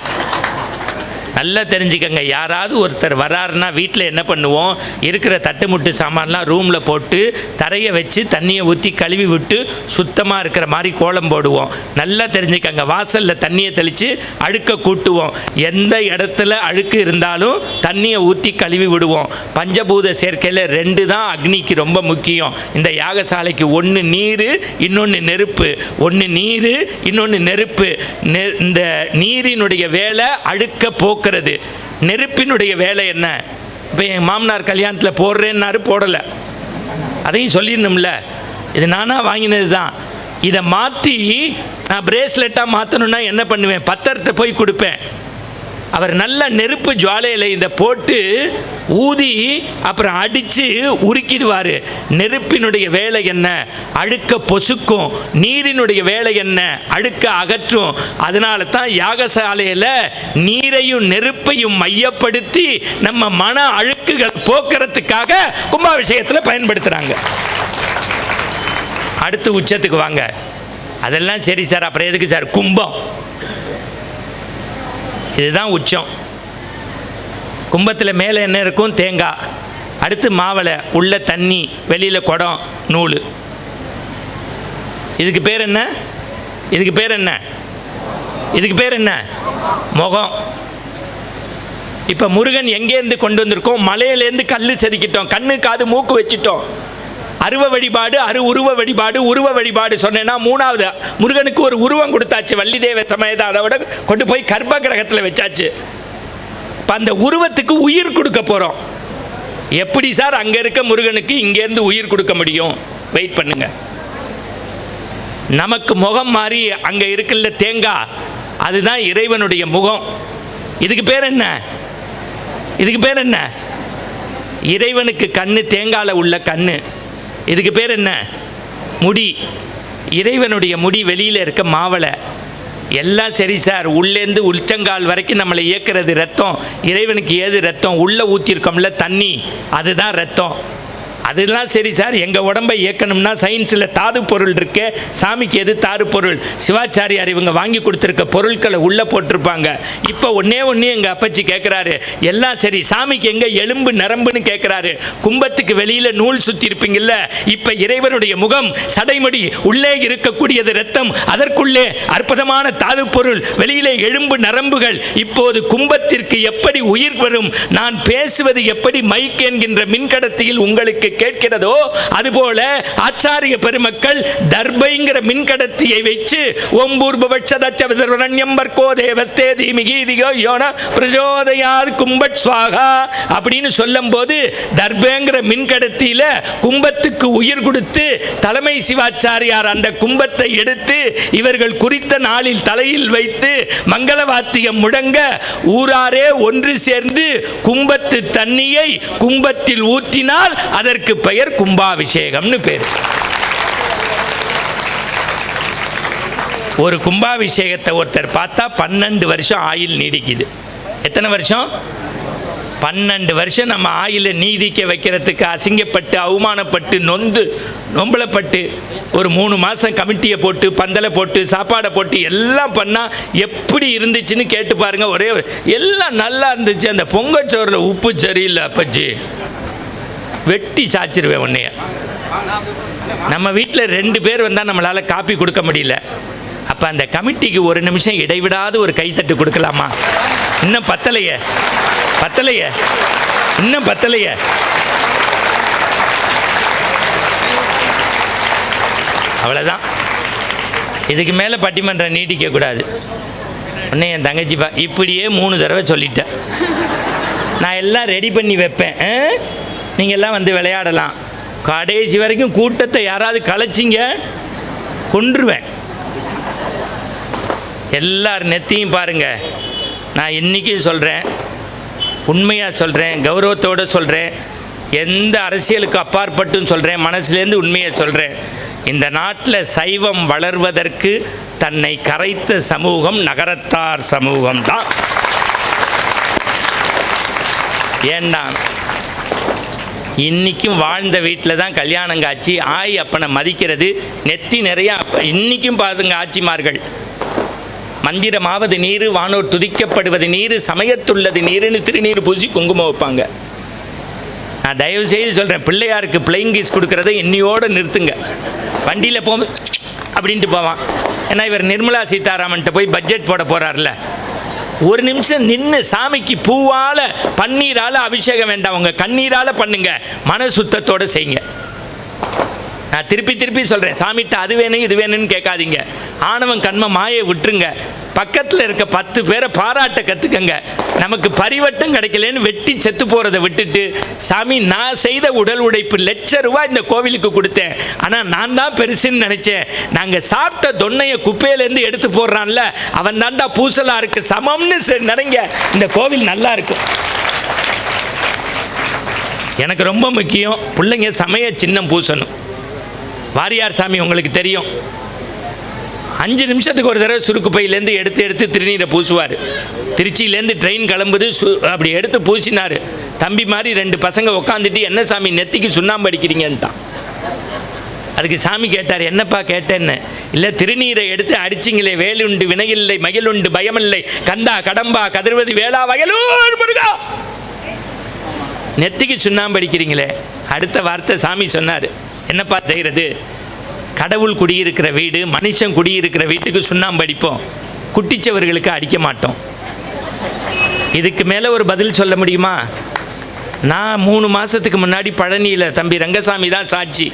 Speaker 3: நல்லா தெரிஞ்சுக்கங்க. யாராவது ஒருத்தர் வராருன்னா வீட்டில் என்ன பண்ணுவோம்? இருக்கிற தட்டு முட்டு சாமான்லாம் ரூமில் போட்டு தரையை வச்சு தண்ணியை ஊற்றி கழுவி விட்டு சுத்தமாக இருக்கிற மாதிரி கோலம் போடுவோம். நல்லா தெரிஞ்சுக்கங்க. வாசலில் தண்ணியை தெளித்து அழுக்க கூட்டுவோம். எந்த இடத்துல அழுக்கு இருந்தாலும் தண்ணியை ஊற்றி கழுவி விடுவோம். பஞ்சபூத சேர்க்கையில் 2 தான் அக்னிக்கு ரொம்ப முக்கியம். இந்த யாகசாலைக்கு 1 நீர், இன்னொன்று நெருப்பு. 1 நீர், இன்னொன்று நெருப்பு. இந்த நீரினுடைய வேலை அழுக்க போக்குறது. நெருப்பினுடைய வேலை என்ன? இப்போ என் மாமனார் கல்யாணத்தில் போடுறேன்னாரு, போடலை. அதையும் சொல்லிடணும்ல. இது நானாக வாங்கினது தான். இதை மாற்றி நான் பிரேஸ்லெட்டாக மாற்றணுன்னா என்ன பண்ணுவேன்? பத்திரத்தை போய் கொடுப்பேன். அவர் நல்ல நெருப்பு ஜுவாலையில் இதை போட்டு ஊதி அப்புறம் அடித்து உருக்கிடுவார். நெருப்பினுடைய வேலை என்ன? அழுக்க பொசுக்கும். நீரினுடைய வேலை என்ன? அழுக்க அகற்றும். அதனால தான் யாகசாலையில் நீரையும் நெருப்பையும் மையப்படுத்தி நம்ம மன அழுக்குகள் போக்குறதுக்காக கும்பாபிஷேகத்தில் பயன்படுத்துகிறாங்க. அடுத்து உச்சத்துக்கு வாங்க. அதெல்லாம் சரி சார், அப்புறம் எதுக்கு சார் கும்பம்? இதுதான் உச்சம். கும்பத்தில் மேலே என்ன இருக்கும்? தேங்காய். அடுத்து மாவளை, உள்ள தண்ணி, வெளியில் குடம், நூல். இதுக்கு பேர் என்ன? இதுக்கு பேர் என்ன? இதுக்கு பேர் என்ன? முகம். இப்போ முருகன் எங்கேருந்து கொண்டு வந்திருக்கோம்? மலையிலேருந்து கல் செதுக்கிட்டோம், கண்ணு காது மூக்கு வச்சுட்டோம். அருவ வழிபாடு, உருவ வழிபாடு, உருவ வழிபாடு சொன்னேன்னா மூணாவது முருகனுக்கு ஒரு உருவம் கொடுத்தாச்சு. வள்ளிதேவ சமயத்தை அதோட கொண்டு போய் கர்ப்ப கிரகத்தில் வச்சாச்சு. இப்போ அந்த உருவத்துக்கு உயிர் கொடுக்க போகிறோம். எப்படி சார் அங்கே இருக்க முருகனுக்கு இங்கேருந்து உயிர் கொடுக்க முடியும்? வெயிட் பண்ணுங்க. நமக்கு முகம் மாறி அங்கே இருக்குல்ல தேங்காய், அதுதான் இறைவனுடைய முகம். இதுக்கு பேர் என்ன? இதுக்கு பேர் என்ன? இறைவனுக்கு கண்ணு, தேங்காயில் உள்ள கண்ணு. இதுக்கு பேர் என்ன? முடி. இறைவனுடைய முடி வெளியில் இருக்க மாவளை. எல்லாம் சரி சார், உள்ளேருந்து உச்சங்கால் வரைக்கும் நம்மளை இயக்கிறது ரத்தம். இறைவனுக்கு ஏது ரத்தம்? உள்ளே ஊற்றிருக்கோம்ல தண்ணி, அதுதான் ரத்தம். அதெல்லாம் சரி சார், எங்கள் உடம்பை இயக்கணும்னா சயின்ஸில் தாது பொருள் இருக்கே, சாமிக்கு எது தாது பொருள்? சிவாச்சாரியார் இவங்க வாங்கி கொடுத்துருக்க பொருட்களை உள்ளே போட்டிருப்பாங்க. இப்போ ஒன்றே எங்கள் அப்பச்சி கேட்குறாரு, எல்லாம் சரி சாமிக்கு எங்கே எலும்பு நரம்புன்னு கேட்குறாரு. கும்பத்துக்கு வெளியில் நூல் சுற்றி இருப்பீங்கள்ல, இப்போ இறைவனுடைய முகம் சடைமடி, உள்ளே இருக்கக்கூடியது ரத்தம், அதற்குள்ளே அற்புதமான தாது பொருள், வெளியிலே எலும்பு நரம்புகள். இப்போது கும்பத்திற்கு எப்படி உயிர் வரும்? நான் பேசுவது எப்படி மைக் என்கின்ற மின்கடத்தியில் உங்களுக்கு கேட்கிறதோ, அதுபோல ஆச்சாரிய பெருமக்கள் தர்பைங்கிற மின்கடத்தியை வச்சு அப்படின்னு சொல்லும் போது தர்பைங்கிற மின்கடத்தியில கும்பத்துக்கு உயிர் கொடுத்து தலைமை சிவாச்சாரியார் அந்த கும்பத்தை எடுத்து இவர்கள் குறித்த நாளில் தலையில் வைத்து மங்கள வாத்தியம் முழங்க ஊராரே ஒன்று சேர்ந்து கும்பத்து தண்ணியை கும்பத்தில் ஊற்றினால் அதற்கு பெயர் கும்பாபிஷேகம்னு பேர். ஒரு கும்பாபிஷேகத்தை ஒருத்தர் பார்த்தா 12 வருஷம் ஆயுள் நீடிக்குது. எத்தனை வருஷம்? 12 வருஷம் நம்ம ஆயுளை நீடிக்க வைக்கிறதுக்கு அசிங்கப்பட்டு, அவமானப்பட்டு, நொம்பலப்பட்டு ஒரு 3 மாதம் கமிட்டியை போட்டு, பந்தலை போட்டு, சாப்பாடை போட்டு எல்லாம் பண்ணால் எப்படி இருந்துச்சுன்னு கேட்டு பாருங்க. ஒரே எல்லாம் நல்லா இருந்துச்சு, அந்த பொங்கச்சோறில் உப்பு சரியில்லை அப்பச்சி, வெட்டி சாச்சிருவேன் உன்னைய. நம்ம வீட்டில் 2 பேர் வந்தால் நம்மளால் காப்பி கொடுக்க முடியல. அப்போ அந்த கமிட்டிக்கு ஒரு நிமிஷம் இடைவிடாது ஒரு கைத்தட்டு கொடுக்கலாமா? இன்னும் பத்தலையே, பத்தலையே, இன்னும் பத்தலையே. அவ்வளோதான். இதுக்கு மேலே பட்டிமன்றம் நீட்டிக்கக்கூடாது. உடனே என் தங்கச்சிப்பா இப்படியே 3 தடவை சொல்லிட்டேன். நான் எல்லாம் ரெடி பண்ணி வைப்பேன், நீங்கள் எல்லாம் வந்து விளையாடலாம். கடைசி வரைக்கும் கூட்டத்தை யாராவது கலைச்சிங்க கொன்றுவேன். எல்லார் நெத்தியும் பாருங்கள். நான் இன்றைக்கும் சொல்கிறேன், உண்மையாக சொல்கிறேன், கௌரவத்தோடு சொல்கிறேன், எந்த அரசியலுக்கு அப்பாற்பட்டுன்னு சொல்கிறேன், மனசுலேருந்து உண்மையை சொல்கிறேன். இந்த நாட்டில் சைவம் வளர்வதற்கு தன்னை கரைத்த சமூகம் நகரத்தார் சமூகம் தான். ஏண்டா இன்றைக்கும் வாழ்ந்த வீட்டில் தான் கல்யாணம் காட்சி, ஆய் அப்பனை மதிக்கிறது நெத்தி நிறையா. இன்றைக்கும் பாருங்க, ஆட்சிமார்கள் மந்திரமாவது நீர், வானோர் துதிக்கப்படுவது நீர், சமயத்துள்ளது நீருன்னு திருநீர் பூசி குங்குமம் வைப்பாங்க. நான் தயவு செய்து சொல்கிறேன், பிள்ளையாருக்கு பிளைங் கீஸ் கொடுக்குறத இன்னையோடு நிறுத்துங்க. வண்டியில் போக அப்படின்ட்டு போவான். ஏன்னா இவர் நிர்மலா சீதாராமன்ட்ட போய் பட்ஜெட் போட போகிறார்ல, ஒரு நிமிஷம் நின்று சாமிக்கு பூவால் பன்னீரால் அபிஷேகம் வேண்டாம், உங்கள் கண்ணீரால் பண்ணுங்க, மன சுத்தத்தோடு செய்யுங்க. நான் திருப்பி திருப்பி சொல்கிறேன், சாமிகிட்ட அது வேணும் இது வேணும்னு கேட்காதீங்க. ஆணவம் கண்ம மாயை விட்டுருங்க. பக்கத்தில் இருக்க 10 பேரை பாராட்ட கற்றுக்கங்க. நமக்கு பரிவட்டம் கிடைக்கலன்னு வெட்டி செத்து போகிறத விட்டுட்டு, சாமி நான் செய்த உடல் உழைப்பு ₹1,00,000 இந்த கோவிலுக்கு கொடுத்தேன், ஆனால் நான் தான் பெருசுன்னு நினச்சேன். நாங்கள் சாப்பிட்ட தொன்னையை குப்பையிலேருந்து எடுத்து போடுறான்ல, அவன் தாண்டா பூசலா இருக்கு சமம்னு நினைங்க. இந்த கோவில் நல்லா இருக்கும். எனக்கு ரொம்ப முக்கியம், பிள்ளைங்க சமய சின்னம் பூசணும். வாரியார் சாமி உங்களுக்கு தெரியும், 5 நிமிஷத்துக்கு ஒரு தடவை சுருக்கு பையிலேருந்து எடுத்து திருநீரை பூசுவார். திருச்சியிலேருந்து ட்ரெயின் கிளம்புது, அப்படி எடுத்து பூசினார். தம்பி மாதிரி 2 பசங்க உட்காந்துட்டு, என்ன சாமி நெத்திக்கு சுண்ணாம்பு அடிக்கிறீங்கன்ட்டான். அதுக்கு சாமி கேட்டார், என்னப்பா கேட்டேன்னு. இல்லை, திருநீரை எடுத்து அடிச்சிங்களே, வேலுண்டு வினையில்லை மகிழுண்டு பயமில்லை கந்தா கடம்பா கதிர்வதி வேளா வயலூர் முருகா, நெத்திக்கு சுண்ணாம்பு அடிக்கிறீங்களே. அடுத்த வார்த்தை சாமி சொன்னார், என்னப்பா செய்கிறது, கடவுள் குடியிருக்கிற வீடு, மனுஷன் குடியிருக்கிற வீட்டுக்கு சுண்ணாம்பு அடிப்போம், குட்டிச்சவர்களுக்கு அடிக்க மாட்டோம். இதுக்கு மேலே ஒரு பதில் சொல்ல முடியுமா? நான் 3 மாதத்துக்கு முன்னாடி பழனியில் தம்பி ரங்கசாமி தான் சாட்சி,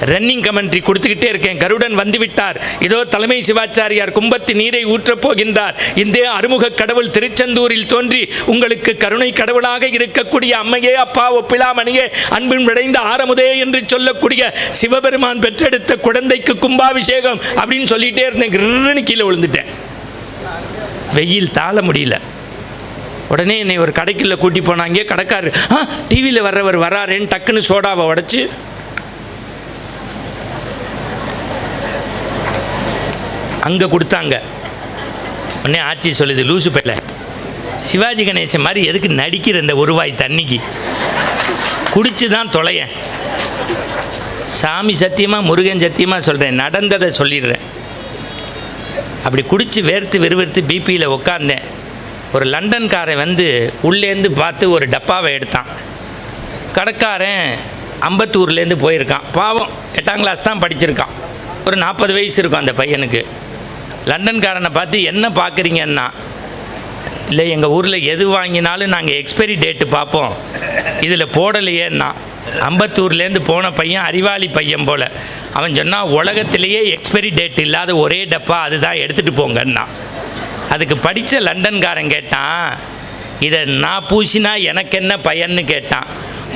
Speaker 3: ரன்னிங் கமெண்ட்ரி கொடுத்துக்கிட்டே இருக்கேன். கருடன் வந்து விட்டார், இதோ தலைமை சிவாச்சாரியார் கும்பத்து நீரை ஊற்றப் போகின்றார், இந்த அறுமுக கடவுள் திருச்செந்தூரில் தோன்றி உங்களுக்கு கருணை கடவுளாக இருக்கக்கூடிய அம்மையே அப்பா ஒப்பிலாமணியே அன்பின் விளைந்த ஆரமுதே என்று சொல்லக்கூடிய சிவபெருமான் பெற்றெடுத்த குழந்தைக்கு கும்பாபிஷேகம் அப்படின்னு சொல்லிகிட்டே இருந்தேன். கிருன்னு கீழே விழுந்துட்டேன், வெயில் தாழ முடியல. உடனே என்னை ஒரு கடைக்குள்ள கூட்டி போனாங்க. கடைக்காரர், டிவியில் வர்றவர் வராருன்னு டக்குன்னு சோடாவை உடைச்சு அங்கே கொடுத்தாங்க. உடனே ஆட்சி சொல்லுது, லூசு பேல சிவாஜி கணேசன் மாதிரி எதுக்கு நடிக்கிற இந்த ஒரு வாய் தண்ணிக்கு, குடிச்சு தான் தொலையேன். சாமி சத்தியமாக முருகன் சத்தியமாக சொல்கிறேன், நடந்ததை சொல்லிடுறேன். அப்படி குடித்து வேர்த்து விறுவிறுத்து பிபியில் உட்காந்தேன். ஒரு லண்டன்காரன் வந்து உள்ளேருந்து பார்த்து ஒரு டப்பாவை எடுத்தான். கடைக்காரன் அம்பத்தூர்லேருந்து போயிருக்கான், பாவம் 8ஆம் கிளாஸ் தான் படிச்சிருக்கான், ஒரு 40 வயசு இருக்கும் அந்த பையனுக்கு. லண்டன்காரனை பார்த்து, என்ன பார்க்குறீங்கன்னா, இல்லை எங்கள் ஊரில் எது வாங்கினாலும் நாங்கள் எக்ஸ்பைரி டேட்டு பார்ப்போம், இதில் போடலையேன்னா. அம்பத்தூர்லேருந்து போன பையன் அறிவாளி பையன் போல். அவன் சொன்னால், உலகத்திலேயே எக்ஸ்பைரி டேட் இல்லாத ஒரே டப்பா அதுதான், எடுத்துகிட்டு போங்கன்னா. அதுக்கு படித்த லண்டன்காரன் கேட்டான், இதை நான் பூசினா எனக்கு என்ன பயன்னு கேட்டான்.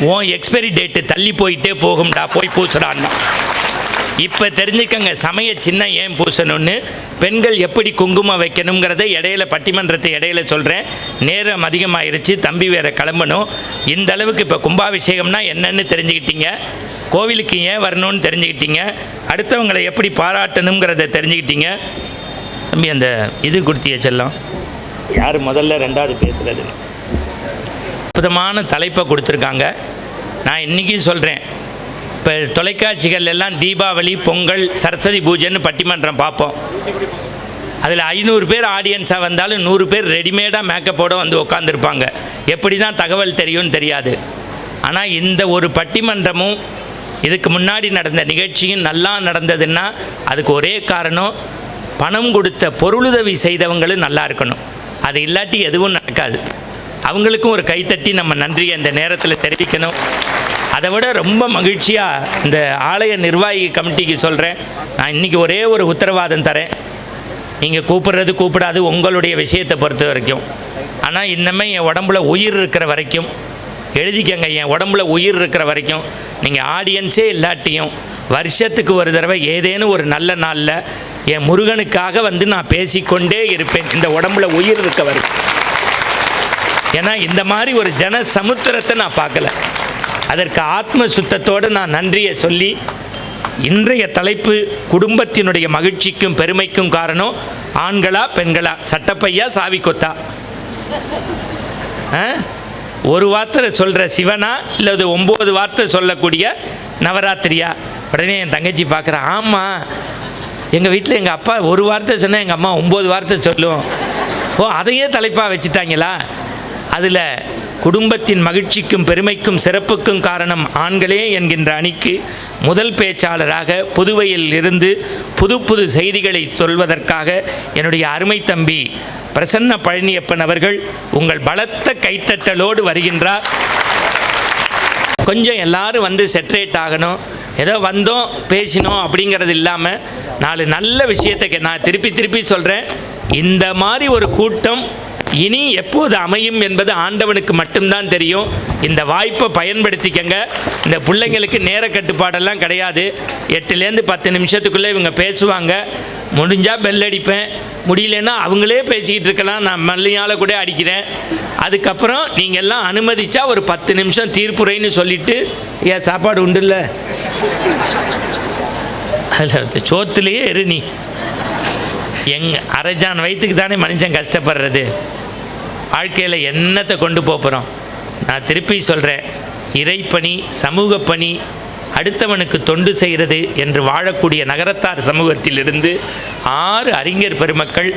Speaker 3: உன் எக்ஸ்பைரி டேட்டு தள்ளி போயிட்டே போகும்டா, போய் பூசுறான்னா. இப்போ தெரிஞ்சுக்கங்க சமய சின்ன ஏன் பூசணும்னு, பெண்கள் எப்படி குங்குமம் வைக்கணுங்கிறத இடையில பட்டிமன்றத்தை இடையில சொல்கிறேன். நேரம் அதிகமாகிருச்சு, தம்பி வேறு கிளம்பணும். இந்த அளவுக்கு இப்போ கும்பாபிஷேகம்னா என்னன்னு தெரிஞ்சுக்கிட்டீங்க, கோவிலுக்கு ஏன் வரணும்னு தெரிஞ்சுக்கிட்டீங்க, அடுத்தவங்களை எப்படி பாராட்டணுங்கிறத தெரிஞ்சுக்கிட்டீங்க. தம்பி அந்த இது கொடுத்திய செல்லம், யார் முதல்ல 2வது பேசுகிறது, அற்புதமான தலைப்பை கொடுத்துருக்காங்க. நான் இன்றைக்கும் சொல்கிறேன், இப்போ தொலைக்காட்சிகள் எல்லாம் தீபாவளி பொங்கல் சரஸ்வதி பூஜைன்னு பட்டிமன்றம் பார்ப்போம். அதில் 500 பேர் ஆடியன்ஸாக வந்தாலும் 100 பேர் ரெடிமேடாக மேக்கப்போடு வந்து உட்காந்துருப்பாங்க. எப்படி தான் தகவல் தெரியும்னு தெரியாது. ஆனால் இந்த ஒரு பட்டிமன்றமும் இதுக்கு முன்னாடி நடந்த நிகழ்ச்சியும் நல்லா நடந்ததுன்னா அதுக்கு ஒரே காரணம், பணம் கொடுத்த பொருளுதவி செய்தவங்களும் நல்லா இருக்கணும். அது இல்லாட்டி எதுவும் நடக்காது. அவங்களுக்கும் ஒரு கைத்தட்டி நம்ம நன்றியை இந்த நேரத்தில் தெரிவிக்கணும். அதை விட ரொம்ப மகிழ்ச்சியாக இந்த ஆலய நிர்வாகி கமிட்டிக்கு சொல்கிறேன், நான் இன்றைக்கி ஒரே ஒரு உத்தரவாதம் தரேன். நீங்கள் கூப்பிடாது உங்களுடைய விஷயத்தை பொறுத்த வரைக்கும். ஆனால் இன்னமே என் உடம்புல உயிர் இருக்கிற வரைக்கும் எழுதிக்கங்க, என் உடம்புல உயிர் இருக்கிற வரைக்கும் நீங்கள் ஆடியன்ஸே இல்லாட்டியும் வருஷத்துக்கு ஒரு தடவை ஏதேனும் ஒரு நல்ல நாளில் என் முருகனுக்காக வந்து நான் பேசிக்கொண்டே இருப்பேன், இந்த உடம்புல உயிர் இருக்க வரைக்கும். ஏன்னா இந்த மாதிரி ஒரு ஜன சமுத்திரத்தை நான் பார்க்கல. அதற்கு ஆத்ம சுத்தத்தோடு நான் நன்றியை சொல்லி, இன்றைய தலைப்பு குடும்பத்தினுடைய மகிழ்ச்சிக்கும் பெருமைக்கும் காரணம் ஆண்களா பெண்களா, சட்டப்பையா சாவி கொத்தா, ஒரு வார்த்தை சொல்கிற சிவனா இல்லை 9 வார்த்தை சொல்லக்கூடிய நவராத்திரியா. உடனே என் தங்கச்சி பார்க்குறேன், ஆமாம் எங்கள் வீட்டில் எங்கள் அப்பா ஒரு வார்த்தை சொன்னால் எங்கள் அம்மா 9 வார்த்தை சொல்லும். ஓ, அதையே தலைப்பாக வச்சுட்டாங்களா? அதில் குடும்பத்தின் மகிழ்ச்சிக்கும் பெருமைக்கும் சிறப்புக்கும் காரணம் ஆண்களே என்கின்ற அணிக்கு முதல் பேச்சாளராக புதுவையில் இருந்து புது செய்திகளை சொல்வதற்காக என்னுடைய அருமை தம்பி பிரசன்ன பழனியப்பன் அவர்கள் உங்கள் பலத்த கைத்தட்டலோடு வருகின்றார். கொஞ்சம் எல்லாரும் வந்து செட்ரேட் ஆகணும். ஏதோ வந்தோம் பேசினோம் அப்படிங்கிறது இல்லாமல் 4 நல்ல விஷயத்தை நான் திருப்பி சொல்கிறேன். இந்த மாதிரி ஒரு கூட்டம் இனி எப்போது அமையும் என்பது ஆண்டவனுக்கு மட்டும்தான் தெரியும். இந்த வாய்ப்பை பயன்படுத்திக்கங்க. இந்த பிள்ளைங்களுக்கு நேர கட்டுப்பாடெல்லாம் கிடையாது. 8லேருந்து 10 நிமிஷத்துக்குள்ளே இவங்க பேசுவாங்க. முடிஞ்சால் பெல் அடிப்பேன், முடியலன்னா அவங்களே பேசிக்கிட்டு இருக்கலாம், நான் மல்லியால் கூட அடிக்கிறேன். அதுக்கப்புறம் நீங்கள் எல்லாம் அனுமதிச்சா ஒரு 10 நிமிஷம் தீர்ப்புரைன்னு சொல்லிவிட்டு, ஏன் சாப்பாடு உண்டு இல்லை அதில் சோத்துலேயே இரு நீ. அரைஜான் வயிற்றுக்கு தானே மனுஷன் கஷ்டப்படுறது. வாழ்க்கையில் என்னத்தை கொண்டு போகிறோம்? நான் திருப்பி சொல்கிறேன், இறைப்பணி, சமூக பணி, அடுத்தவனுக்கு தொண்டு செய்கிறது என்று வாழக்கூடிய நகரத்தார் சமூகத்திலிருந்து 6 அறிஞர் பெருமக்கள்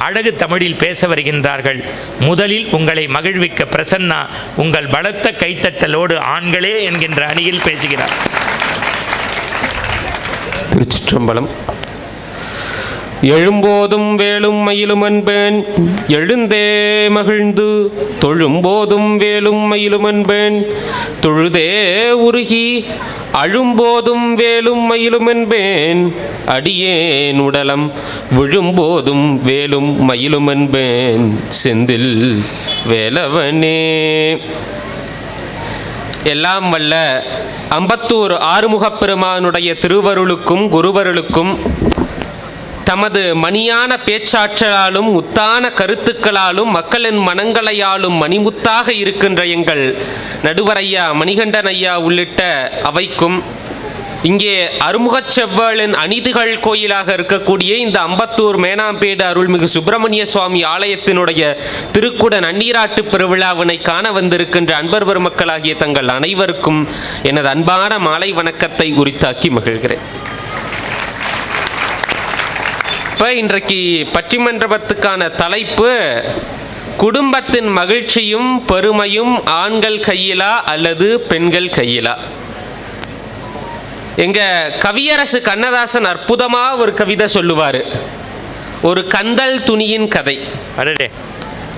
Speaker 3: அழகு தமிழில் பேச வருகின்றார்கள். முதலில் உங்களை மகிழ்விக்க பிரசன்னா உங்கள் பலத்த கைத்தட்டலோடு ஆண்களே என்கின்ற அணியில் பேசுகிறார்.
Speaker 4: திருச்சிற்றம்பலம். எழும்போதும் வேலும் மயிலும் என்பேன், எழுந்தே மகிழ்ந்து தொழும்போதும் வேலும் மயிலும் என்பேன், தொழுதே உருகி அழும்போதும் வேலும் மயிலும் என்பேன், அடியேன் உடலம் விழும்போதும் வேலும் மயிலும் என்பேன், செந்தில் வேலவனே. எல்லாம் வல்ல அம்பத்தூர் ஆறுமுகப் பெருமானுடைய திருவருளுக்கும் குருவருளுக்கும் தமது மணியான பேச்சாற்றலாலும் முத்தான கருத்துக்களாலும் மக்களின் மனங்களையாலும் மணிமுத்தாக இருக்கின்ற எங்கள் நடுவரையா மணிகண்டன் ஐயா உள்ளிட்ட அவைக்கும், இங்கே அருமுகச் செவ்வாளின் அநீதிகள் கோயிலாக இருக்கக்கூடிய இந்த அம்பத்தூர் மேனாம்பேடு அருள்மிகு சுப்பிரமணிய சுவாமி ஆலயத்தினுடைய திருக்குட நன்னீராட்டு பெருவிழாவினை காண வந்திருக்கின்ற அன்பர் பெருமக்களாகிய தங்கள் அனைவருக்கும் எனது அன்பான மாலை வணக்கத்தை உரித்தாக்கி மகிழ்கிறேன். இப்போ இன்றைக்கு பட்டிமன்றத்துக்கான தலைப்பு குடும்பத்தின் மகிழ்ச்சியும் பெருமையும் ஆண்கள் கையிலா அல்லது பெண்கள் கையிலா. எங்க கவியரசு கண்ணதாசன் அற்புதமா ஒரு கவிதை சொல்லுவாரு, ஒரு கந்தல் துணியின் கதை.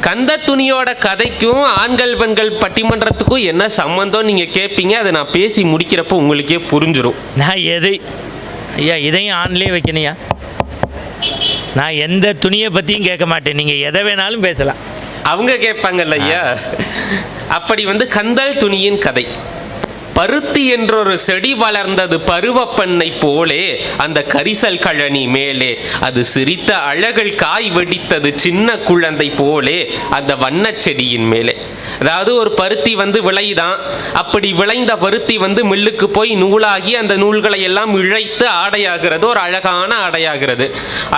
Speaker 4: கந்த துணியோட கதைக்கும் ஆண்கள் பெண்கள் பட்டிமன்றத்துக்கும் என்ன சம்பந்தம் நீங்க கேட்பீங்க. அதை நான் பேசி முடிக்கிறப்போ உங்களுக்கே புரிஞ்சிடும்.
Speaker 3: நான் ஐயா இதையும் ஆண்லேயே வைக்கணையா? நான் எந்த துணியை பற்றியும் கேட்க மாட்டேன், நீங்கள் எதை வேணாலும் பேசலாம்.
Speaker 4: அவங்க கேட்பாங்கல்ல ஐயா. அப்படி கந்தல் துணியின் கதை. பருத்தி என்றொரு செடி வளர்ந்தது பருவப்பெண்ணை போலே, அந்த கரிசல் கழனி மேலே அது சிரித்த அழகில் காய் வெடித்தது சின்ன குழந்தை போலே அந்த வண்ண செடியின் மேலே. அதாவது ஒரு பருத்தி விளைதான். அப்படி விளைந்த பருத்தி மில்லுக்கு போய் நூலாகி அந்த நூல்களை எல்லாம் இழைத்து ஆடையாகிறது, ஒரு அழகான ஆடையாகிறது.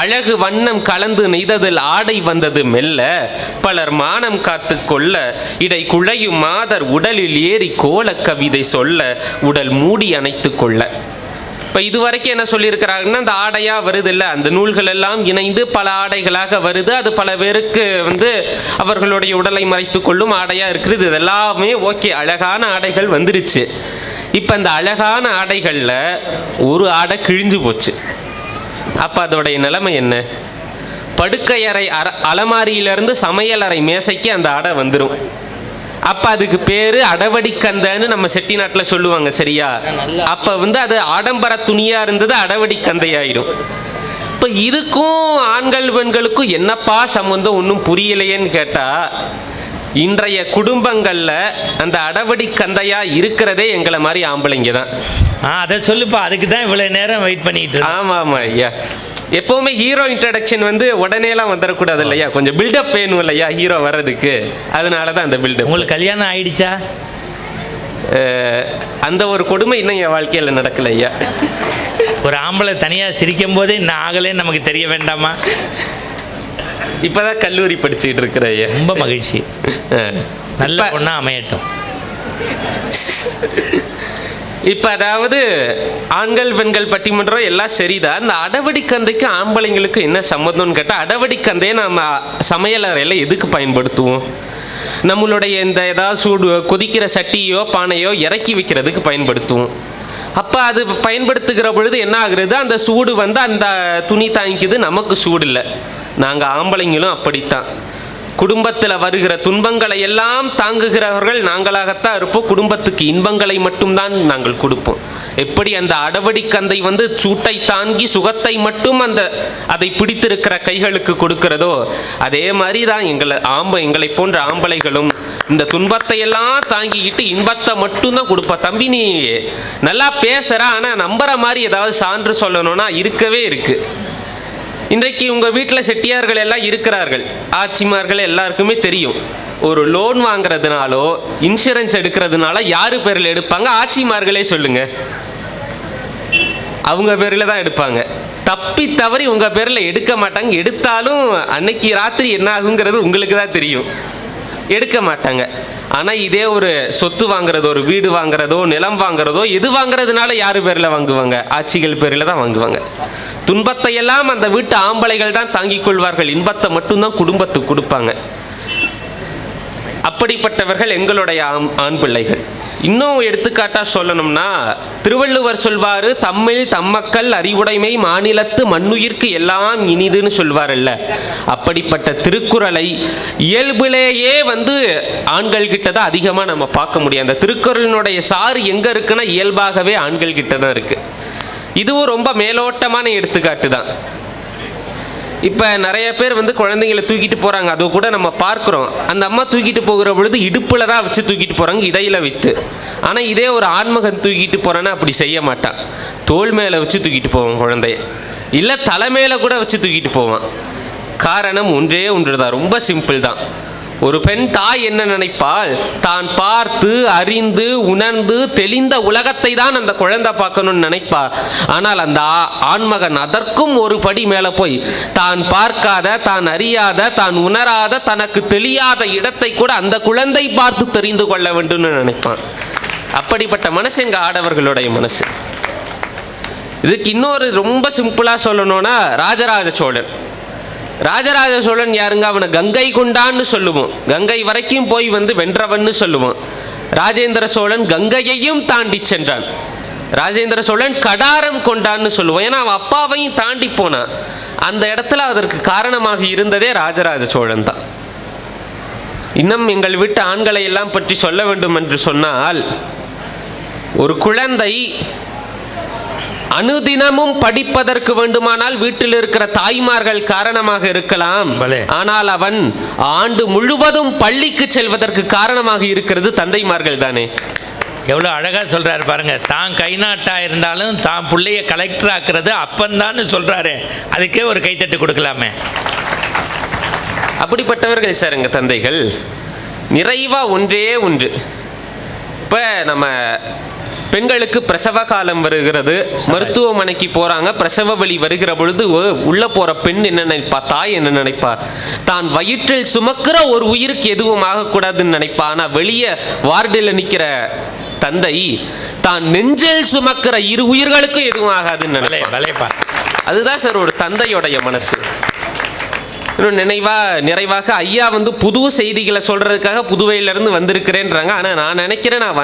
Speaker 4: அழகு வண்ணம் கலந்து நெய்ததில் ஆடை வந்தது மெல்ல, பலர் மானம் காத்து கொள்ள இடை குழையும் மாதர் உடலில் ஏறி கோல கவிதை சொல்ல உடல் மூடி அணைத்து கொள்ள. இப்போ இதுவரைக்கும் என்ன சொல்லியிருக்கிறாங்கன்னா, அந்த ஆடையாக வருது இல்லை, அந்த நூல்கள் எல்லாம் இணைந்து பல ஆடைகளாக வருது. அது பல பேருக்கு அவர்களுடைய உடலை மறைத்து கொள்ளும் ஆடையாக இருக்குது. இது எல்லாமே ஓகே, அழகான ஆடைகள் வந்துருச்சு. இப்போ அந்த அழகான ஆடைகளில் ஒரு ஆடை கிழிஞ்சு போச்சு. அப்போ அதோடைய நிலைமை என்ன? படுக்கையறை அலமாரியிலிருந்து சமையலறை மேசைக்கு அந்த ஆடை வந்துடும். அப்போ அதுக்கு பேர் அடவடி கந்தன்னு நம்ம செட்டிநாட்டில் சொல்லுவாங்க, சரியா? அப்போ அது ஆடம்பர துணியாக இருந்தது அடவடி கந்தையாயிடும். இப்போ இதுக்கும் ஆண்கள் பெண்களுக்கும் என்னப்பா சம்பந்தம் ஒன்றும் புரியலையேன்னு கேட்டால், இன்றைய குடும்பங்களில் அந்த அடவடி கந்தையாக இருக்கிறதே எங்களை மாதிரி ஆம்பளைங்க தான்.
Speaker 3: அதை சொல்லுப்பா, அதுக்கு தான் இவ்வளோ நேரம் வெயிட் பண்ணிட்டு.
Speaker 4: ஆமாம் ஆமாம் ஐயா. எப்போவுமே ஹீரோ இன்ட்ரடக்ஷன் உடனேலாம் வந்துடக்கூடாது இல்லையா, கொஞ்சம் பில்டப் வேணும் இல்லையா ஹீரோ வர்றதுக்கு. அதனால தான் அந்த பில்டப்.
Speaker 3: உங்களுக்கு கல்யாணம் ஆயிடுச்சா?
Speaker 4: அந்த ஒரு கொடுமை இன்னும் என் வாழ்க்கையில் நடக்கல ஐயா.
Speaker 3: ஒரு ஆம்பளை தனியாக சிரிக்கும் போதே இன்னும் ஆகலேன்னு நமக்கு தெரிய வேண்டாமா?
Speaker 4: இப்போதான் கல்லூரி படிச்சுக்கிட்டு இருக்கிற ஐயா.
Speaker 3: ரொம்ப மகிழ்ச்சி. நல்ல பொண்ணா அமையட்டும்.
Speaker 4: இப்போ அதாவது ஆண்கள் பெண்கள் பட்டிமன்றம் எல்லாம் சரிதான். இந்த அடவடி கந்தைக்கு ஆம்பளைங்களுக்கு என்ன சம்மந்தம்னு கேட்டால், அடவடி கந்தையை நம்ம சமையலறையில் எதுக்கு பயன்படுத்துவோம்? நம்மளுடைய இந்த ஏதாவது கொதிக்கிற சட்டியோ பானையோ இறக்கி வைக்கிறதுக்கு பயன்படுத்துவோம். அப்போ அது பயன்படுத்துகிற பொழுது என்ன ஆகுறது, அந்த சூடு அந்த துணி தாங்கிக்குது, நமக்கு சூடு இல்லை. நாங்கள் ஆம்பளைங்களும் அப்படித்தான். குடும்பத்தில் வருகிற துன்பங்களை எல்லாம் தாங்குகிறவர்கள் நாங்களாகத்தான் இருப்போம். குடும்பத்துக்கு இன்பங்களை மட்டும்தான் நாங்கள் கொடுப்போம். எப்படி அந்த அடவடி கந்தை வந்து சூட்டை தாங்கி சுகத்தை மட்டும் அதை பிடித்திருக்கிற கைகளுக்கு கொடுக்கிறதோ, அதே மாதிரி தான் எங்களை போன்ற ஆம்பளைகளும் இந்த துன்பத்தை எல்லாம் தாங்கிக்கிட்டு இன்பத்தை மட்டும்தான் கொடுப்பா. தம்பி நீ நல்லா பேசுற, ஆனால் நம்புற மாதிரி ஏதாவது சான்று சொல்லணும்னா இருக்கவே இருக்கு. இன்றைக்கு உங்கள் வீட்டில் செட்டியார்கள் எல்லாம் இருக்கிறார்கள், ஆட்சிமார்கள் எல்லாருக்குமே தெரியும். ஒரு லோன் வாங்குறதுனாலோ இன்சூரன்ஸ் எடுக்கிறதுனால யார் பேரில் எடுப்பாங்க? ஆட்சிமார்களே சொல்லுங்க. அவங்க பேரில் தான் எடுப்பாங்க. தப்பி தவறி உங்கள் பேரில் எடுக்க மாட்டாங்க. எடுத்தாலும் அன்னைக்கு ராத்திரி என்ன ஆகுங்கிறது உங்களுக்கு தான் தெரியும். எடுக்க மாட்டாங்க. ஆனால் இதே ஒரு சொத்து வாங்குறதோ, ஒரு வீடு வாங்குறதோ, நிலம் வாங்குறதோ, எது வாங்குறதுனால யார் பேரில் வாங்குவாங்க? ஆட்சிகள் பேரில் தான் வாங்குவாங்க. துன்பத்தை எல்லாம் அந்த வீட்டு ஆம்பளைகள் தான் தாங்கிக் கொள்வார்கள். இன்பத்தை மட்டும்தான் குடும்பத்துக்கு கொடுப்பாங்க. அப்படிப்பட்டவர்கள் எங்களுடைய ஆண் பிள்ளைகள். இன்னும் எடுத்துக்காட்டா சொல்லணும்னா, திருவள்ளுவர் சொல்வாரு, தம்மில் தம்மக்கள் அறிவுடைமை மாநிலத்து மண்ணுயிர்க்கு எல்லாம் இனிதுன்னு சொல்வார்ல. அப்படிப்பட்ட திருக்குறளை இயல்பிலேயே வந்து ஆண்கள் கிட்ட தான் அதிகமாக நம்ம பார்க்க முடியும். அந்த திருக்குறளினுடைய சாறு எங்கே இருக்குன்னா இயல்பாகவே ஆண்கள் கிட்ட தான் இருக்கு. இதுவும் ரொம்ப மேலோட்டமான எடுத்துக்காட்டு தான். இப்போ நிறைய பேர் வந்து குழந்தைங்களை தூக்கிட்டு போகிறாங்க, அதை கூட நம்ம பார்க்குறோம். அந்த அம்மா தூக்கிட்டு போகிற பொழுது இடுப்பில் தான் வச்சு தூக்கிட்டு போகிறாங்க, இடையில வைத்து. ஆனால் இதே ஒரு ஆண்மகன் தூக்கிட்டு போகிறான்னா அப்படி செய்ய மாட்டான். தோள் மேலே வச்சு தூக்கிட்டு போவான் குழந்தைய, இல்லை தலைமையில கூட வச்சு தூக்கிட்டு போவான். காரணம் ஒன்றே ஒன்று தான், ரொம்ப சிம்பிள் தான். ஒரு பெண் தாய் என்ன நினைப்பாள்? தான் பார்த்து அறிந்து உணர்ந்து தெளிந்த உலகத்தை தான் அந்த குழந்தை பார்க்கணும்னு நினைப்பா. ஆனால் அந்த ஆண்மகன் அதற்கும் ஒரு படி மேலே போய் தான் பார்க்காத, தான் அறியாத, தான் உணராத, தனக்கு தெரியாத இடத்தை கூட அந்த குழந்தை பார்த்து தெரிந்து கொள்ள வேண்டும்னு நினைப்பான். அப்படிப்பட்ட மனசு எங்கள் ஆடவர்களுடைய மனசு. இதுக்கு இன்னொரு ரொம்ப சிம்பிளாக சொல்லணும்னா, ராஜராஜ சோழன். ராஜராஜ சோழன் யாருங்க? அவனை கங்கை கொண்டான்னு சொல்லுவோம். கங்கை வரைக்கும் போய் வந்து வென்றவன்னு சொல்லுவோம். ராஜேந்திர சோழன் கங்கையையும் தாண்டி சென்றான். ராஜேந்திர சோழன் கடாரம் கொண்டான்னு சொல்லுவோம். ஏன்னா அவன் அப்பாவையும் தாண்டி போனான். அந்த இடத்துல அதற்கு காரணமாக இருந்ததே ராஜராஜ சோழன் தான். இன்னும் எங்கள் வீட்டு ஆண்களை எல்லாம் பற்றி சொல்ல வேண்டும் என்று சொன்னால், ஒரு குழந்தை அனுதினமும் படிப்பதற்கு வேண்டுமானால் வீட்டில் இருக்கிற தாய்மார்கள் காரணமாக இருக்கலாம். ஆனால் அவன் ஆண்டு முழுவதும் பள்ளிக்கு செல்வதற்கு காரணமாக இருக்கிறது தந்தைமார்கள் தானே.
Speaker 3: எவ்வளோ அழகாக சொல்கிறாரு பாருங்க. தான் கை நாட்டாக இருந்தாலும் தான் பிள்ளைய கலெக்டர் ஆக்குறது அப்பந்தான்னு சொல்கிறாரு. அதுக்கே ஒரு கைத்தட்டு கொடுக்கலாமே.
Speaker 4: அப்படிப்பட்டவர்கள் சார் எங்கள் தந்தைகள். நிறைவாக ஒன்றே ஒன்று, இப்போ நம்ம பெண்களுக்கு பிரசவ காலம் வருகிறது, மருத்துவமனைக்கு போகிறாங்க, பிரசவ வலி வருகிற பொழுது உள்ளே போகிற பெண் என்ன நினைப்பா? தாய் என்ன நினைப்பா? தான் வயிற்றில் சுமக்கிற ஒரு உயிருக்கு எதுவும் ஆகக்கூடாதுன்னு நினைப்பா. ஆனால் வெளியே வார்டில் நிற்கிற தந்தை தான் நெஞ்சில் சுமக்கிற இரு உயிர்களுக்கும் எதுவும் ஆகாதுன்னு நினைப்பா. அதுதான் சார் ஒரு தந்தையோடைய மனசு. இன்னும் நிறைவாக ஐயா வந்து புது செய்திகளை சொல்கிறதுக்காக புதுவையிலேருந்து வந்திருக்கிறேன்றாங்க. ஆனால் நான் நினைக்கிறேன், நான்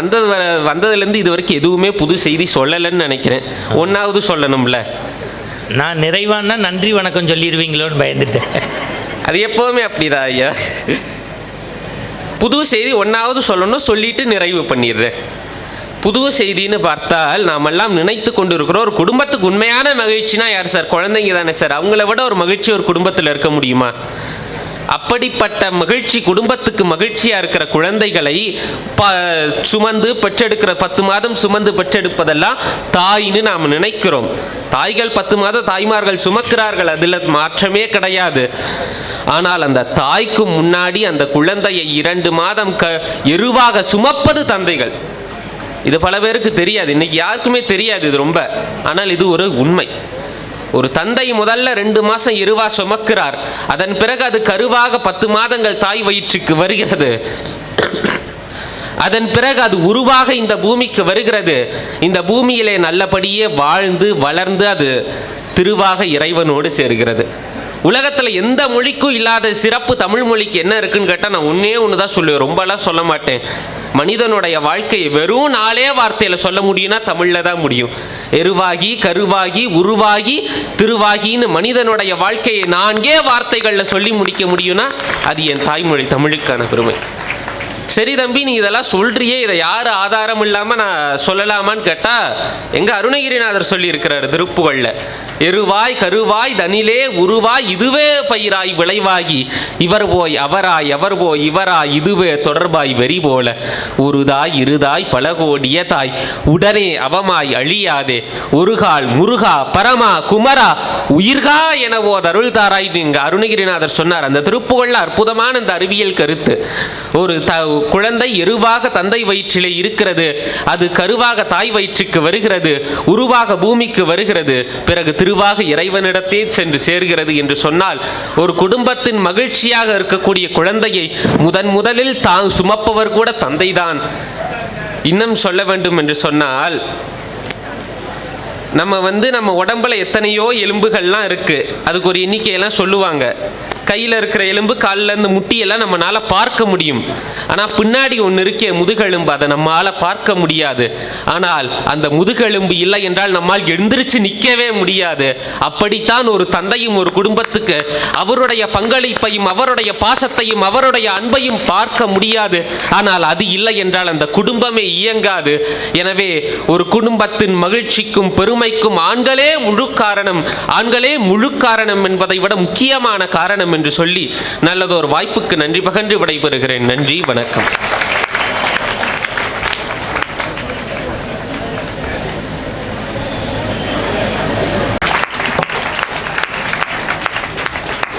Speaker 4: வந்ததுலேருந்து இது வரைக்கும் எதுவுமே புது செய்தி சொல்லலைன்னு நினைக்கிறேன். ஒன்றாவது சொல்லணும்ல.
Speaker 3: நான் நிறைவானா நன்றி வணக்கம் சொல்லிடுவீங்களோன்னு பயந்துட்டேன்.
Speaker 4: அது எப்போவுமே அப்படிதான் ஐயா. புது செய்தி ஒன்றாவது சொல்லணும், சொல்லிட்டு நிறைவு பண்ணிடுறேன். புது செய்தின்னு பார்த்தால் நாமெல்லாம் நினைத்து கொண்டு இருக்கிறோம், ஒரு குடும்பத்துக்கு உண்மையான மகிழ்ச்சினா யார் சார்? குழந்தைங்க தானே சார். அவங்கள விட ஒரு மகிழ்ச்சி ஒரு குடும்பத்தில் இருக்க முடியுமா? அப்படிப்பட்ட மகிழ்ச்சி, குடும்பத்துக்கு மகிழ்ச்சியாக இருக்கிற குழந்தைகளை சுமந்து பெற்றெடுக்கிற 10 மாதம் சுமந்து பெற்றெடுப்பதெல்லாம் தாயின்னு நாம் நினைக்கிறோம். தாய்கள் 10 மாதம் தாய்மார்கள் சுமக்கிறார்கள், அதில் மாற்றமே கிடையாது. ஆனால் அந்த தாய்க்கு முன்னாடி அந்த குழந்தையை 2 மாதம் எருவாக சுமப்பது தந்தைகள். இது பல பேருக்கு தெரியாது, இன்னைக்கு யாருக்குமே தெரியாது இது ரொம்ப. ஆனால் இது ஒரு உண்மை. ஒரு தந்தை முதல்ல 2 மாதம் எருவா சுமக்கிறார். அதன் பிறகு அது கருவாக 10 மாதங்கள் தாய் வயிற்றுக்கு வருகிறது. அதன் பிறகு அது உருவாக இந்த பூமிக்கு வருகிறது. இந்த பூமியிலே நல்லபடியே வாழ்ந்து வளர்ந்து அது திருவாக இறைவனோடு சேர்கிறது. உலகத்தில் எந்த மொழிக்கும் இல்லாத சிறப்பு தமிழ் மொழிக்கு என்ன இருக்குன்னு கேட்டால் நான் ஒன்றே ஒன்று தான் சொல்லுவேன், ரொம்பலாம் சொல்ல மாட்டேன். மனிதனுடைய வாழ்க்கையை வெறும் 4 வார்த்தையில் சொல்ல முடியும்னா தமிழில் தான் முடியும். எருவாகி, கருவாகி, உருவாகி, திருவாகின்னு மனிதனுடைய வாழ்க்கையை 4 வார்த்தைகளில் சொல்லி முடிக்க முடியும்னா அது என் தாய்மொழி தமிழுக்கான பெருமை. சரி தம்பி, நீ இதெல்லாம் சொல்றியே, இதை யார் ஆதாரம் இல்லாமல் நான் சொல்லலாமான்னு கேட்டால் எங்கள் அருணகிரிநாதர் சொல்லியிருக்கிறார் திருப்புகழில். எருவாய் கருவாய் தனிலே உருவாய் இதுவே பயிராய் விளைவாகி இவர் போய் அவராய் அவர் போய் இவராய் இதுவே தொடர்பாய் வெறி போல ஒருதாய் இருதாய் பல கோடிய தாய் உடனே அவமாய் அழியாதே ஒருகால் முருகா பரமா குமரா உயிர்கா எனவோ தருள் தாராய் இங்க அருணகிரிநாதர் சொன்னார். அந்த திருப்புகழில் அற்புதமான இந்த அறிவியல் கருத்து. ஒரு குழந்தை எருவாக தந்தை வயிற்றிலே இருக்கிறது, அது கருவாக தாய் வயிற்றுக்கு வருகிறது, உருவாக பூமிக்கு வருகிறது, பிறகு திருவாக இறைவனிடத்தே சென்று சேர்கிறது என்று சொன்னால் ஒரு குடும்பத்தின் மகிழ்ச்சியாக இருக்கக்கூடிய குழந்தையை முதலில் தான் சுமப்பவர் கூட தந்தைதான். இன்னும் சொல்ல வேண்டும் என்று சொன்னால், நம்ம உடம்புல எத்தனையோ எலும்புகள்லாம் இருக்கு, அதுக்கு ஒரு எண்ணிக்கையெல்லாம் சொல்லுவாங்க. கையில் இருக்கிற எலும்பு, காலில் இருந்து முட்டியெல்லாம் நம்மளால் பார்க்க முடியும். ஆனால் பின்னாடி ஒன்று இருக்கே முதுகெலும்பு, அதை நம்மளால் பார்க்க முடியாது. ஆனால் அந்த முதுகெலும்பு இல்லை என்றால் நம்மால் எழுந்திருச்சு நிற்கவே முடியாது. அப்படித்தான் ஒரு தந்தையும் ஒரு குடும்பத்துக்கு அவருடைய பங்களிப்பையும் அவருடைய பாசத்தையும் அவருடைய அன்பையும் பார்க்க முடியாது. ஆனால் அது இல்லை என்றால் அந்த குடும்பமே இயங்காது. எனவே ஒரு குடும்பத்தின் மகிழ்ச்சிக்கும் பெருமைக்கும் ஆண்களே முழு காரணம் என்பதை விட முக்கியமான காரணம் என்று சொல்லி நல்லதொரு வாய்ப்புக்கு நன்றி பகன்று விடைபெறுகிறேன். நன்றி, வணக்கம்.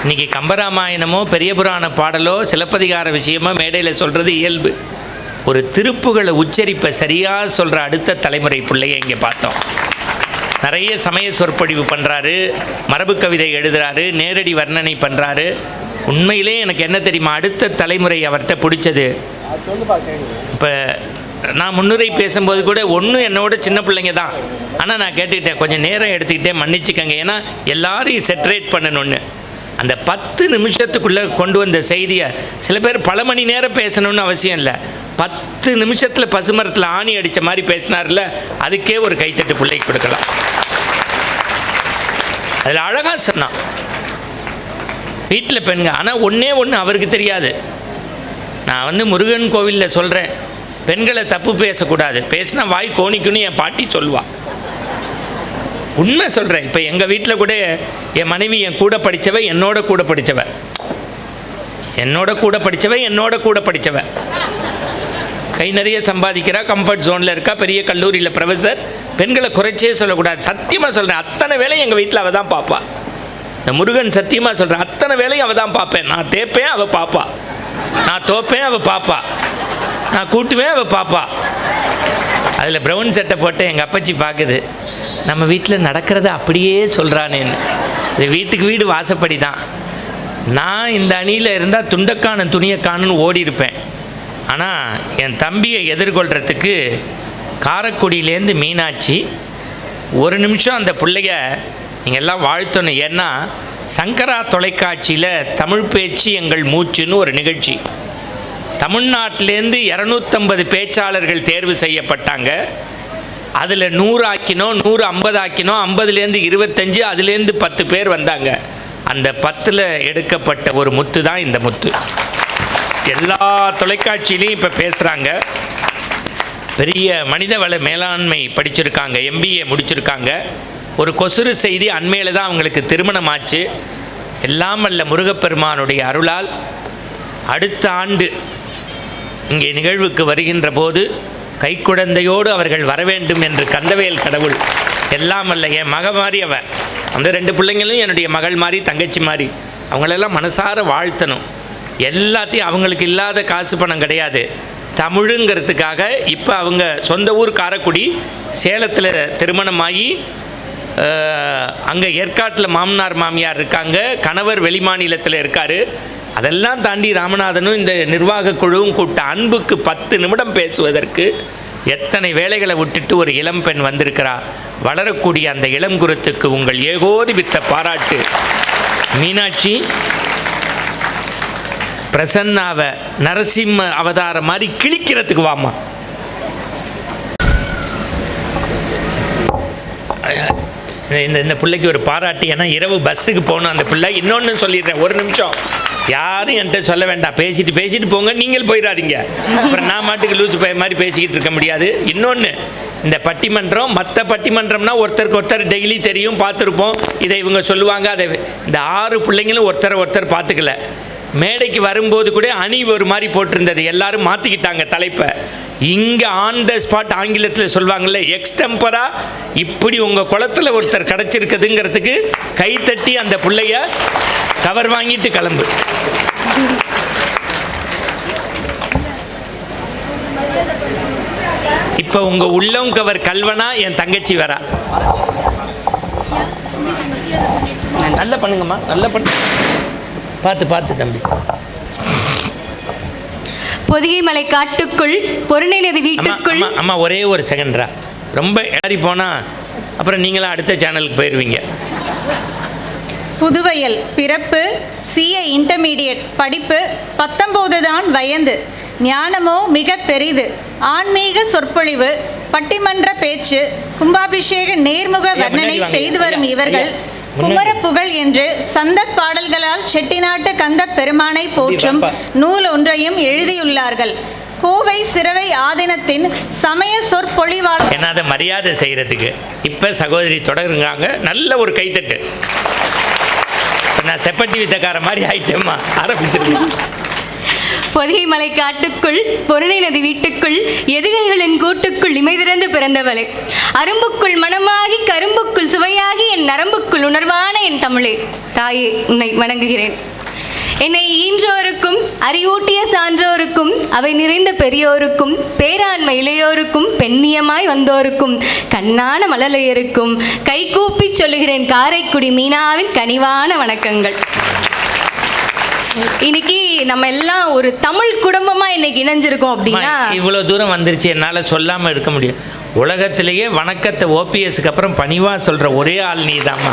Speaker 3: இன்னைக்கு கம்பராமாயணமோ பெரிய புராண பாடலோ சிலப்பதிகார விஷயமோ மேடையில் சொல்கிறது இயல்பு. ஒரு திருப்புகளை உச்சரிப்பை சரியாக சொல்கிற அடுத்த தலைமுறை பிள்ளையை இங்கே பார்த்தோம். நிறைய சமய சொற்பொழிவு பண்ணுறாரு, மரபு கவிதை எழுதுகிறாரு, நேரடி வர்ணனை பண்ணுறாரு. உண்மையிலே எனக்கு என்ன தெரியுமா, அடுத்த தலைமுறை அவர்கிட்ட பிடிச்சது. இப்போ நான் முன்னுரை பேசும்போது கூட என்னோட சின்ன பிள்ளைங்க தான், ஆனால் நான் கேட்டுக்கிட்டேன் கொஞ்சம் நேரம் எடுத்துக்கிட்டேன், மன்னிச்சுக்கங்க, ஏன்னா எல்லாரையும் செட்ரேட் பண்ணணும்னு. அந்த 10 நிமிஷத்துக்குள்ளே கொண்டு வந்த செய்தியை சில பேர் பல மணி நேரம் பேசணும்னு அவசியம் இல்லை, 10 நிமிஷத்தில் பசுமரத்தில் ஆணி அடித்த மாதிரி பேசினார்ல, அதுக்கே ஒரு கைத்தட்டு பிள்ளைக்கு கொடுக்கலாம். அதில் அழகாக சொன்னான். வீட்டில் பெண்கள், ஆனால் ஒன்றே அவருக்கு தெரியாது. நான் முருகன் கோவிலில் சொல்கிறேன், பெண்களை தப்பு பேசக்கூடாது, பேசினா வாய் கோணிக்குன்னு என் பாட்டி சொல்லுவாள். உண்மை சொல்கிறேன். இப்போ எங்கள் வீட்டில் கூட என் மனைவி என் கூட படித்தவ, என்னோட கூட படித்தவ, கை நிறைய சம்பாதிக்கிறா, கம்ஃபர்ட் ஜோனில் இருக்கா, பெரிய கல்லூரியில் ப்ரொஃபஸர். பெண்களை குறைச்சே சொல்லக்கூடாது. சத்தியமாக சொல்கிறேன், அத்தனை வேலையும் எங்கள் வீட்டில் அவள் தான் பார்ப்பா. இந்த முருகன் சத்தியமாக சொல்கிறேன், அத்தனை வேலையும் அவள் தான் பார்ப்பேன். நான் தேப்பேன், அவள் பார்ப்பா. நான் தோப்பேன், அவள் பார்ப்பா. நான் கூட்டுவேன், அவள் பார்ப்பா. அதில் ப்ரௌன் சட்டை போட்டு எங்கள் அப்பச்சி பார்க்குது, நம்ம வீட்டில் நடக்கிறத அப்படியே சொல்கிறானேன்னு. இது வீட்டுக்கு வீடு வாசப்படி தான். நான் இந்த அணியில் இருந்தால் துண்டக்கான துணியக்கானு ஓடி இருப்பேன். ஆனால் என் தம்பியை எதிர்கொள்கிறதுக்கு காரைக்குடியிலேருந்து மீனாட்சி ஒரு நிமிஷம் அந்த பிள்ளைய நீங்கள் எல்லாம் வாழ்த்தணும். ஏன்னா சங்கரா தொலைக்காட்சியில் தமிழ் பேச்சு எங்கள் மூச்சுன்னு ஒரு நிகழ்ச்சி. தமிழ்நாட்டிலேருந்து 250 பேச்சாளர்கள் தேர்வு செய்யப்பட்டாங்க. அதில் 100 ஆக்கினோம், 100 50 ஆக்கினோம், 50லேருந்து 25, அதுலேருந்து 10 பேர் வந்தாங்க. அந்த 10ல் எடுக்கப்பட்ட ஒரு முத்து தான் இந்த முத்து. எல்லா தொலைக்காட்சியிலையும் இப்போ பேசுகிறாங்க. பெரிய மனிதவள மேலாண்மை படிச்சிருக்காங்க, MBA முடிச்சிருக்காங்க. ஒரு கொசுறு செய்தி, அண்மையில் தான் அவங்களுக்கு திருமணம் ஆச்சு. எல்லாம் வல்ல முருகப்பெருமானுடைய அருளால் அடுத்த ஆண்டு இங்கே நிகழ்வுக்கு வருகின்ற போது கைக்குழந்தையோடு அவர்கள் வர வேண்டும் என்று கந்தவேல் கடவுள் எல்லாம் வல்ல என் மக மாதிரி அவன், அந்த 2 பிள்ளைங்களும் என்னுடைய மகள் மாதிரி தங்கச்சி மாதிரி, அவங்களெல்லாம் மனசார வாழ்த்தணும். எல்லாத்தையும் அவங்களுக்கு இல்லாத காசு பணம் கிடையாது, தமிழுங்கிறதுக்காக இப்போ அவங்க சொந்த ஊர் காரைக்குடி, சேலத்தில் திருமணமாகி அங்கே ஏற்காட்டில் மாமனார் மாமியார் இருக்காங்க, கணவர் வெளிமாநிலத்தில் இருக்கார். அதெல்லாம் தாண்டி ராமநாதனும் இந்த நிர்வாக குழுவும் கூப்பிட்ட அன்புக்கு 10 நிமிடம் பேசுவதற்கு எத்தனை வேலைகளை விட்டுட்டு ஒரு இளம் பெண் வந்திருக்கிறா. வளரக்கூடிய அந்த இளம் குருத்துக்கு உங்கள் ஏகோதிபித்த பாராட்டு. மீனாட்சி பிரசன்னாவை நரசிம்ம அவதாரம் மாதிரி கிழிக்கிறதுக்கு வாமா. இந்த பிள்ளைக்கு ஒரு பாராட்டு. ஏன்னா இரவு பஸ்ஸுக்கு போகணும் அந்த பிள்ளை. இன்னொன்று சொல்லிடுறேன், ஒரு நிமிஷம் யாரும் என்கிட்ட சொல்ல வேண்டாம், பேசிட்டு போங்க, நீங்கள் போயிடாதீங்க. அப்புறம் நான் மாட்டுக்கு லூச்சு பைய மாதிரி பேசிக்கிட்டு இருக்க முடியாது. இன்னொன்று, இந்த பட்டிமன்றம் மற்ற பட்டிமன்றம்னா ஒருத்தருக்கு ஒருத்தர் டெய்லி தெரியும், பார்த்துருப்போம், இதை இவங்க சொல்லுவாங்க, அதை இந்த 6 பிள்ளைங்களும் ஒருத்தர் பார்த்துக்கல. மேடைக்கு வரும்போது கூட அணி ஒரு மாதிரி போட்டிருந்தது, எல்லாரும் மாற்றிக்கிட்டாங்க தலைப்பை. இங்கே ஆன் த ஸ்பாட் ஆங்கிலத்தில் சொல்லுவாங்கள்ல, எக்ஸ்டெம்பரா இப்படி உங்கள் குளத்தில் ஒருத்தர் கிடச்சிருக்குதுங்கிறதுக்கு கைத்தட்டி அந்த பிள்ளைய கவர் வாங்கிட்டு கிளம்பு. இப்போ உங்கள் உள்ளம் கவர் கல்வனா என் தங்கச்சி வரா. நல்லா பண்ணுங்கம்மா, நல்லா பண்ணு, பார்த்து தம்பி.
Speaker 5: பொதிகை மலை காட்டுக்குள் பொருணை நதி வீட்டுக்குள்.
Speaker 3: அம்மா ஒரே ஒரு செகண்ட்ரா, ரொம்ப இடறி போனால் அப்புறம் நீங்களாம் அடுத்த சேனலுக்கு போயிடுவீங்க.
Speaker 6: புதுவயல் பிறப்பு, CA இன்டர்மீடியட் படிப்பு, 19 தான் வயது, ஞானமோ மிக பெரிது, ஆன்மீக சொற்பொழிவு, பட்டிமன்ற பேச்சு, கும்பாபிஷேக நேர்முக வர்ணனை செய்து வரும் இவர்கள் குமர புகழ் என்று சந்த பாடல்களால் செட்டிநாட்டு கந்த பெருமானை போற்றும் நூல் ஒன்றையும் எழுதியுள்ளார்கள். கோவை சிறவை ஆதீனத்தின் சமய சொற்பொழிவாளர்
Speaker 3: என்ன மரியாதை செய்கிறதுக்கு இப்போ சகோதரி தொடருங்காங்க. நல்ல ஒரு கைத்தட்டு. நான் செப்பட்டி வித்தக்கார மாதிரி ஆயிட்டேம்மா, ஆரம்பிச்சிருக்கேன்.
Speaker 5: பொதிகை மலை காட்டுக்குள் பொருணை நதி வீட்டுக்குள் எதுகைகளின் கூட்டுக்குள் இமைதிறந்து பிறந்தவளே, அரும்புக்குள் மனமாகி கரும்புக்குள் சுவையாகி என் நரம்புக்குள் உணர்வான என் தமிழே, தாயே உன்னை வணங்குகிறேன். என்னை ஈன்றோருக்கும் அறிவூட்டிய சான்றோருக்கும் அவை நிறைந்த பெரியோருக்கும் பேராண்மை இளையோருக்கும் பெண்ணியமாய் வந்தோருக்கும் கண்ணான மழலையருக்கும் கைகூப்பி சொல்லுகிறேன் காரைக்குடி மீனாவின் கனிவான வணக்கங்கள். இன்னைக்கு நம்ம எல்லாம் ஒரு தமிழ் குடும்பமா இன்னைக்கு இணைஞ்சிருக்கோம் அப்படின்னா,
Speaker 3: இவ்வளவு தூரம் வந்துருச்சு, என்னால சொல்லாம இருக்க முடியும். உலகத்திலேயே வணக்கத்தை OPSக்கு அப்புறம் பணிவா சொல்ற ஒரே ஆள் நீதாம்மா.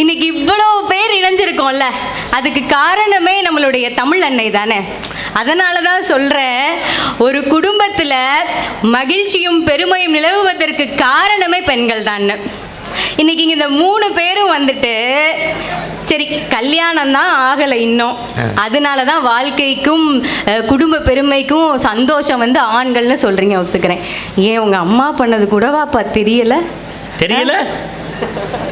Speaker 5: இன்னைக்கு இவ்வளவு பேர் இணைஞ்சிருக்கோம்ல, அதுக்கு காரணமே நம்மளுடைய தமிழ் அன்னை தானே. அதனால தான் சொல்கிறேன், ஒரு குடும்பத்தில் மகிழ்ச்சியும் பெருமையும் நிலவுவதற்கு காரணமே பெண்கள் தான். இன்னைக்கு இந்த 3 பேரும் வந்துட்டு சரி கல்யாணம் தான் ஆகலை இன்னும், அதனால தான் வாழ்க்கைக்கும் குடும்ப பெருமைக்கும் சந்தோஷம் வந்து ஆண்கள்னு சொல்கிறீங்க, ஒத்துக்கிறேன். ஏன் உங்கள் அம்மா பண்ணது கூடவாப்பா தெரியல?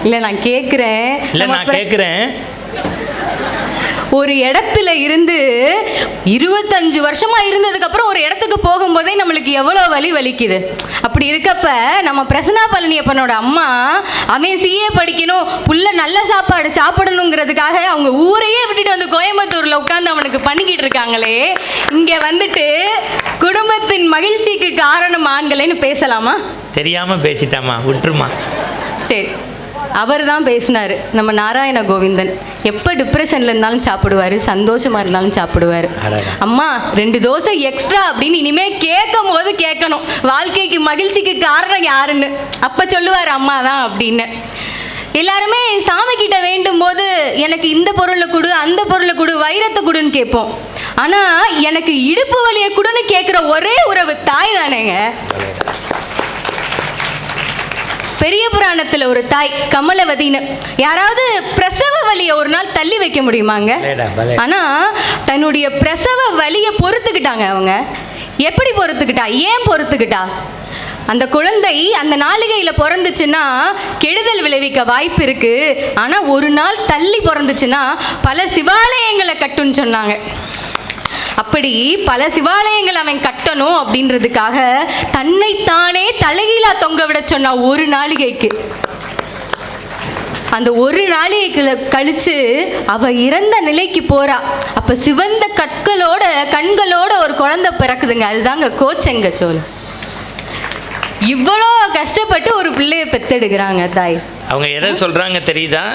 Speaker 5: இல்லை நான் கேட்குறேன். ஒரு இடத்துல இருந்து 25 வருஷமா இருந்ததுக்கு அப்புறம் ஒரு இடத்துக்கு போகும்போதே நம்மளுக்கு எவ்வளோ வலிக்குது. அப்படி இருக்கப்ப நம்ம பிரசன்னா பழனியப்பனோட அம்மா, அவன் CA படிக்கணும், புள்ள நல்ல சாப்பாடு சாப்பிடணுங்கிறதுக்காக அவங்க ஊரையே விட்டுட்டு வந்து கோயம்புத்தூர்ல உட்காந்து அவனுக்கு பண்ணிக்கிட்டு இருக்காங்களே. இங்க வந்துட்டு குடும்பத்தின் மகிழ்ச்சிக்கு காரணம் ஆண்களேன்னு பேசலாமா?
Speaker 3: தெரியாம பேசிட்டாமா, விட்டுருமா.
Speaker 5: சரி, அவர் தான் பேசினார். நம்ம நாராயண கோவிந்தன் எப்போ டிப்ரெஷனில் இருந்தாலும் சாப்பிடுவார், சந்தோஷமாக இருந்தாலும் சாப்பிடுவார். அம்மா 2 தோசை எக்ஸ்ட்ரா அப்படின்னு இனிமேல் கேட்கும் போது கேட்கணும், வாழ்க்கைக்கு மகிழ்ச்சிக்கு காரணம் யாருன்னு. அப்போ சொல்லுவார் அம்மா தான் அப்படின்னு. எல்லாருமே சாமி கிட்ட வேண்டும் போது எனக்கு இந்த பொருளை கொடு, அந்த பொருளை கொடு, வைரத்தை கொடுன்னு கேட்போம். ஆனால் எனக்கு இடுப்பு வலியை கொடுன்னு கேட்குற ஒரே உறவு தாய் தானேங்க. பெரிய புராணத்தில் ஒரு தாய் கமலவதின்னு, யாராவது பிரசவ வலியை ஒரு நாள் தள்ளி வைக்க முடியுமாங்க? ஆனால் தன்னுடைய பிரசவ வலியை பொறுத்துக்கிட்டாங்க. அவங்க எப்படி பொறுத்துக்கிட்டா, ஏன் பொறுத்துக்கிட்டா? அந்த குழந்தை அந்த நாளிகையில் பிறந்துச்சுன்னா கெடுதல் விளைவிக்க வாய்ப்பு இருக்கு, ஆனால் ஒரு நாள் தள்ளி பிறந்துச்சுன்னா பல சிவாலயங்களை கட்டுன்னு சொன்னாங்க. அப்படி பல சிவாலயங்கள் அவன் கட்டணும் அப்படின்றதுக்காக தன்னைத்தானே தலைகீழா தொங்க விட சொன்னா ஒரு நாளிகைக்கு. அந்த ஒரு நாளிகைக்கு கழிச்சு அவ இறந்த நிலைக்கு போறா. அப்ப சிவந்த கண்களோட ஒரு குழந்தை பிறக்குதுங்க. அதுதாங்க கோச்செங்க சோழ. இவ்வளோ கஷ்டப்பட்டு ஒரு பிள்ளைய பெத்தெடுக்கிறாங்க தாய்.
Speaker 3: அவங்க எதை சொல்றாங்க தெரியுதா?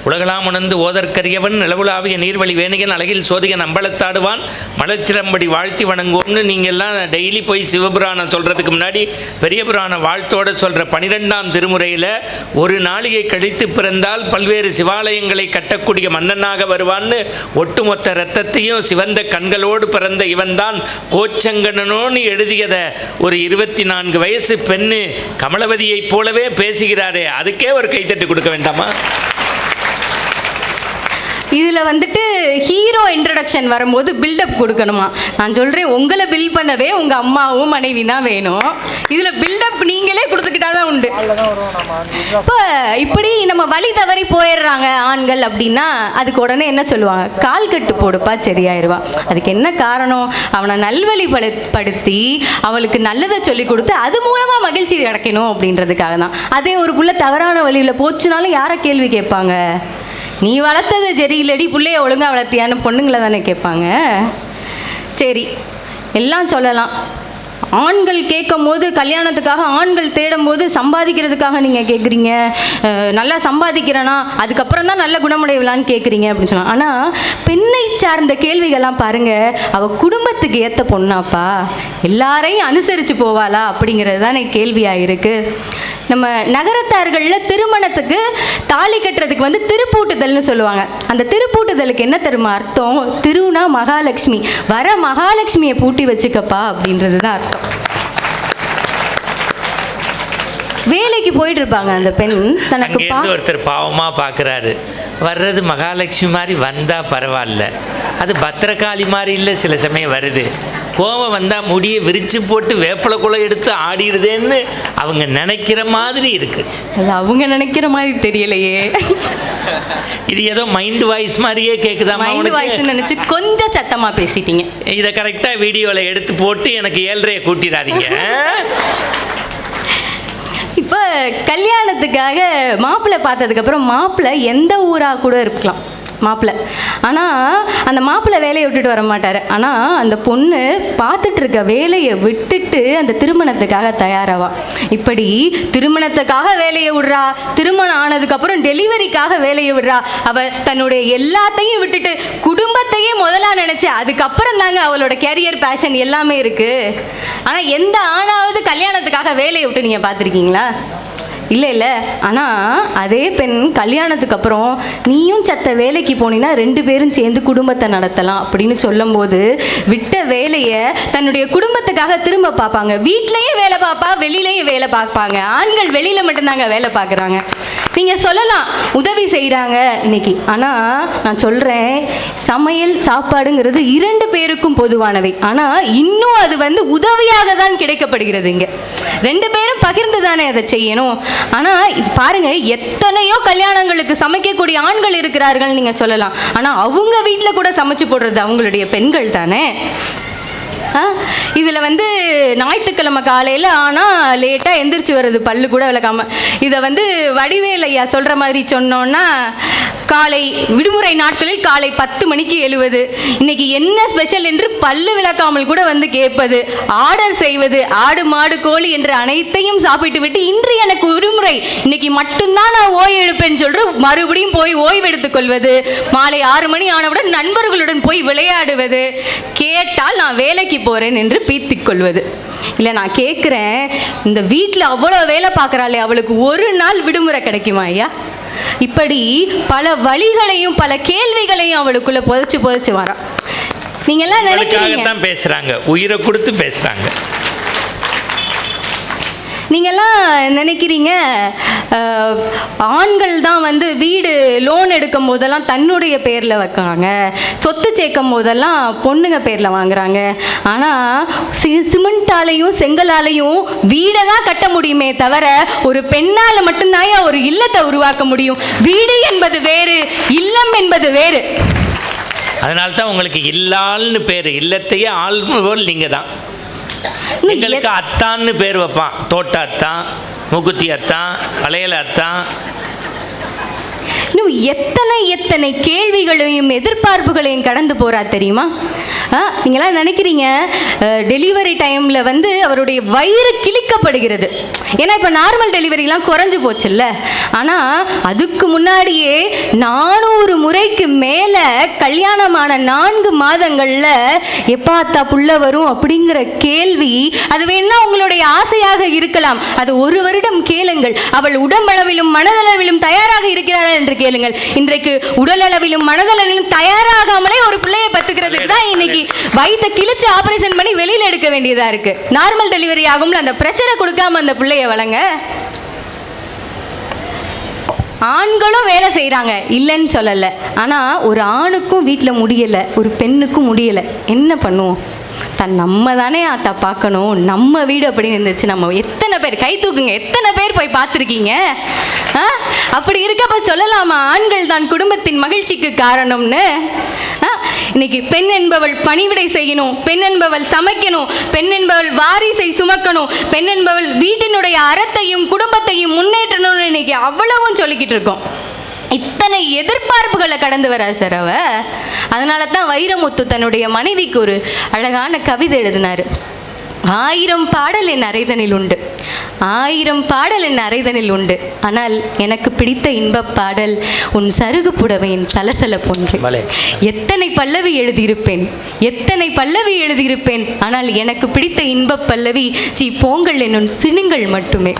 Speaker 3: உலகலாம் உணர்ந்து ஓதற்கரியவன் நிலவுலாவிய நீர்வழி வேணிகன் அழகில் சோதிகன் அம்பலத்தாடுவான் மலச்சிரம்படி வாழ்த்தி வணங்குவோம்னு நீங்கள் எல்லாம் டெய்லி போய் சிவபுராணம் சொல்கிறதுக்கு முன்னாடி பெரிய புராண வாழ்த்தோடு சொல்கிற 12ஆம் திருமுறையில் ஒரு நாளிகை கழித்து பிறந்தால் பல்வேறு சிவாலயங்களை கட்டக்கூடிய மன்னனாக வருவான்னு ஒட்டுமொத்த இரத்தத்தையும் சிவந்த கண்களோடு பிறந்த இவன்தான் கோச்சங்கண்ணனோன்னு எழுதியதை ஒரு 24 வயசு பெண்ணு கமலவதியைப் போலவே பேசுகிறாரே, அதுக்கே ஒரு கைத்தட்டு கொடுக்க வேண்டாமா?
Speaker 5: இதில் வந்துட்டு ஹீரோ இன்ட்ரடக்ஷன் வரும்போது பில்டப் கொடுக்கணுமா? நான் சொல்கிறேன், உங்களை பில் பண்ணவே உங்கள் அம்மாவும் மனைவி தான் வேணும். இதில் பில்டப் நீங்களே கொடுத்துக்கிட்டா தான் உண்டு. இப்போ இப்படி நம்ம வழி தவறி போயிடுறாங்க ஆண்கள் அப்படின்னா அதுக்கு உடனே என்ன சொல்லுவாங்க? கால் கட்டு போடுப்பா சரியாயிருவா. அதுக்கு என்ன காரணம்? அவனை நல்வழிப்படுத்தி அவளுக்கு நல்லதை சொல்லி கொடுத்து அது மூலமாக மகிழ்ச்சி கிடைக்கணும் அப்படின்றதுக்காக தான். அதே ஒரு புள்ள தவறான வழியில் போச்சுனாலும் யாரை கேள்வி கேட்பாங்க? நீ வளர்த்தது சரியில்லடி, பிள்ளைய ஒழுங்காக வளர்த்தியான்னு பொண்ணுங்களை தானே கேட்பாங்க. சரி, எல்லாம் சொல்லலாம். ஆண்கள் கேட்கும் போது, கல்யாணத்துக்காக ஆண்கள் தேடும் போது சம்பாதிக்கிறதுக்காக நீங்கள் கேட்குறீங்க, நல்லா சம்பாதிக்கிறேன்னா அதுக்கப்புறம் தான் நல்ல குணமுடையவளான்னு கேட்குறீங்க அப்படின்னு சொன்னால். ஆனால் பெண்ணை சார்ந்த கேள்விகள்லாம் பாருங்கள், அவள் குடும்பத்துக்கு ஏற்ற பொண்ணாப்பா, எல்லாரையும் அனுசரித்து போவாளா அப்படிங்கிறது தானே கேள்வியாக இருக்குது. நம்ம நகரத்தார்களில் திருமணத்துக்கு தாலி கட்டுறதுக்கு வந்து திருப்பூட்டுதல்னு சொல்லுவாங்க. அந்த திருப்பூட்டுதலுக்கு என்ன தெரியுமா அர்த்தம்? திருனா மகாலட்சுமி, வர மகாலட்சுமியை பூட்டி வச்சுக்கப்பா அப்படின்றது தான் அர்த்தம். வேலைக்கு போயிட்டு இருப்பாங்க அந்த பெண், தனக்கு
Speaker 3: ஒருத்தர் பாவமாக பார்க்குறாரு, வர்றது மகாலட்சுமி மாதிரி வந்தால் பரவாயில்ல, அது பத்திரகாளி மாதிரி இல்லை, சில சமயம் வருது, கோவம் வந்தால் முடியை விரிச்சு போட்டு வேப்பலைக்குள்ள எடுத்து ஆடிடுதேன்னு அவங்க நினைக்கிற மாதிரி இருக்கு.
Speaker 5: அது அவங்க நினைக்கிற மாதிரி தெரியலையே.
Speaker 3: இது ஏதோ மைண்ட் வாய்ஸ் மாதிரியே கேட்குதா?
Speaker 5: மைண்ட் வாய்ஸ் நினச்சி கொஞ்சம் சத்தமாக பேசிட்டீங்க.
Speaker 3: இதை கரெக்டாக வீடியோவில் எடுத்து போட்டு எனக்கு 7:30 கூட்டிடாதீங்க.
Speaker 5: இப்போ கல்யாணத்துக்காக மாப்பிள்ளை பார்த்ததுக்கப்புறம் மாப்பிள்ளை எந்த ஊராக கூட இருக்கலாம் மாப்பிள்ளை, ஆனால் அந்த மாப்பிள்ளை வேலையை விட்டுட்டு வர மாட்டார். ஆனால் அந்த பொண்ணு பார்த்துட்டு இருக்க வேலையை விட்டுட்டு அந்த திருமணத்துக்காக தயாராவா. இப்படி திருமணத்துக்காக வேலையை விடுறா, திருமணம் ஆனதுக்கப்புறம் டெலிவரிக்காக வேலையை விடுறா. அவள் தன்னுடைய எல்லாத்தையும் விட்டுட்டு குடும்பத்தையே முதலாக நினச்சி அதுக்கப்புறம் தாங்க அவளோட கேரியர் பேஷன் எல்லாமே இருக்குது. ஆனால் எந்த ஆணாவது கல்யாணத்துக்காக வேலையை விட்டு நீங்கள் பார்த்துருக்கீங்களா? இல்லை. ஆனால் அதே பெண் கல்யாணத்துக்கு அப்புறம் நீயும் சத்த வேலைக்கு போனீங்கன்னா 2 பேரும் சேர்ந்து குடும்பத்தை நடத்தலாம் அப்படின்னு சொல்லும்போது விட்ட வேலையை தன்னுடைய குடும்பத்துக்காக திரும்ப பார்ப்பாங்க. வீட்லேயும் வேலை பார்ப்பா, வெளியிலையும் வேலை பார்ப்பாங்க. ஆண்கள் வெளியில் மட்டும்தாங்க வேலை பார்க்குறாங்க. நீங்கள் சொல்லலாம் உதவி செய்கிறாங்க இன்னைக்கு, ஆனால் நான் சொல்கிறேன், சமையல் சாப்பாடுங்கிறது 2 பேருக்கும் பொதுவானவை. ஆனால் இன்னும் அது வந்து உதவியாக தான் கிடைக்கப்படுகிறது. இங்கே 2 பேரும் பகிர்ந்து தானே அதை செய்யணும். ஆனால் பாருங்க, எத்தனையோ கல்யாணங்களுக்கு சமைக்கக்கூடிய ஆண்கள் இருக்கிறார்கள் நீங்கள் சொல்லலாம். ஆனால் அவங்க வீட்டில் கூட சமைச்சு போடுறது அவங்களுடைய பெண்கள் தானே. இதில் வந்து ஞாயிற்றுக்கிழமை காலையில் ஆனால் லேட்டாக எந்திரிச்சு வருது, பல்லு கூட விளக்காமல். இதை வந்து வடிவேல் ஐயா சொல்கிற மாதிரி சொன்னோன்னா, காலை விடுமுறை நாட்களில் காலை 10 மணிக்கு எழுவது, இன்னைக்கு என்ன ஸ்பெஷல் என்று பல்லு விளக்காமல் கூட வந்து கேட்பது, ஆர்டர் செய்வது, ஆடு மாடு கோழி என்று அனைத்தையும் சாப்பிட்டு விட்டு இன்று எனக்கு விடுமுறை, இன்னைக்கு மட்டும்தான் நான் ஓய்வு எடுப்பேன்னு சொல்லிட்டு மறுபடியும் போய் ஓய்வு எடுத்துக்கொள்வது, மாலை 6 மணி ஆனவுடன் நண்பர்களுடன் போய் விளையாடுவது, கேட்டால் நான் வேலைக்கு போறேன் என்று பீத்திக் கொள்வது. இல்லை, நான் கேட்குறேன், இந்த வீட்டில் அவ்வளோ வேலை பார்க்குறாளே அவளுக்கு ஒரு நாள் விடுமுறை கிடைக்குமா ஐயா? இப்படி பல வழிகளையும் பல கேள்விகளையும் அவளுக்குள்ள புதைச்சு வரான். நீங்க எல்லாம் நினைக்கிறீங்க
Speaker 3: பேசுறாங்க, உயிரை கொடுத்து பேசுறாங்க.
Speaker 5: நீங்கள்லாம் நினைக்கிறீங்க ஆண்கள் தான் வந்து வீடு லோன் எடுக்கும் போதெல்லாம் தன்னுடைய பேரில் வைக்கிறாங்க, சொத்து சேர்க்கும் போதெல்லாம் பொண்ணுங்க பேரில் வாங்குறாங்க. ஆனால் சிமெண்டாலையும் செங்கலாலையும் வீடை தான் கட்ட முடியுமே தவிர ஒரு பெண்ணால் மட்டும்தான் ஒரு இல்லத்தை உருவாக்க முடியும். வீடு என்பது வேறு, இல்லம் என்பது வேறு.
Speaker 3: அதனால்தான் உங்களுக்கு இல்லால்னு பேர், இல்லத்தையே ஆள்போல் நீங்கள் தான். எங்களுக்கு அத்தான்னு பேர் வைப்பான், தோட்ட அத்தான், மூக்குத்தி அத்தான், வளையல் அத்தான்.
Speaker 5: இன்னும் எத்தனை கேள்விகளையும் எதிர்பார்ப்புகளையும் கடந்து போறா தெரியுமா? நீங்களாம் நினைக்கிறீங்க டெலிவரி டைமில் வந்து அவருடைய வயிறு கிழிக்கப்படுகிறது. ஏன்னா இப்போ நார்மல் டெலிவரிலாம் குறைஞ்சு போச்சுல்ல. ஆனால் அதுக்கு முன்னாடியே 400 முறைக்கு மேலே கல்யாணமான 4 மாதங்களில் எப்பாத்தா புள்ள வரும் அப்படிங்கிற கேள்வி, அது வேணா உங்களுடைய ஆசையாக இருக்கலாம். அது 1 வருடம் கேளுங்கள். அவள் உடம்பளவிலும் மனதளவிலும் தயாராக இருக்கிறாள் என்று கேளுங்கள். இன்றைக்கு உடலளவிலும் மனதளவிலும் தயாராகாமலே ஒரு பிள்ளையை பத்துக்கிறதுக்கு தான் இன்னைக்கு வயித்தை கிழிச்சு ஆபரேஷன் பண்ணி வெளியில எடுக்க வேண்டியதா இருக்கு. நார்மல் டெலிவரி ஆகும்ல, அந்த பிரஷரை கொடுக்காம அந்த பிள்ளைய வளங்க. ஆண்களும் வேலை செய்கிறாங்க, இல்லைன்னு சொல்லலை. ஆனால் ஒரு ஆணுக்கும் வீட்டில் முடியலை, ஒரு பெண்ணுக்கும் முடியலை. என்ன பண்ணுவோம்? நம்ம தானே ஆத்தா பார்க்கணும், நம்ம வீடு அப்படின்னு இருந்துச்சு. நம்ம எத்தனை பேர் கை தூக்குங்க, எத்தனை பேர் போய் பார்த்துருக்கீங்க? அப்படி இருக்கப்ப சொல்லலாமா ஆண்கள் தான் குடும்பத்தின் மகிழ்ச்சிக்கு காரணம்னு? இன்னைக்கு பெண் என்பவள் பணிவிடை செய்யணும், பெண் என்பவள் சமைக்கணும், பெண் என்பவள் வாரிசை சுமக்கணும், பெண் என்பவள் வீட்டினுடைய அறத்தையும் குடும்பத்தையும் முன்னேற்றணும்னு இன்னைக்கு அவ்வளவும் சொல்லிக்கிட்டு இருக்கோம். இத்தனை எதிர்பார்ப்புகளை கடந்து வரா சார் அவ. அதனால தான் வைரமுத்து தன்னுடைய மனைவிக்கு ஒரு அழகான கவிதை எழுதினார். 1000 பாடல் என் அறைதனில் உண்டு, 1000 பாடல் என் அறைதனில் உண்டு, ஆனால் எனக்கு பிடித்த இன்பப் பாடல் உன் சருகு புடவையின் சலசல போன்றே. எத்தனை பல்லவி எழுதியிருப்பேன், எத்தனை பல்லவி எழுதியிருப்பேன், ஆனால் எனக்கு பிடித்த இன்பப் பல்லவி சீ போங்கள் என்னும் சினுங்கள் மட்டுமே.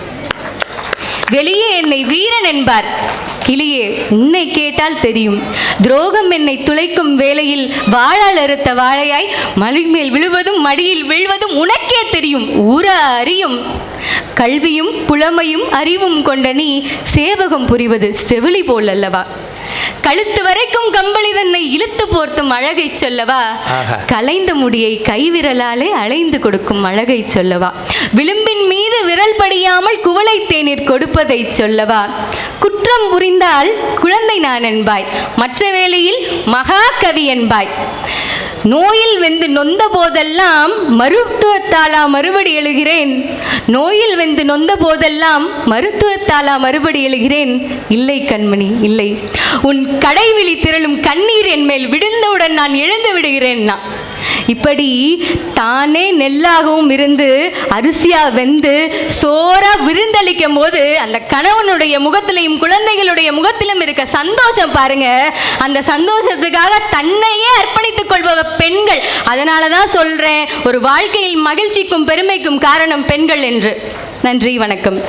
Speaker 5: வெளியே என்னை வீரன் என்பார், கிளியே உன்னை கேட்டால் தெரியும். துரோகம் என்னை துளைக்கும் வேளையில் வாழால் அறுத்த வாழையாய் மலை மேல் விழுவதும் மடியில் வீழ்வதும் உனக்கே தெரியும், ஊர அறியும். கல்வியும் புலமையும் அறிவும் கொண்ட நீ சேவகம் புரிவது செவிலி போல் அல்லவா? கழுத்து வரைக்கும் கம்பளி தன்னை இழுத்து போர்த்தும் அழகை சொல்லவா? கலைந்த முடியை கைவிரலாலே அலைந்து கொடுக்கும் அழகை சொல்லவா? விளிம்பின் மீது விரல் படியாமல் குவளை தேநீர் கொடுப்பதை சொல்லவா? குற்றம் புரிந்தால் குழந்தை நான் என்பாய், மற்ற வேளையில் மகாகவி என்பாய். நோயில் வெந்து நொந்த போதெல்லாம் மருத்துவத்தாலா மறுபடி எழுகிறேன், நோயில் வெந்து நொந்த போதெல்லாம் மருத்துவத்தாலா மறுபடி எழுகிறேன். இல்லை கண்மணி இல்லை, உன் கடைவிழி திரளும் கண்ணீர் என் மேல் விழுந்தவுடன் நான் எழுந்து விடுகிறேன்னா. இப்படி தானே நெல்லாகவும் இருந்து அரிசியா வெந்து சோறா விருந்தளிக்கும் போது அந்த கணவனுடைய முகத்திலையும் குழந்தைகளுடைய முகத்திலும் இருக்க சந்தோஷம் பாருங்க. அந்த சந்தோஷத்துக்காக தன்னையே அர்ப்பணித்துக் கொள்பவ பெண்கள். அதனாலதான் சொல்றேன், ஒரு வாழ்க்கையில் மகிழ்ச்சிக்கும் பெருமைக்கும் காரணம் பெண்கள் என்று. நன்றி, வணக்கம்.